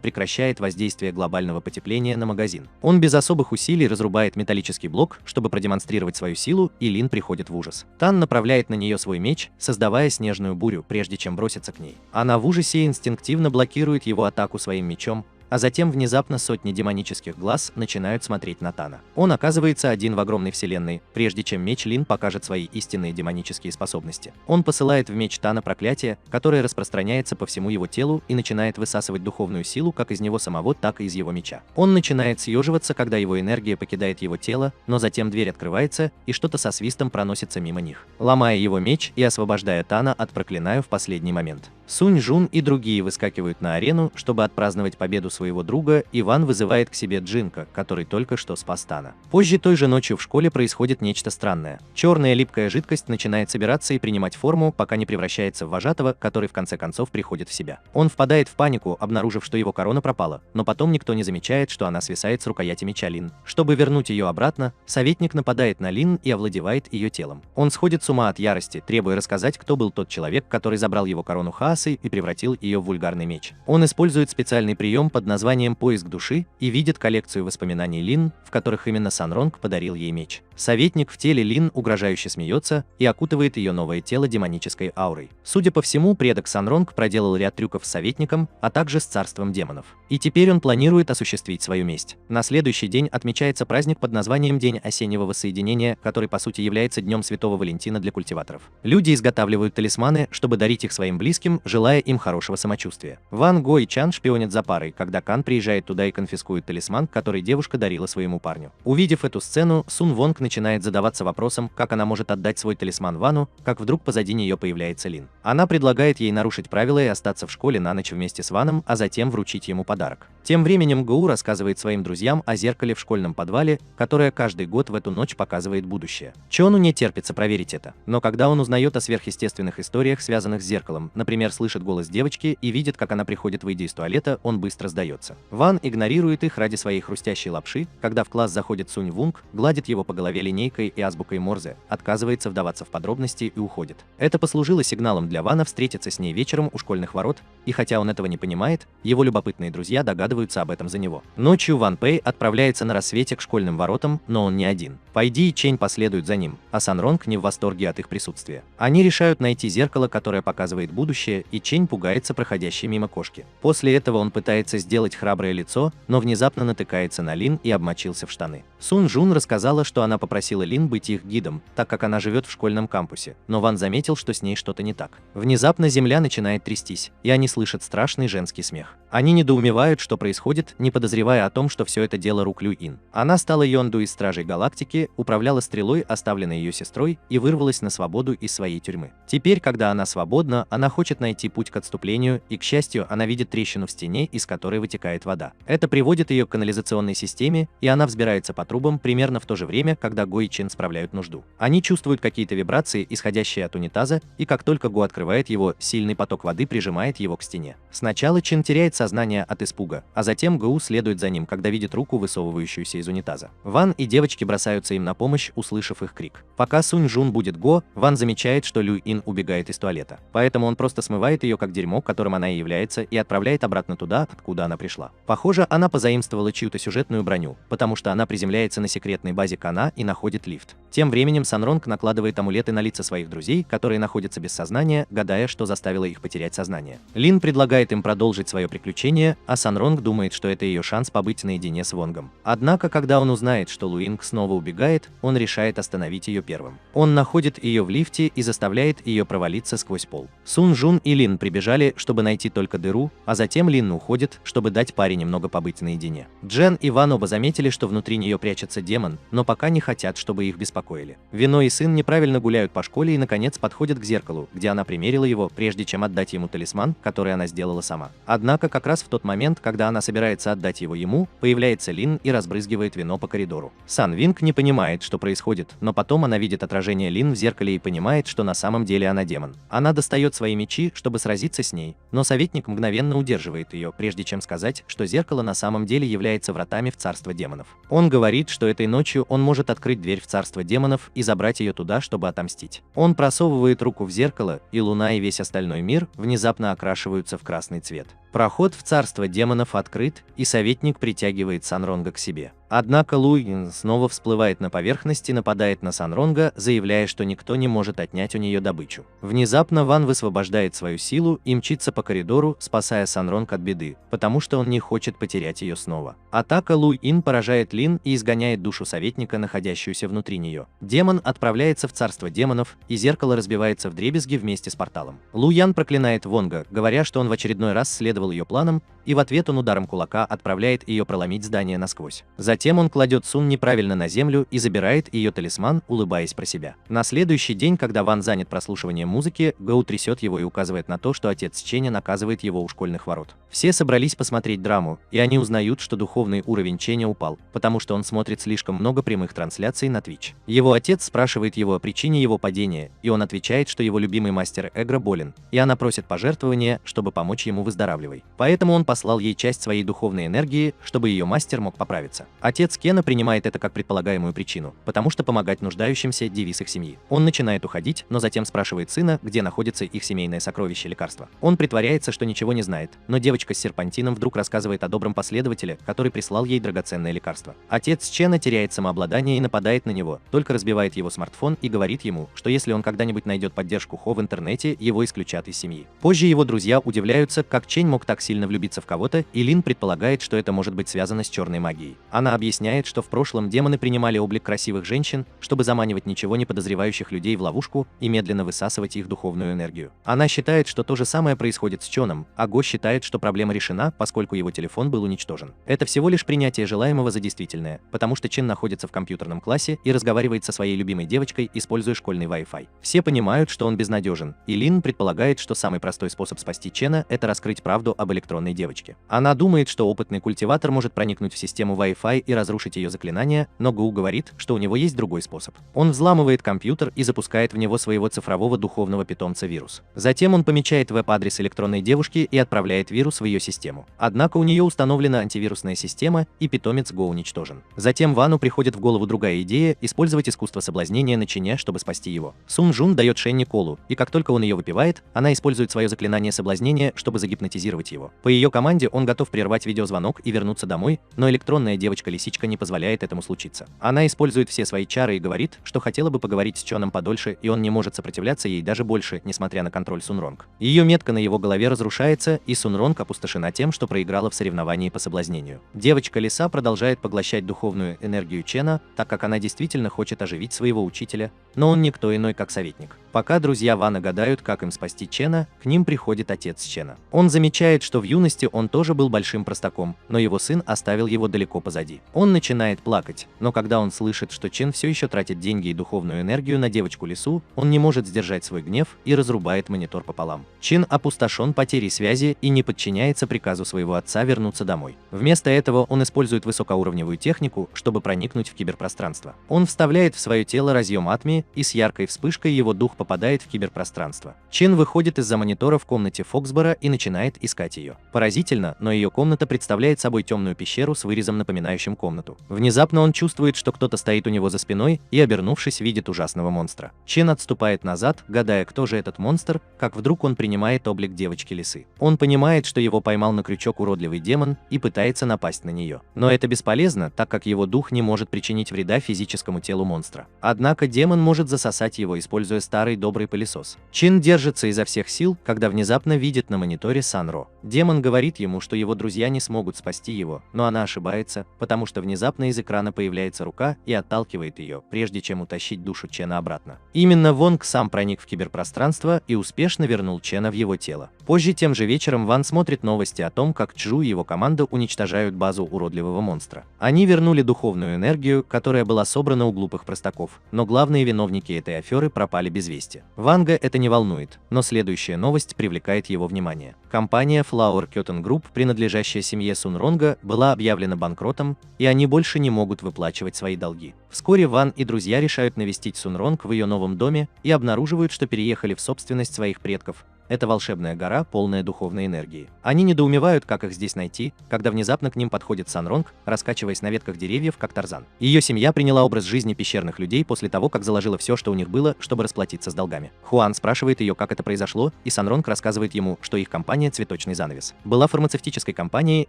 прекращает воздействие глобального потепления на магазин. Он без особых усилий разрубает металлический блок, чтобы продемонстрировать свою силу, и Лин приходит в ужас. Тан направляет на нее свой меч, создавая снежную бурю, прежде чем броситься к ней. Она в ужасе инстинктивно блокирует его атаку своим мечом, а затем внезапно сотни демонических глаз начинают смотреть на Тана. Он оказывается один в огромной вселенной, прежде чем меч Лин покажет свои истинные демонические способности. Он посылает в меч Тана проклятие, которое распространяется по всему его телу и начинает высасывать духовную силу как из него самого, так и из его меча. Он начинает съеживаться, когда его энергия покидает его тело, но затем дверь открывается, и что-то со свистом проносится мимо них, ломая его меч и освобождая Тана от проклинаю в последний момент. Сунь Жун и другие выскакивают на арену, чтобы отпраздновать победу своего друга, и Ван вызывает к себе Джинка, который только что спас Тана. Позже той же ночью в школе происходит нечто странное. Черная липкая жидкость начинает собираться и принимать форму, пока не превращается в вожатого, который в конце концов приходит в себя. Он впадает в панику, обнаружив, что его корона пропала, но потом никто не замечает, что она свисает с рукояти меча Лин. Чтобы вернуть ее обратно, советник нападает на Лин и овладевает ее телом. Он сходит с ума от ярости, требуя рассказать, кто был тот человек, который забрал его корону Хааса и превратил ее в вульгарный меч. Он использует специальный прием под названием «Поиск души» и видит коллекцию воспоминаний Лин, в которых именно Санронг подарил ей меч. Советник в теле Лин угрожающе смеется и окутывает ее новое тело демонической аурой. Судя по всему, предок Санронг проделал ряд трюков с советником, а также с царством демонов. И теперь он планирует осуществить свою месть. На следующий день отмечается праздник под названием День осеннего воссоединения, который по сути является Днем Святого Валентина для культиваторов. Люди изготавливают талисманы, чтобы дарить их своим близким, желая им хорошего самочувствия. Ван Го и Чан шпионят за парой, когда Кан приезжает туда и конфискует талисман, который девушка дарила своему парню. Увидев эту сцену, Сун Вонг начинает задаваться вопросом, как она может отдать свой талисман Вану, как вдруг позади нее появляется Лин. Она предлагает ей нарушить правила и остаться в школе на ночь вместе с Ваном, а затем вручить ему подарок. Тем временем Гоу рассказывает своим друзьям о зеркале в школьном подвале, которое каждый год в эту ночь показывает будущее. Чону не терпится проверить это, но когда он узнает о сверхъестественных историях, связанных с зеркалом, например, слышит голос девочки и видит, как она приходит, выйдя из туалета, он быстро сдается. Ван игнорирует их ради своей хрустящей лапши, когда в класс заходит Сунь Вунг, гладит его по голове линейкой и азбукой Морзе, отказывается вдаваться в подробности и уходит. Это послужило сигналом для Вана встретиться с ней вечером у школьных ворот, и хотя он этого не понимает, его любопытные друзья догадываются об этом за него. Ночью Ван Пэй отправляется на рассвете к школьным воротам, но он не один. Пайди и Чень последуют за ним, а Санронг не в восторге от их присутствия. Они решают найти зеркало, которое показывает будущее, и Чень пугается проходящей мимо кошки. После этого он пытается сделать храброе лицо, но внезапно натыкается на Лин и обмочился в штаны. Сун Жун рассказала, что она попросила Лин быть их гидом, так как она живет в школьном кампусе, но Ван заметил, что с ней что-то не так. Внезапно земля начинает трястись, и они слышат страшный женский смех. Они недоумевают, что происходит, не подозревая о том, что все это дело рук Лю Ин. Она стала Йонду из Стражей Галактики, управляла стрелой, оставленной ее сестрой, и вырвалась на свободу из своей тюрьмы. Теперь, когда она свободна, она хочет найти путь к отступлению, и, к счастью, она видит трещину в стене, из которой вытекает вода. Это приводит ее к канализационной системе, и она взбирается по трубам примерно в то же время, когда Го и Чен справляют нужду. Они чувствуют какие-то вибрации, исходящие от унитаза, и как только Го открывает его, сильный поток воды прижимает его к стене. Сначала Чен теряет сознание от испуга, а затем Гоу следует за ним, когда видит руку, высовывающуюся из унитаза. Ван и девочки бросаются им на помощь, услышав их крик. Пока Сунь Жун будет Го, Ван замечает, что Лю Ин убегает из туалета. Поэтому он просто смывает ее как дерьмо, которым она и является, и отправляет обратно туда, откуда она пришла. Похоже, она позаимствовала чью-то сюжетную броню, потому что она приземляется на секретной базе Кана и находит лифт. Тем временем Санронг накладывает амулеты на лица своих друзей, которые находятся без сознания, гадая, что заставило их потерять сознание. Лин предлагает им продолжить свое приключение, а Санронг думает, что это ее шанс побыть наедине с Вонгом. Однако, когда он узнает, что Луинг снова убегает, он решает остановить ее первым. Он находит ее в лифте и заставляет ее провалиться сквозь пол. Сун Жун и Лин прибежали, чтобы найти только дыру, а затем Лин уходит, чтобы дать паре немного побыть наедине. Джен и Ван оба заметили, что внутри нее прячется демон, но пока не хотят, чтобы их беспокоили. Вино и сын неправильно гуляют по школе и наконец подходят к зеркалу, где она примерила его, прежде чем отдать ему талисман, который она сделала сама. Однако как раз в тот момент, когда она собирается отдать его ему, появляется Лин и разбрызгивает вино по коридору. Сан Винг не понимает, что происходит, но потом она видит отражение Лин в зеркале и понимает, что на самом деле она демон. Она достает свои мечи, чтобы сразиться с ней, но советник мгновенно удерживает ее, прежде чем сказать, что зеркало на самом деле является вратами в царство демонов. Он говорит, что этой ночью он может открыть дверь в царство демонов и забрать ее туда, чтобы отомстить. Он просовывает руку в зеркало, и луна и весь остальной мир внезапно окрашиваются в красный цвет. Проход в царство демонов открыт, и советник притягивает Санронга к себе. Однако Луин снова всплывает на поверхность и нападает на Санронга, заявляя, что никто не может отнять у нее добычу. Внезапно Ван высвобождает свою силу и мчится по коридору, спасая Санронг от беды, потому что он не хочет потерять ее снова. Атака Луин поражает Лин и изгоняет душу советника, находящуюся внутри нее. Демон отправляется в царство демонов, и зеркало разбивается вдребезги вместе с порталом. Луян проклинает Вонга, говоря, что он в очередной раз следовал ее планам, и в ответ он ударом кулака отправляет ее проломить здание насквозь. Затем он кладет Сун неправильно на землю и забирает ее талисман, улыбаясь про себя. На следующий день, когда Ван занят прослушиванием музыки, Гоу трясет его и указывает на то, что отец Ченя наказывает его у школьных ворот. Все собрались посмотреть драму, и они узнают, что духовный уровень Ченя упал, потому что он смотрит слишком много прямых трансляций на Twitch. Его отец спрашивает его о причине его падения, и он отвечает, что его любимый мастер Эгра болен, и она просит пожертвования, чтобы помочь ему выздоравливать. Поэтому он послал ей часть своей духовной энергии, чтобы ее мастер мог поправиться. Отец Кена принимает это как предполагаемую причину, потому что помогать нуждающимся – девиз их семьи. Он начинает уходить, но затем спрашивает сына, где находится их семейное сокровище лекарства. Он притворяется, что ничего не знает, но девочка с серпантином вдруг рассказывает о добром последователе, который прислал ей драгоценное лекарство. Отец Чена теряет самообладание и нападает на него, только разбивает его смартфон и говорит ему, что если он когда-нибудь найдет поддержку Хо в интернете, его исключат из семьи. Позже его друзья удивляются, как Чень мог так сильно влюбиться в кого-то, и Лин предполагает, что это может быть связано с черной магией. Она объясняет, что в прошлом демоны принимали облик красивых женщин, чтобы заманивать ничего не подозревающих людей в ловушку и медленно высасывать их духовную энергию. Она считает, что то же самое происходит с Чоном, а Го считает, что проблема решена, поскольку его телефон был уничтожен. Это всего лишь принятие желаемого за действительное, потому что Чен находится в компьютерном классе и разговаривает со своей любимой девочкой, используя школьный Wi-Fi. Все понимают, что он безнадежен, и Лин предполагает, что самый простой способ спасти Чена – это раскрыть правду об электронной девочке. Она думает, что опытный культиватор может проникнуть в систему Wi-Fi и разрушить ее заклинания, но Гу говорит, что у него есть другой способ. Он взламывает компьютер и запускает в него своего цифрового духовного питомца вирус. Затем он помечает веб-адрес электронной девушки и отправляет вирус в ее систему. Однако у нее установлена антивирусная система, и питомец Го уничтожен. Затем Вану приходит в голову другая идея – использовать искусство соблазнения на Чене, чтобы спасти его. Сун Жун дает Шенни колу, и как только он ее выпивает, она использует свое заклинание соблазнения, чтобы загипнотизировать его. По ее команде он готов прервать видеозвонок и вернуться домой, но электронная девочка-лисичка не позволяет этому случиться. Она использует все свои чары и говорит, что хотела бы поговорить с Чоном подольше, и он не может сопротивляться ей даже больше, несмотря на контроль Сунронг. Ее метка на его голове разрушается, и Сунронг опустошена тем, что проиграла в соревновании по соблазнению. Девочка-лиса продолжает поглощать духовную энергию Чена, так как она действительно хочет оживить своего учителя, но он никто иной, как советник. Пока друзья Вана гадают, как им спасти Чена, к ним приходит отец Чена. Он замечает, что в юности он тоже был большим простаком, но его сын оставил его далеко позади. Он начинает плакать, но когда он слышит, что Чен все еще тратит деньги и духовную энергию на девочку-лису, он не может сдержать свой гнев и разрубает монитор пополам. Чен опустошен потерей связи и не подчиняется приказу своего отца вернуться домой. Вместо этого он использует высокоуровневую технику, чтобы проникнуть в киберпространство. Он вставляет в свое тело разъем Атми, и с яркой вспышкой его дух попадает в киберпространство. Чен выходит из-за монитора в комнате Фоксбора и начинает искать ее. Поразительно, но ее комната представляет собой темную пещеру с вырезом, напоминающим комнату. Внезапно он чувствует, что кто-то стоит у него за спиной, и, обернувшись, видит ужасного монстра. Чен отступает назад, гадая, кто же этот монстр, как вдруг он принимает облик девочки-лисы. Он понимает, что его поймал на крючок уродливый демон и пытается напасть на нее. Но это бесполезно, так как его дух не может причинить вреда физическому телу монстра. Однако демон может засосать его, используя старый добрый пылесос. Чин держится изо всех сил, когда внезапно видит на мониторе Санро. Демон говорит ему, что его друзья не смогут спасти его, но она ошибается, потому что внезапно из экрана появляется рука и отталкивает ее, прежде чем утащить душу Чена обратно. Именно Вонг сам проник в киберпространство и успешно вернул Чена в его тело. Позже тем же вечером Ван смотрит новости о том, как Чжу и его команда уничтожают базу уродливого монстра. Они вернули духовную энергию, которая была собрана у глупых простаков, но главные виновники этой аферы пропали без вести. Ванга это не волнует, но следующая новость привлекает его внимание. Компания Flower Curtain Group, принадлежащая семье Сунронга, была объявлена банкротом, и они больше не могут выплачивать свои долги. Вскоре Ван и друзья решают навестить Сунронг в ее новом доме и обнаруживают, что переехали в собственность своих предков, Это волшебная гора, полная духовной энергии. Они недоумевают, как их здесь найти, когда внезапно к ним подходит Санронг, раскачиваясь на ветках деревьев, как Тарзан. Ее семья приняла образ жизни пещерных людей после того, как заложила все, что у них было, чтобы расплатиться с долгами. Хуан спрашивает ее, как это произошло, и Санронг рассказывает ему, что их компания «Цветочный занавес» была фармацевтической компанией,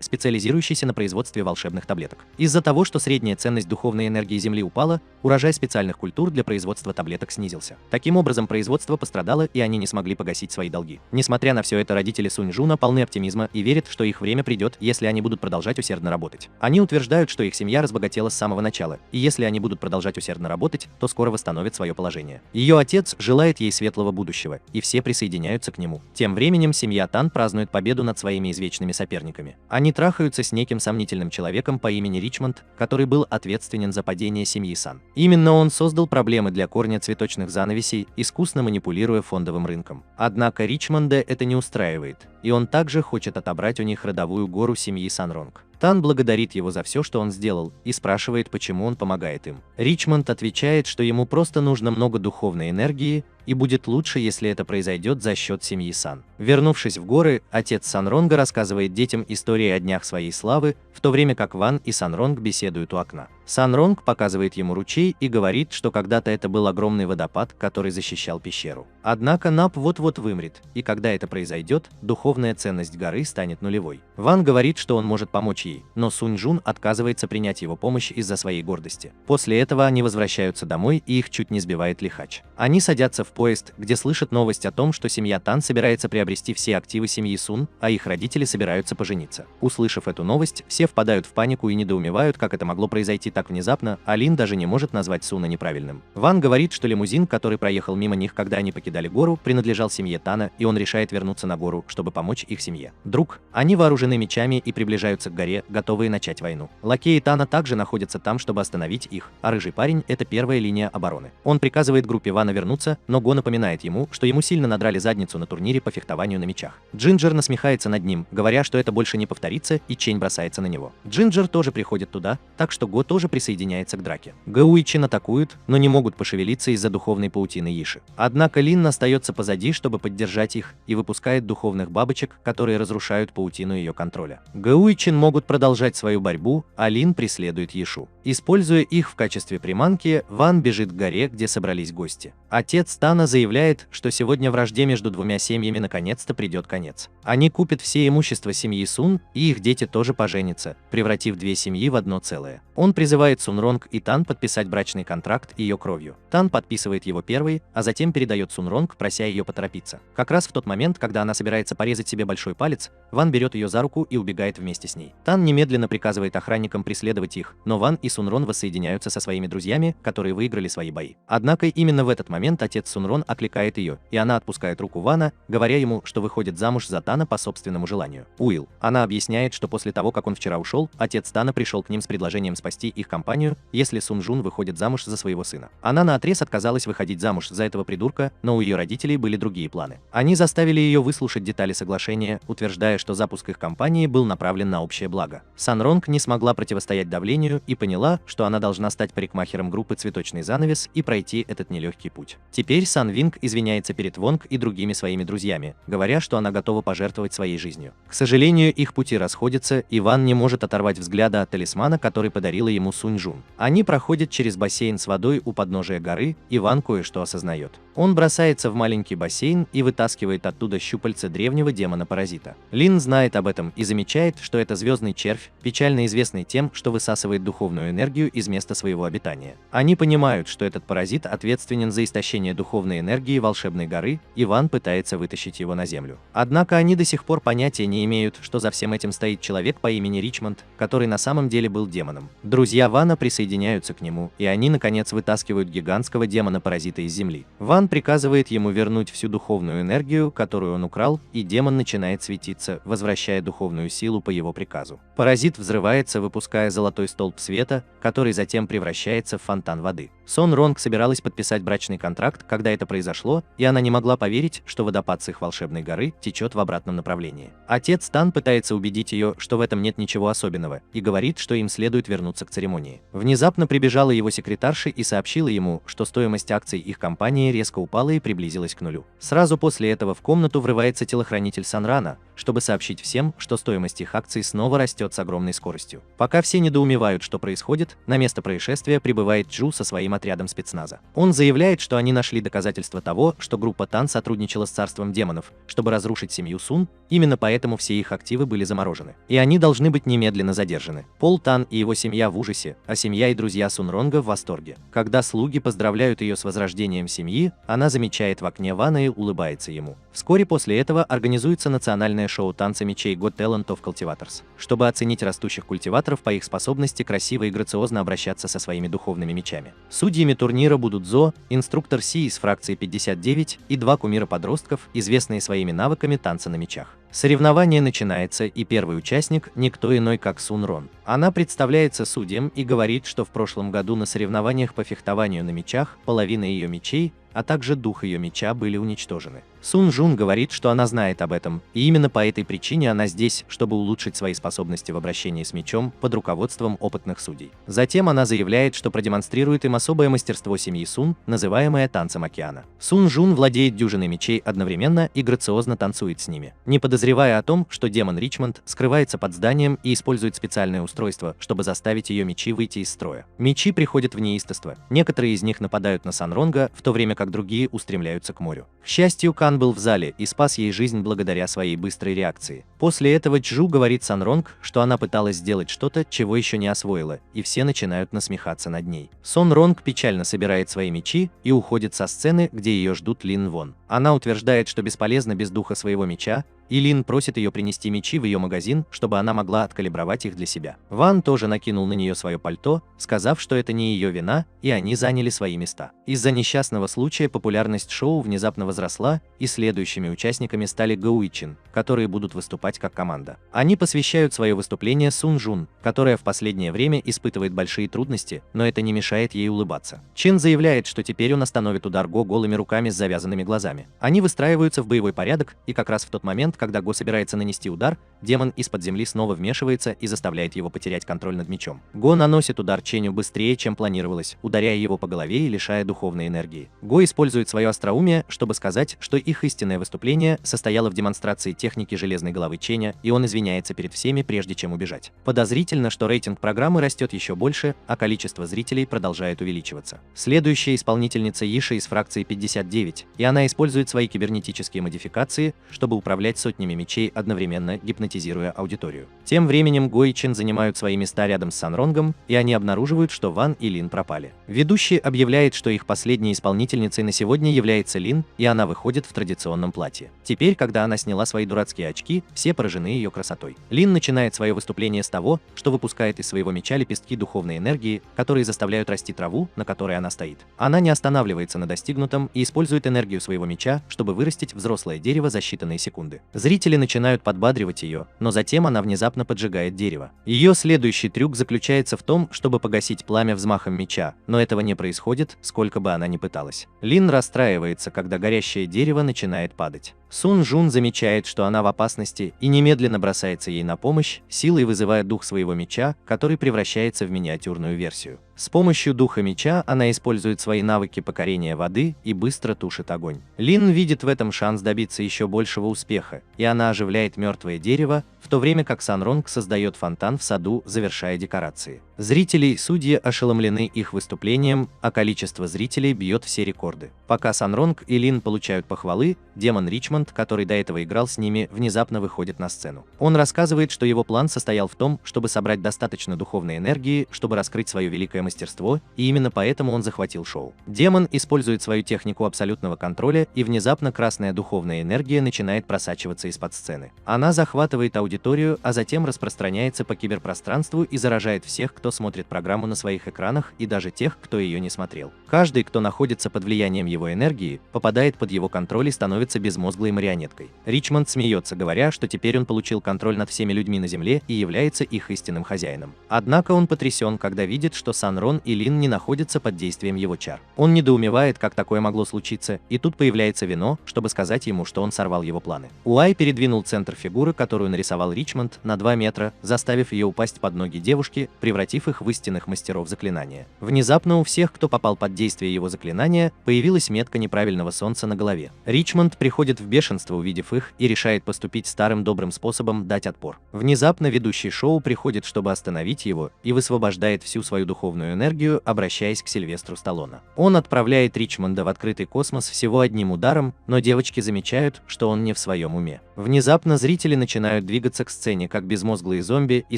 специализирующейся на производстве волшебных таблеток. Из-за того, что средняя ценность духовной энергии Земли упала, урожай специальных культур для производства таблеток снизился. Таким образом, производство пострадало, и они не смогли погасить свои долги. Несмотря на все это, родители Сунь Жуна полны оптимизма и верят, что их время придет, если они будут продолжать усердно работать. Они утверждают, что их семья разбогатела с самого начала, и если они будут продолжать усердно работать, то скоро восстановят свое положение. Ее отец желает ей светлого будущего, и все присоединяются к нему. Тем временем семья Тан празднует победу над своими извечными соперниками. Они трахаются с неким сомнительным человеком по имени Ричмонд, который был ответственен за падение семьи Сан. Именно он создал проблемы для корня цветочных занавесей, искусно манипулируя фондовым рынком. Однако Ричмонда это не устраивает, и он также хочет отобрать у них родовую гору семьи Санронг. Тан благодарит его за все, что он сделал, и спрашивает, почему он помогает им. Ричмонд отвечает, что ему просто нужно много духовной энергии, и будет лучше, если это произойдет за счет семьи Сан. Вернувшись в горы, отец Санронга рассказывает детям истории о днях своей славы, в то время как Ван и Санронг беседуют у окна. Санронг показывает ему ручей и говорит, что когда-то это был огромный водопад, который защищал пещеру. Однако Нап вот-вот вымрет, и когда это произойдет, духовная ценность горы станет нулевой. Ван говорит, что он может помочь ей, но Сунь Жун отказывается принять его помощь из-за своей гордости. После этого они возвращаются домой, и их чуть не сбивает лихач. Они садятся в поезд, где слышат новость о том, что семья Тан собирается приобрести все активы семьи Сун, а их родители собираются пожениться. Услышав эту новость, все впадают в панику и недоумевают, как это могло произойти так внезапно, а Лин даже не может назвать Суна неправильным. Ван говорит, что лимузин, который проехал мимо них, когда они покидали гору, принадлежал семье Тана, и он решает вернуться на гору, чтобы помочь их семье. Друг. Они вооружены мечами и приближаются к горе, готовые начать войну. Лакеи Тана также находятся там, чтобы остановить их, а рыжий парень – это первая линия обороны. Он приказывает группе Вана вернуться, но Го напоминает ему, что ему сильно надрали задницу на турнире по фехтованию на мечах. Джинджер насмехается над ним, говоря, что это больше не повторится, и Чень бросается на него. Джинджер тоже приходит туда, так что Го тоже присоединяется к драке. Го и Чин атакуют, но не могут пошевелиться из-за духовной паутины Йиши. Однако Лин остается позади, чтобы поддержать их, и выпускает духовных бабочек, которые разрушают паутину ее контроля. Го и Чин могут продолжать свою борьбу, а Лин преследует Йишу. Используя их в качестве приманки, Ван бежит к горе, где собрались гости. Отец Тана заявляет, что сегодня вражде между двумя семьями наконец-то придет конец. Они купят все имущество семьи Сун, и их дети тоже поженятся, превратив две семьи в одно целое. Он призывает Сунронг и Тан подписать брачный контракт ее кровью. Тан подписывает его первый, а затем передает Сунронг, прося ее поторопиться. Как раз в тот момент, когда она собирается порезать себе большой палец, Ван берет ее за руку и убегает вместе с ней. Тан немедленно приказывает охранникам преследовать их, но Ван и Сунрон воссоединяются со своими друзьями, которые выиграли свои бои. Однако именно в этот момент отец Сунрон окликает ее, и она отпускает руку Вана, говоря ему, что выходит замуж за Тана по собственному желанию. Уилл. Она объясняет, что после того, как он вчера ушел, отец Тана пришел к ним с предложением спасти их компанию, если Сун Жун выходит замуж за своего сына. Она наотрез отказалась выходить замуж за этого придурка, но у ее родителей были другие планы. Они заставили ее выслушать детали соглашения, утверждая, что запуск их компании был направлен на общее благо. Санронг не смогла противостоять давлению и поняла, что она должна стать парикмахером группы «Цветочный занавес» и пройти этот нелегкий путь. Теперь Сан Винг извиняется перед Вонг и другими своими друзьями, говоря, что она готова пожертвовать своей жизнью. К сожалению, их пути расходятся, и Ван не может оторвать взгляда от талисмана, который подарила ему Сунь Жун. Они проходят через бассейн с водой у подножия горы, и Ван кое-что осознает. Он бросается в маленький бассейн и вытаскивает оттуда щупальца древнего демона-паразита. Лин знает об этом и замечает, что это звездный червь, печально известный тем, что высасывает духовную энергию из места своего обитания. Они понимают, что этот паразит ответственен за истощение духовной энергии волшебной горы, и Ван пытается вытащить его на землю. Однако они до сих пор понятия не имеют, что за всем этим стоит человек по имени Ричмонд, который на самом деле был демоном. Друзья Вана присоединяются к нему, и они наконец вытаскивают гигантского демона-паразита из земли. Ван приказывает ему вернуть всю духовную энергию, которую он украл, и демон начинает светиться, возвращая духовную силу по его приказу. Паразит взрывается, выпуская золотой столб света, который затем превращается в фонтан воды. Сон Ронг собиралась подписать брачный контракт, когда это произошло, и она не могла поверить, что водопад с их волшебной горы течет в обратном направлении. Отец Тан пытается убедить ее, что в этом нет ничего особенного, и говорит, что им следует вернуться к церемонии. Внезапно прибежала его секретарша и сообщила ему, что стоимость акций их компании резко упала и приблизилась к нулю. Сразу после этого в комнату врывается телохранитель Санрана, чтобы сообщить всем, что стоимость их акций снова растет с огромной скоростью. Пока все недоумевают, что происходит, на место происшествия прибывает Джу со своим отрядом спецназа. Он заявляет, что они нашли доказательства того, что группа Тан сотрудничала с царством демонов, чтобы разрушить семью Сун, именно поэтому все их активы были заморожены. И они должны быть немедленно задержаны. Пол Тан и его семья в ужасе, а семья и друзья Сун Ронга в восторге. Когда слуги поздравляют ее с возрождением семьи, она замечает в окне Вана и улыбается ему. Вскоре после этого организуется национальное шоу танца мечей God Talent of Cultivators, чтобы оценить растущих культиваторов по их способности красиво и грациозно обращаться со своими духовными мечами. Судьями турнира будут Зо, инструктор Си из фракции 59 и два кумира-подростков, известные своими навыками танца на мечах. Соревнование начинается, и первый участник – никто иной, как Сун Рон. Она представляется судьям и говорит, что в прошлом году на соревнованиях по фехтованию на мечах половина ее мечей, а также дух ее меча были уничтожены. Сун Жун говорит, что она знает об этом, и именно по этой причине она здесь, чтобы улучшить свои способности в обращении с мечом под руководством опытных судей. Затем она заявляет, что продемонстрирует им особое мастерство семьи Сун, называемое танцем океана. Сун Жун владеет дюжиной мечей одновременно и грациозно танцует с ними, не подозревая о том, что демон Ричмонд скрывается под зданием и использует специальное устройство, чтобы заставить ее мечи выйти из строя. Мечи приходят в неистовство, некоторые из них нападают на Санронга, в то время как другие устремляются к морю. К счастью, Кан был в зале и спас ей жизнь благодаря своей быстрой реакции. После этого Джу говорит Санронг, что она пыталась сделать что-то, чего еще не освоила, и все начинают насмехаться над ней. Сон Ронг печально собирает свои мечи и уходит со сцены, где ее ждут Лин Вон. Она утверждает, что бесполезно без духа своего меча, и Лин просит ее принести мечи в ее магазин, чтобы она могла откалибровать их для себя. Ван тоже накинул на нее свое пальто, сказав, что это не ее вина, и они заняли свои места. Из-за несчастного случая популярность шоу внезапно возросла, и следующими участниками стали Гауичин, которые будут выступать как команда. Они посвящают свое выступление Сун Жун, которая в последнее время испытывает большие трудности, но это не мешает ей улыбаться. Чин заявляет, что теперь он остановит удар Го голыми руками с завязанными глазами. Они выстраиваются в боевой порядок, и как раз в тот момент, когда Го собирается нанести удар, демон из-под земли снова вмешивается и заставляет его потерять контроль над мечом. Го наносит удар Ченю быстрее, чем планировалось, ударяя его по голове и лишая духовной энергии. Го использует свое остроумие, чтобы сказать, что их истинное выступление состояло в демонстрации техники железной головы Ченя, и он извиняется перед всеми, прежде чем убежать. Подозрительно, что рейтинг программы растет еще больше, а количество зрителей продолжает увеличиваться. Следующая исполнительница Иша из фракции 59, и она использует свои кибернетические модификации, чтобы управлять сотнями мечей одновременно, гипнотизируя аудиторию. Тем временем Го и Чин занимают свои места рядом с Санронгом, и они обнаруживают, что Ван и Лин пропали. Ведущий объявляет, что их последней исполнительницей на сегодня является Лин, и она выходит в традиционном платье. Теперь, когда она сняла свои дурацкие очки, все поражены ее красотой. Лин начинает свое выступление с того, что выпускает из своего меча лепестки духовной энергии, которые заставляют расти траву, на которой она стоит. Она не останавливается на достигнутом и использует энергию своего меча, чтобы вырастить взрослое дерево за считанные секунды. Зрители начинают подбадривать ее, но затем она внезапно поджигает дерево. Ее следующий трюк заключается в том, чтобы погасить пламя взмахом меча, но этого не происходит, сколько бы она ни пыталась. Лин расстраивается, когда горящее дерево начинает падать. Сун Жун замечает, что она в опасности, и немедленно бросается ей на помощь, силой вызывая дух своего меча, который превращается в миниатюрную версию. С помощью духа меча она использует свои навыки покорения воды и быстро тушит огонь. Лин видит в этом шанс добиться еще большего успеха, и она оживляет мертвое дерево, в то время как Санронг создает фонтан в саду, завершая декорации. Зрители и судьи ошеломлены их выступлением, а количество зрителей бьет все рекорды. Пока Санронг и Лин получают похвалы, демон Ричмонд, который до этого играл с ними, внезапно выходит на сцену. Он рассказывает, что его план состоял в том, чтобы собрать достаточно духовной энергии, чтобы раскрыть свое великое мастерство, и именно поэтому он захватил шоу. Демон использует свою технику абсолютного контроля, и внезапно красная духовная энергия начинает просачиваться из-под сцены. Она захватывает аудиторию, а затем распространяется по киберпространству и заражает всех, кто кто смотрит программу на своих экранах, и даже тех, кто ее не смотрел. Каждый, кто находится под влиянием его энергии, попадает под его контроль и становится безмозглой марионеткой. Ричмонд смеется, говоря, что теперь он получил контроль над всеми людьми на Земле и является их истинным хозяином. Однако он потрясен, когда видит, что Санрон и Лин не находятся под действием его чар. Он недоумевает, как такое могло случиться, и тут появляется Вино, чтобы сказать ему, что он сорвал его планы. Уай передвинул центр фигуры, которую нарисовал Ричмонд, на 2 метра, заставив ее упасть под ноги девушки, превратив их в истинных мастеров заклинания. Внезапно у всех, кто попал под действие его заклинания, появилась метка неправильного солнца на голове. Ричмонд приходит в бешенство, увидев их, и решает поступить старым добрым способом дать отпор. Внезапно ведущий шоу приходит, чтобы остановить его, и высвобождает всю свою духовную энергию, обращаясь к Сильвестру Сталлоне. Он отправляет Ричмонда в открытый космос всего одним ударом, но девочки замечают, что он не в своем уме. Внезапно зрители начинают двигаться к сцене как безмозглые зомби, и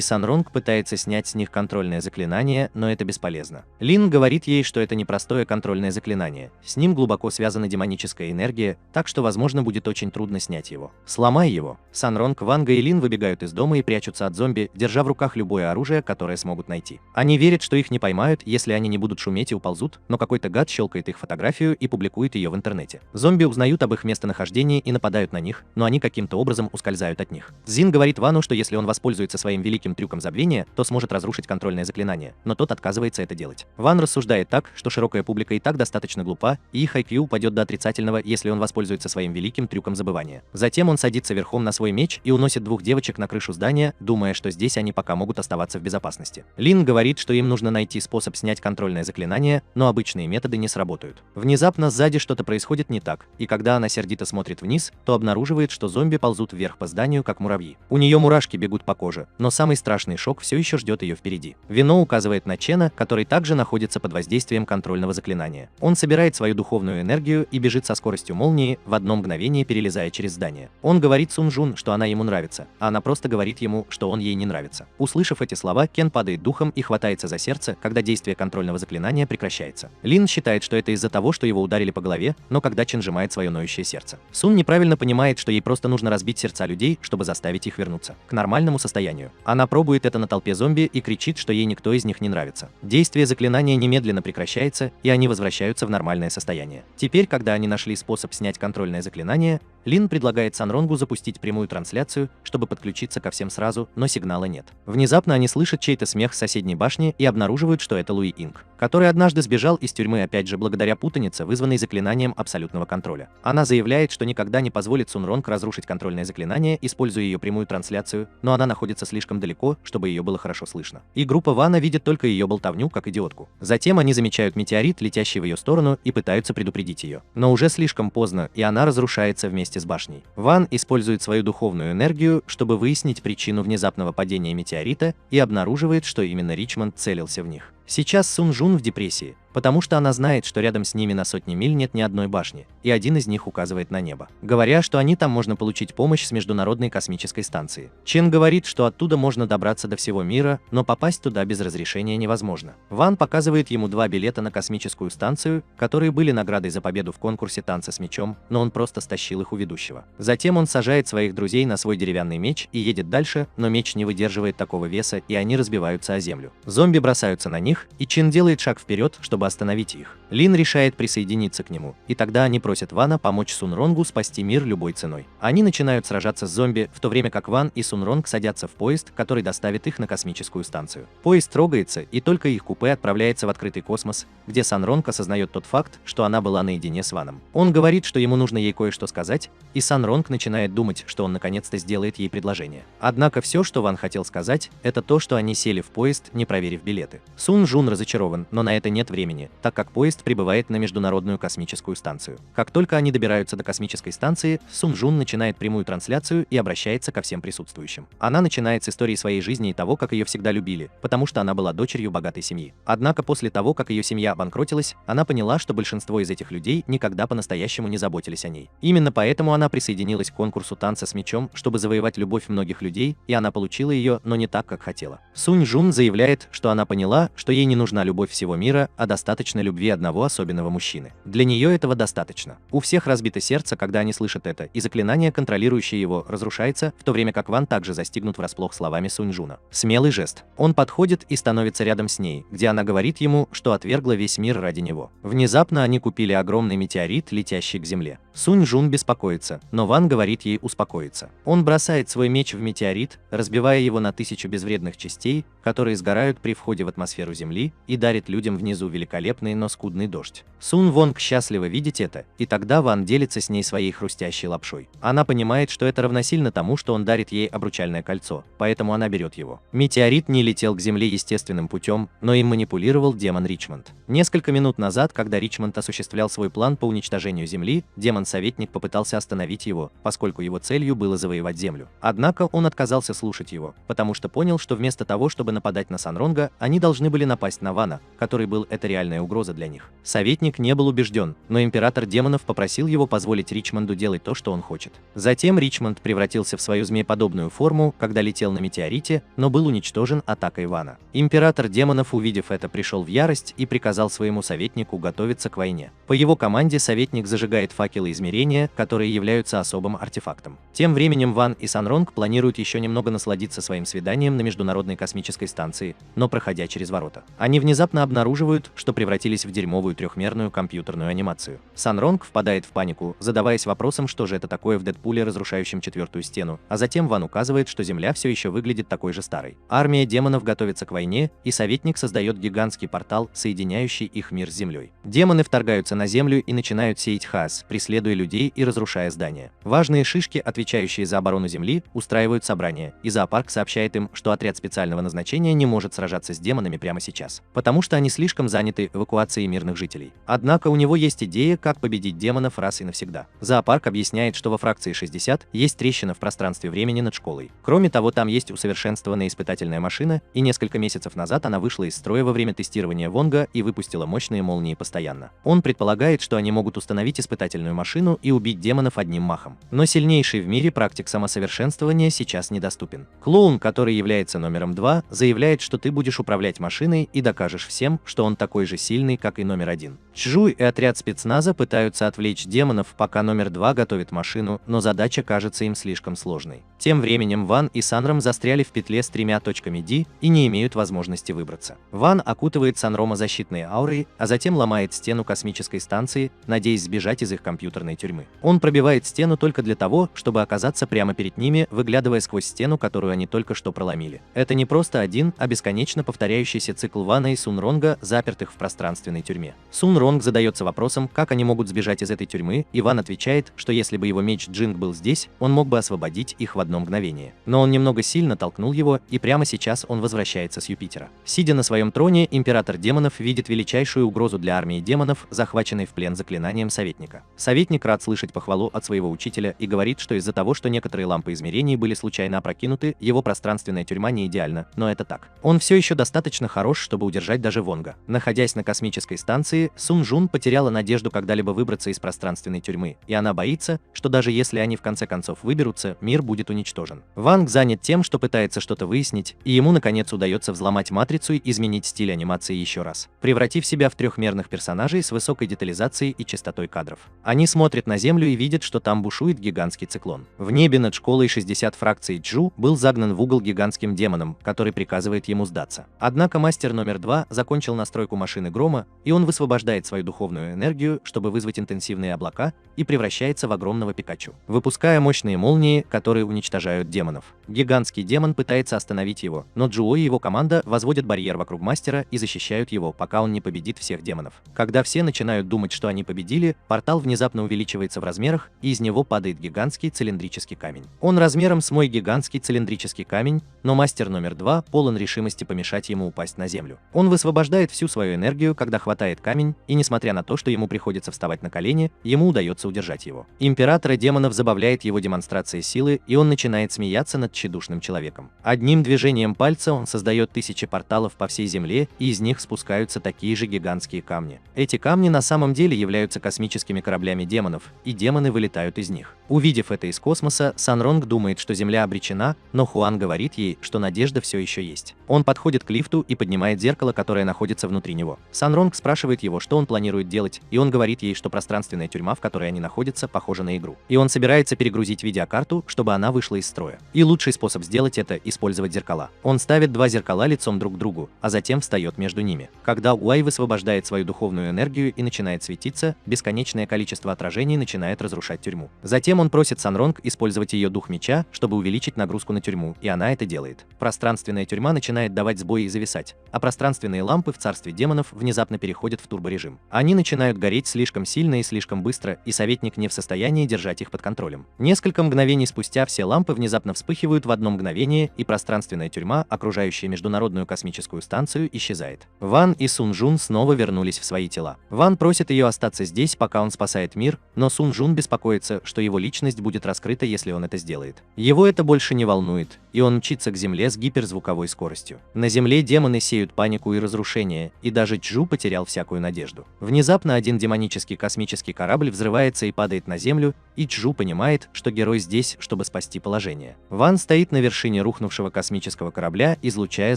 Санронг пытается снять с них контрольное заклинание, но это бесполезно. Лин говорит ей, что это непростое контрольное заклинание. С ним глубоко связана демоническая энергия, так что, возможно, будет очень трудно снять его. Сломай его. Санронг, Ванга и Лин выбегают из дома и прячутся от зомби, держа в руках любое оружие, которое смогут найти. Они верят, что их не поймают, если они не будут шуметь и уползут, но какой-то гад щелкает их фотографию и публикует ее в интернете. Зомби узнают об их местонахождении и нападают на них, но они каким-то образом ускользают от них. Цзин говорит Вану, что если он воспользуется своим великим трюком забвения, то сможет разрушить контрольное заклинание, но тот отказывается это делать. Ван рассуждает так, что широкая публика и так достаточно глупа, и их IQ упадет до отрицательного, если он воспользуется своим великим трюком забывания. Затем он садится верхом на свой меч и уносит 2 девочек на крышу здания, думая, что здесь они пока могут оставаться в безопасности. Лин говорит, что им нужно найти способ снять контрольное заклинание, но обычные методы не сработают. Внезапно сзади что-то происходит не так, и когда она сердито смотрит вниз, то обнаруживает, что зомби ползут вверх по зданию, как муравьи. У нее мурашки бегут по коже, но самый страшный шок все еще ждет ее впереди. Вино указывает на Чена, который также находится под воздействием контрольного заклинания. Он собирает свою духовную энергию и бежит со скоростью молнии, в одно мгновение перелезая через здание. Он говорит Сун Жун, что она ему нравится, а она просто говорит ему, что он ей не нравится. Услышав эти слова, Кен падает духом и хватается за сердце, когда действие контрольного заклинания прекращается. Лин считает, что это из-за того, что его ударили по голове, но когда Чен сжимает свое ноющее сердце. Сун неправильно понимает, что ей просто нужно разбить сердца людей, чтобы заставить их вернуться к нормальному состоянию. Она пробует это на толпе зомби и кричит, что ей никто из них не нравится. Действие заклинания немедленно прекращается, и они возвращаются в нормальное состояние. Теперь, когда они нашли способ снять контрольное заклинание, Лин предлагает Санронгу запустить прямую трансляцию, чтобы подключиться ко всем сразу, но сигнала нет. Внезапно они слышат чей-то смех с соседней башни и обнаруживают, что это Луи Инг, который однажды сбежал из тюрьмы опять же благодаря путанице, вызванной заклинанием абсолютного контроля. Она заявляет, что никогда не позволит Сунронг разрушить контрольное заклинание, используя ее прямую трансляцию, но она находится слишком далеко, чтобы ее было хорошо слышно. И группа Вана видит только ее болтовню, как идиотку. Затем они замечают метеорит, летящий в ее сторону, и пытаются предупредить ее. Но уже слишком поздно, и она разрушается вместе с башней. Ван использует свою духовную энергию, чтобы выяснить причину внезапного падения метеорита, и обнаруживает, что именно Ричмонд целился в них. Сейчас Сун Жун в депрессии, потому что она знает, что рядом с ними на сотни миль нет ни одной башни, и один из них указывает на небо, говоря, что они там можно получить помощь с Международной космической станции. Чен говорит, что оттуда можно добраться до всего мира, но попасть туда без разрешения невозможно. Ван показывает ему 2 билета на космическую станцию, которые были наградой за победу в конкурсе танца с мечом, но он просто стащил их у ведущего. Затем он сажает своих друзей на свой деревянный меч и едет дальше, но меч не выдерживает такого веса, и они разбиваются о землю. Зомби бросаются на них, и Чин делает шаг вперед, чтобы остановить их. Лин решает присоединиться к нему, и тогда они просят Вана помочь Сунронгу спасти мир любой ценой. Они начинают сражаться с зомби, в то время как Ван и Сунронг садятся в поезд, который доставит их на космическую станцию. Поезд трогается, и только их купе отправляется в открытый космос, где Санронг осознает тот факт, что она была наедине с Ваном. Он говорит, что ему нужно ей кое-что сказать, и Санронг начинает думать, что он наконец-то сделает ей предложение. Однако все, что Ван хотел сказать, это то, что они сели в поезд, не проверив билеты. Сун Жун разочарован, но на это нет времени, так как поезд прибывает на Международную космическую станцию. Как только они добираются до космической станции, Сун Жун начинает прямую трансляцию и обращается ко всем присутствующим. Она начинает с истории своей жизни и того, как ее всегда любили, потому что она была дочерью богатой семьи. Однако после того, как ее семья обанкротилась, она поняла, что большинство из этих людей никогда по-настоящему не заботились о ней. Именно поэтому она присоединилась к конкурсу танца с мечом, чтобы завоевать любовь многих людей, и она получила ее, но не так, как хотела. Сунь Жун заявляет, что она поняла, что что ей не нужна любовь всего мира, а достаточно любви одного особенного мужчины. Для нее этого достаточно. У всех разбито сердце, когда они слышат это, и заклинание, контролирующее его, разрушается, в то время как Ван также застигнут врасплох словами Сунь-Джуна. Смелый жест. Он подходит и становится рядом с ней, где она говорит ему, что отвергла весь мир ради него. Внезапно они купили огромный метеорит, летящий к земле. Сунь-Джун беспокоится, но Ван говорит ей успокоиться. Он бросает свой меч в метеорит, разбивая его на 1000 безвредных частей, которые сгорают при входе в атмосферу Земли, и дарит людям внизу великолепный, но скудный дождь. Сун Вонг счастлива видеть это, и тогда Ван делится с ней своей хрустящей лапшой. Она понимает, что это равносильно тому, что он дарит ей обручальное кольцо, поэтому она берет его. Метеорит не летел к Земле естественным путем, но им манипулировал демон Ричмонд. Несколько минут назад, когда Ричмонд осуществлял свой план по уничтожению Земли, демон-советник попытался остановить его, поскольку его целью было завоевать Землю. Однако он отказался слушать его, потому что понял, что вместо того, чтобы нападать на Санронга, они должны были напасть на Вана, который был это реальная угроза для них. Советник не был убежден, но император демонов попросил его позволить Ричмонду делать то, что он хочет. Затем Ричмонд превратился в свою змееподобную форму, когда летел на метеорите, но был уничтожен атакой Вана. Император демонов, увидев это, пришел в ярость и приказал своему советнику готовиться к войне. По его команде советник зажигает факелы измерения, которые являются особым артефактом. Тем временем Ван и Санронг планируют еще немного насладиться своим свиданием на Международной космической станции, но проходя через ворота. Они внезапно обнаруживают, что превратились в дерьмовую трехмерную компьютерную анимацию. Санронг впадает в панику, задаваясь вопросом, что же это такое в Дэдпуле, разрушающем четвертую стену, а затем Ван указывает, что Земля все еще выглядит такой же старой. Армия демонов готовится к войне, и советник создает гигантский портал, соединяющий их мир с Землей. Демоны вторгаются на Землю и начинают сеять хаос, преследуя людей и разрушая здания. Важные шишки, отвечающие за оборону Земли, устраивают собрания, и зоопарк сообщает им, что отряд специального назначения не может сражаться с демонами прямо сейчас, потому что они слишком заняты эвакуацией мирных жителей. Однако у него есть идея, как победить демонов раз и навсегда. Зоопарк объясняет, что во фракции 60 есть трещина в пространстве времени над школой. Кроме того, там есть усовершенствованная испытательная машина, и несколько месяцев назад она вышла из строя во время тестирования Вонга и выпустила мощные молнии постоянно. Он предполагает, что они могут установить испытательную машину и убить демонов одним махом. Но сильнейший в мире практик самосовершенствования сейчас недоступен. Клоун, который является номером 2, заявляет, что ты будешь управлять машиной и докажешь всем, что он такой же сильный, как и номер 1. Чжуй и отряд спецназа пытаются отвлечь демонов, пока номер 2 готовит машину, но задача кажется им слишком сложной. Тем временем Ван и Санром застряли в петле с 3 точками D и не имеют возможности выбраться. Ван окутывает Санрома защитной аурой, а затем ломает стену космической станции, надеясь сбежать из их компьютерной тюрьмы. Он пробивает стену только для того, чтобы оказаться прямо перед ними, выглядывая сквозь стену, которую они только что проломили. Это не просто один, а бесконечно повторяющийся цикл Вана и Сунронга, запертых в пространственной тюрьме. Сунронг задается вопросом, как они могут сбежать из этой тюрьмы, и Ван отвечает, что если бы его меч Джинг был здесь, он мог бы освободить их в одно мгновение. Но он немного сильно толкнул его, и прямо сейчас он возвращается с Юпитера. Сидя на своем троне, император демонов видит величайшую угрозу для армии демонов, захваченной в плен заклинанием советника. Советник рад слышать похвалу от своего учителя и говорит, что из-за того, что некоторые лампы измерений были случайно опрокинуты, его пространственная тюрьма не идеальна, но это так. Он все еще достаточно хорош, чтобы удержать даже Вонга. Находясь на космической станции, Сун-Джун потеряла надежду когда-либо выбраться из пространственной тюрьмы, и она боится, что даже если они в конце концов выберутся, мир будет уничтожен. Ванг занят тем, что пытается что-то выяснить, и ему наконец удается взломать матрицу и изменить стиль анимации еще раз, превратив себя в трехмерных персонажей с высокой детализацией и частотой кадров. Они смотрят на Землю и видят, что там бушует гигантский циклон. В небе над школой 60 фракций Джу был загнан в угол гигантским демоном, который приказывает ему сдаться. Однако мастер номер 2 закончил настройку машины грома, и он высвобождает свою духовную энергию, чтобы вызвать интенсивные облака, и превращается в огромного Пикачу, выпуская мощные молнии, которые уничтожают демонов. Гигантский демон пытается остановить его, но Джуо и его команда возводят барьер вокруг мастера и защищают его, пока он не победит всех демонов. Когда все начинают думать, что они победили, портал внезапно увеличивается в размерах, и из него падает гигантский цилиндрический камень. Он размером с мой гигантский цилиндрический камень, но мастер номер 2 полон решимости помешать ему упасть на землю. Он высвобождает всю свою энергию, когда хватает камень, и несмотря на то, что ему приходится вставать на колени, ему удается удержать его. Императора демонов забавляет его демонстрация силы, и он начинает смеяться над тщедушным человеком. Одним движением пальца он создает тысячи порталов по всей Земле, и из них спускаются такие же гигантские камни. Эти камни на самом деле являются космическими кораблями демонов, и демоны вылетают из них. Увидев это из космоса, Санронг думает, что Земля обречена, но Хуан говорит ей, что надежда все еще есть. Он подходит к лифту и поднимается поднимает зеркало, которое находится внутри него. Санронг спрашивает его, что он планирует делать, и он говорит ей, что пространственная тюрьма, в которой они находятся, похожа на игру. И он собирается перегрузить видеокарту, чтобы она вышла из строя. И лучший способ сделать это – использовать зеркала. Он ставит два зеркала лицом друг к другу, а затем встает между ними. Когда Уай высвобождает свою духовную энергию и начинает светиться, бесконечное количество отражений начинает разрушать тюрьму. Затем он просит Санронг использовать ее дух меча, чтобы увеличить нагрузку на тюрьму, и она это делает. Пространственная тюрьма начинает давать сбои и зависать, а пространственные лампы в царстве демонов внезапно переходят в турборежим. Они начинают гореть слишком сильно и слишком быстро, и советник не в состоянии держать их под контролем. Несколько мгновений спустя все лампы внезапно вспыхивают в одно мгновение, и пространственная тюрьма, окружающая Международную космическую станцию, исчезает. Ван и Сун Жун снова вернулись в свои тела. Ван просит ее остаться здесь, пока он спасает мир, но Сун Жун беспокоится, что его личность будет раскрыта, если он это сделает. Его это больше не волнует, и он мчится к Земле с гиперзвуковой скоростью. На Земле демоны сеют панику и разрушение, и даже Чжу потерял всякую надежду. Внезапно один демонический космический корабль взрывается и падает на Землю, и Чжу понимает, что герой здесь, чтобы спасти положение. Ван стоит на вершине рухнувшего космического корабля, излучая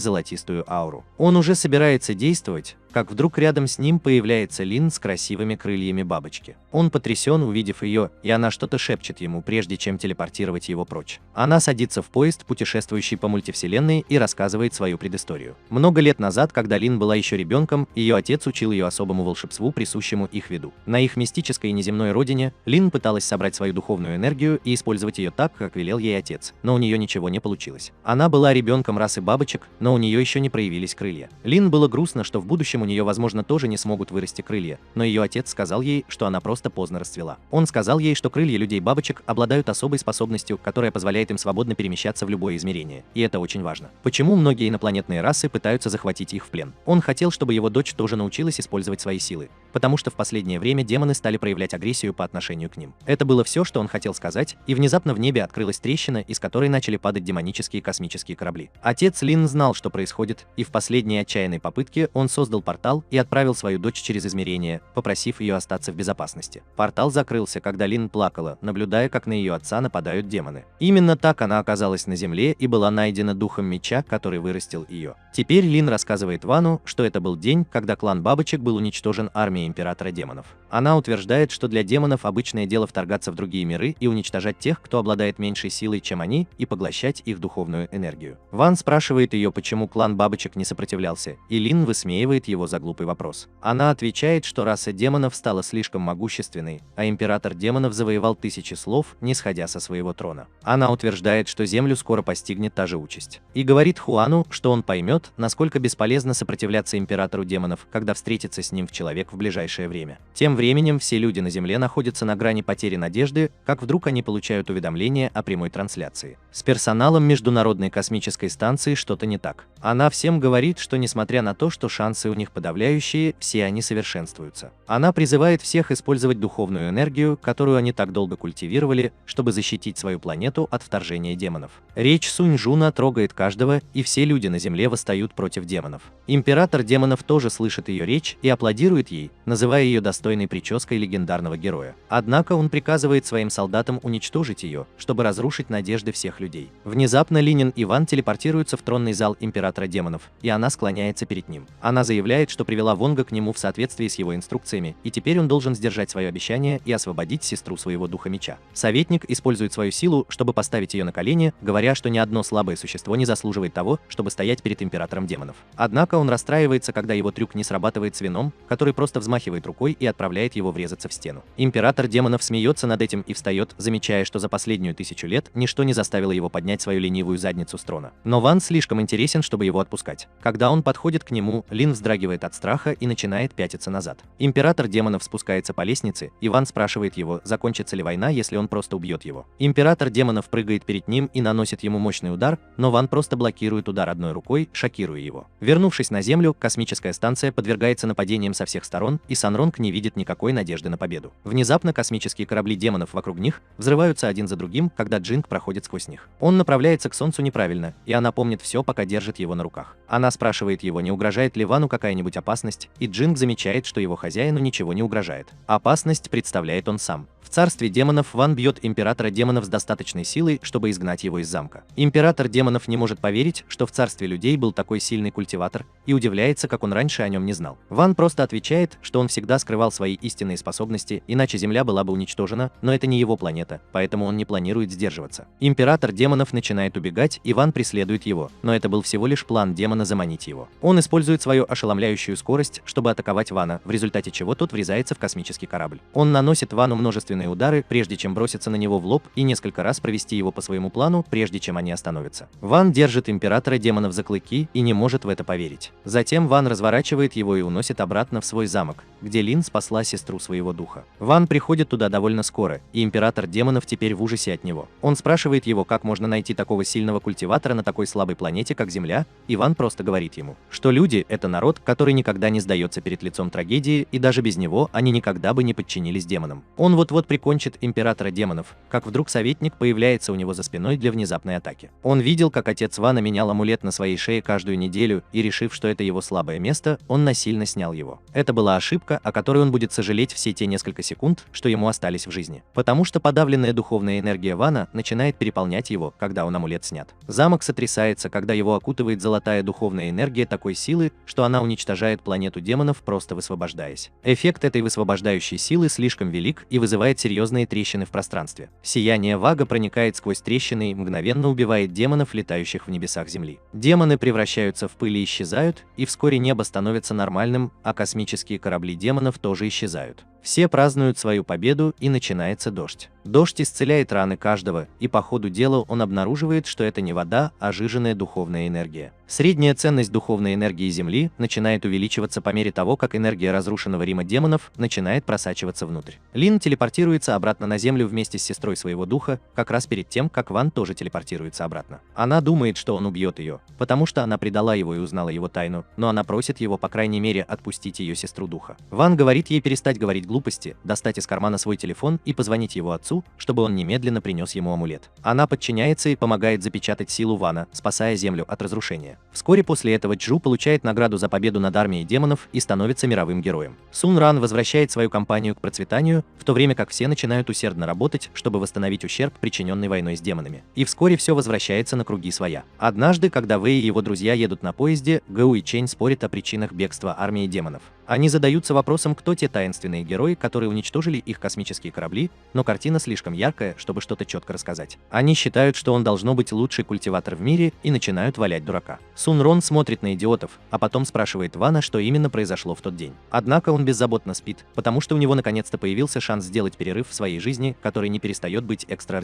золотистую ауру. Он уже собирается действовать, как вдруг рядом с ним появляется Лин с красивыми крыльями бабочки. Он потрясен, увидев ее, и она что-то шепчет ему, прежде чем телепортировать его прочь. Она садится в поезд, путешествующий по мультивселенной, и рассказывает свою предысторию. Много лет назад, когда Лин была еще ребенком, ее отец учил ее особому волшебству, присущему их виду. На их мистической и неземной родине Лин пыталась собрать свою духовную энергию и использовать ее так, как велел ей отец, но у нее ничего не получилось. Она была ребенком расы бабочек, но у нее еще не проявились крылья. Лин было грустно, что в будущем у нее, возможно, тоже не смогут вырасти крылья, но ее отец сказал ей, что она просто поздно расцвела. Он сказал ей, что крылья людей-бабочек обладают особой способностью, которая позволяет им свободно перемещаться в любое измерение, и это очень важно. Почему многие инопланетные расы пытаются захватить их в плен? Он хотел, чтобы его дочь тоже научилась использовать свои силы, потому что в последнее время демоны стали проявлять агрессию по отношению к ним. Это было все, что он хотел сказать, и внезапно в небе открылась трещина, из которой начали падать демонические космические корабли. Отец Лин знал, что происходит, и в последней отчаянной попытке он создал портал и отправил свою дочь через измерение, попросив ее остаться в безопасности. Портал закрылся, когда Лин плакала, наблюдая, как на ее отца нападают демоны. Именно так она оказалась на Земле и была найдена духом меча, который вырастил ее. Теперь Лин рассказывает Вану, что это был день, когда клан бабочек был уничтожен армией императора демонов. Она утверждает, что для демонов обычное дело вторгаться в другие миры и уничтожать тех, кто обладает меньшей силой, чем они, и поглощать их духовную энергию. Ван спрашивает ее, почему клан бабочек не сопротивлялся, и Лин высмеивает его за глупый вопрос. Она отвечает, что раса демонов стала слишком могущественной, а император демонов завоевал тысячи слов, не сходя со своего трона. Она утверждает, что Землю скоро постигнет та же участь. И говорит Хуану, что он поймет, насколько бесполезно сопротивляться императору демонов, когда встретится с ним человек в ближайшее время. Тем временем все люди на Земле находятся на грани потери надежды, как вдруг они получают уведомление о прямой трансляции. С персоналом Международной космической станции что-то не так. Она всем говорит, что несмотря на то, что шансы у них подавляющие, все они совершенствуются. Она призывает всех использовать духовную энергию, которую они так долго культивировали, чтобы защитить свою планету от вторжения демонов. Речь Сунь Жуна трогает каждого, и все люди на Земле восстают против демонов. Император демонов тоже слышит ее речь и аплодирует ей, называя ее достойной прической легендарного героя. Однако он приказывает своим солдатам уничтожить ее, чтобы разрушить надежды всех людей. Внезапно Линин и Ван телепортируются в тронный зал императора демонов, и она склоняется перед ним. Она заявляет, что привела Вонга к нему в соответствии с его инструкциями, и теперь он должен сдержать свое обещание и освободить сестру своего духа меча. Советник использует свою силу, чтобы поставить ее на колени, говоря, что ни одно слабое существо не заслуживает того, чтобы стоять перед императором демонов. Однако он расстраивается, когда его трюк не срабатывает с вином, который просто взмахивает рукой и отправляет его врезаться в стену. Император демонов смеется над этим и встает, замечая, что за последнюю 1000 лет ничто не заставило его поднять свою ленивую задницу с трона. Но Ван слишком интересен, чтобы его отпускать. Когда он подходит к нему, Лин вздрагивает от страха и начинает пятиться назад. Император демонов спускается по лестнице, и Ван спрашивает его, закончится ли война, если он просто убьет его. Император демонов прыгает перед ним и наносит ему мощный удар, но Ван просто блокирует удар одной рукой, шокируя его. Вернувшись на Землю, космическая станция подвергается нападениям со всех сторон, и Санронг не видит никакой надежды на победу. Внезапно космические корабли демонов вокруг них взрываются один за другим, когда Джинг проходит сквозь них. Он направляется к Солнцу неправильно, и она помнит все, пока держит его на руках. Она спрашивает его, не угрожает ли Вану какая-нибудь опасность, и Джинг замечает, что его хозяину ничего не угрожает. Опасность представляет он сам. В царстве демонов Ван бьет императора демонов с достаточной силой, чтобы изгнать его из замка. Император демонов не может поверить, что в царстве людей был такой сильный культиватор, и удивляется, как он раньше о нем не знал. Ван просто отвечает, что он всегда скрывал свои истинные способности, иначе Земля была бы уничтожена, но это не его планета, поэтому он не планирует сдерживаться. Император демонов начинает убегать, и Ван преследует его, но это был всего лишь план демона заманить его. Он использует свою ошеломляющую скорость, чтобы атаковать Вана, в результате чего тот врезается в космический корабль. Он наносит Вану множественные удары, прежде чем броситься на него в лоб, и несколько раз провести его по своему плану, прежде чем они остановятся. Ван держит императора демонов за клыки и не может в это поверить. Затем Ван разворачивает его и уносит обратно в свой замок, где Лин спасла сестру своего духа. Ван приходит туда довольно скоро, и император демонов теперь в ужасе от него. Он спрашивает его, как можно найти такого сильного культиватора на такой слабой планете, как Земля, и Ван просто говорит ему, что люди — это народ, который никогда не сдается перед лицом трагедии, и даже без него они никогда бы не подчинились демонам. Он вот-вот прикончит императора демонов, как вдруг советник появляется у него за спиной для внезапной атаки. Он видел, как отец Вана менял амулет на своей шее каждую неделю, и решив, что это его слабое место, он насильно снял его. Это была ошибка, о которой он будет сожалеть все те несколько секунд, что ему остались в жизни. Потому что подавленная духовная энергия Вана начинает переполнять его, когда он амулет снят. Замок сотрясается, когда его окутывает золотая духовная энергия такой силы, что она уничтожает планету демонов, просто высвобождаясь. Эффект этой высвобождающей силы слишком велик и вызывает серьезные трещины в пространстве. Сияние Вага проникает сквозь трещины и мгновенно убивает демонов, летающих в небесах Земли. Демоны превращаются в пыль и исчезают, и вскоре небо становится нормальным, а космические корабли демонов тоже исчезают. Все празднуют свою победу, и начинается дождь. Дождь исцеляет раны каждого, и по ходу дела он обнаруживает, что это не вода, а жиженная духовная энергия. Средняя ценность духовной энергии Земли начинает увеличиваться по мере того, как энергия разрушенного Рима демонов начинает просачиваться внутрь. Лин телепортируется обратно на Землю вместе с сестрой своего духа, как раз перед тем, как Ван тоже телепортируется обратно. Она думает, что он убьет ее, потому что она предала его и узнала его тайну, но она просит его, по крайней мере, отпустить ее сестру духа. Ван говорит ей перестать говорить глупости, достать из кармана свой телефон и позвонить его отцу, чтобы он немедленно принес ему амулет. Она подчиняется и помогает запечатать силу Вана, спасая Землю от разрушения. Вскоре после этого Джу получает награду за победу над армией демонов и становится мировым героем. Сун Ран возвращает свою компанию к процветанию, в то время как все начинают усердно работать, чтобы восстановить ущерб, причиненный войной с демонами. И вскоре все возвращается на круги своя. Однажды, когда Вэй и его друзья едут на поезде, Гэу и Чэнь спорят о причинах бегства армии демонов. Они задаются вопросом, кто те таинственные герои, которые уничтожили их космические корабли, но картина слишком яркая, чтобы что-то четко рассказать. Они считают, что он должно быть лучший культиватор в мире, и начинают валять дурака. Сун Рон смотрит на идиотов, а потом спрашивает Вана, что именно произошло в тот день. Однако он беззаботно спит, потому что у него наконец-то появился шанс сделать перерыв в своей жизни, который не перестает быть экстраординарным.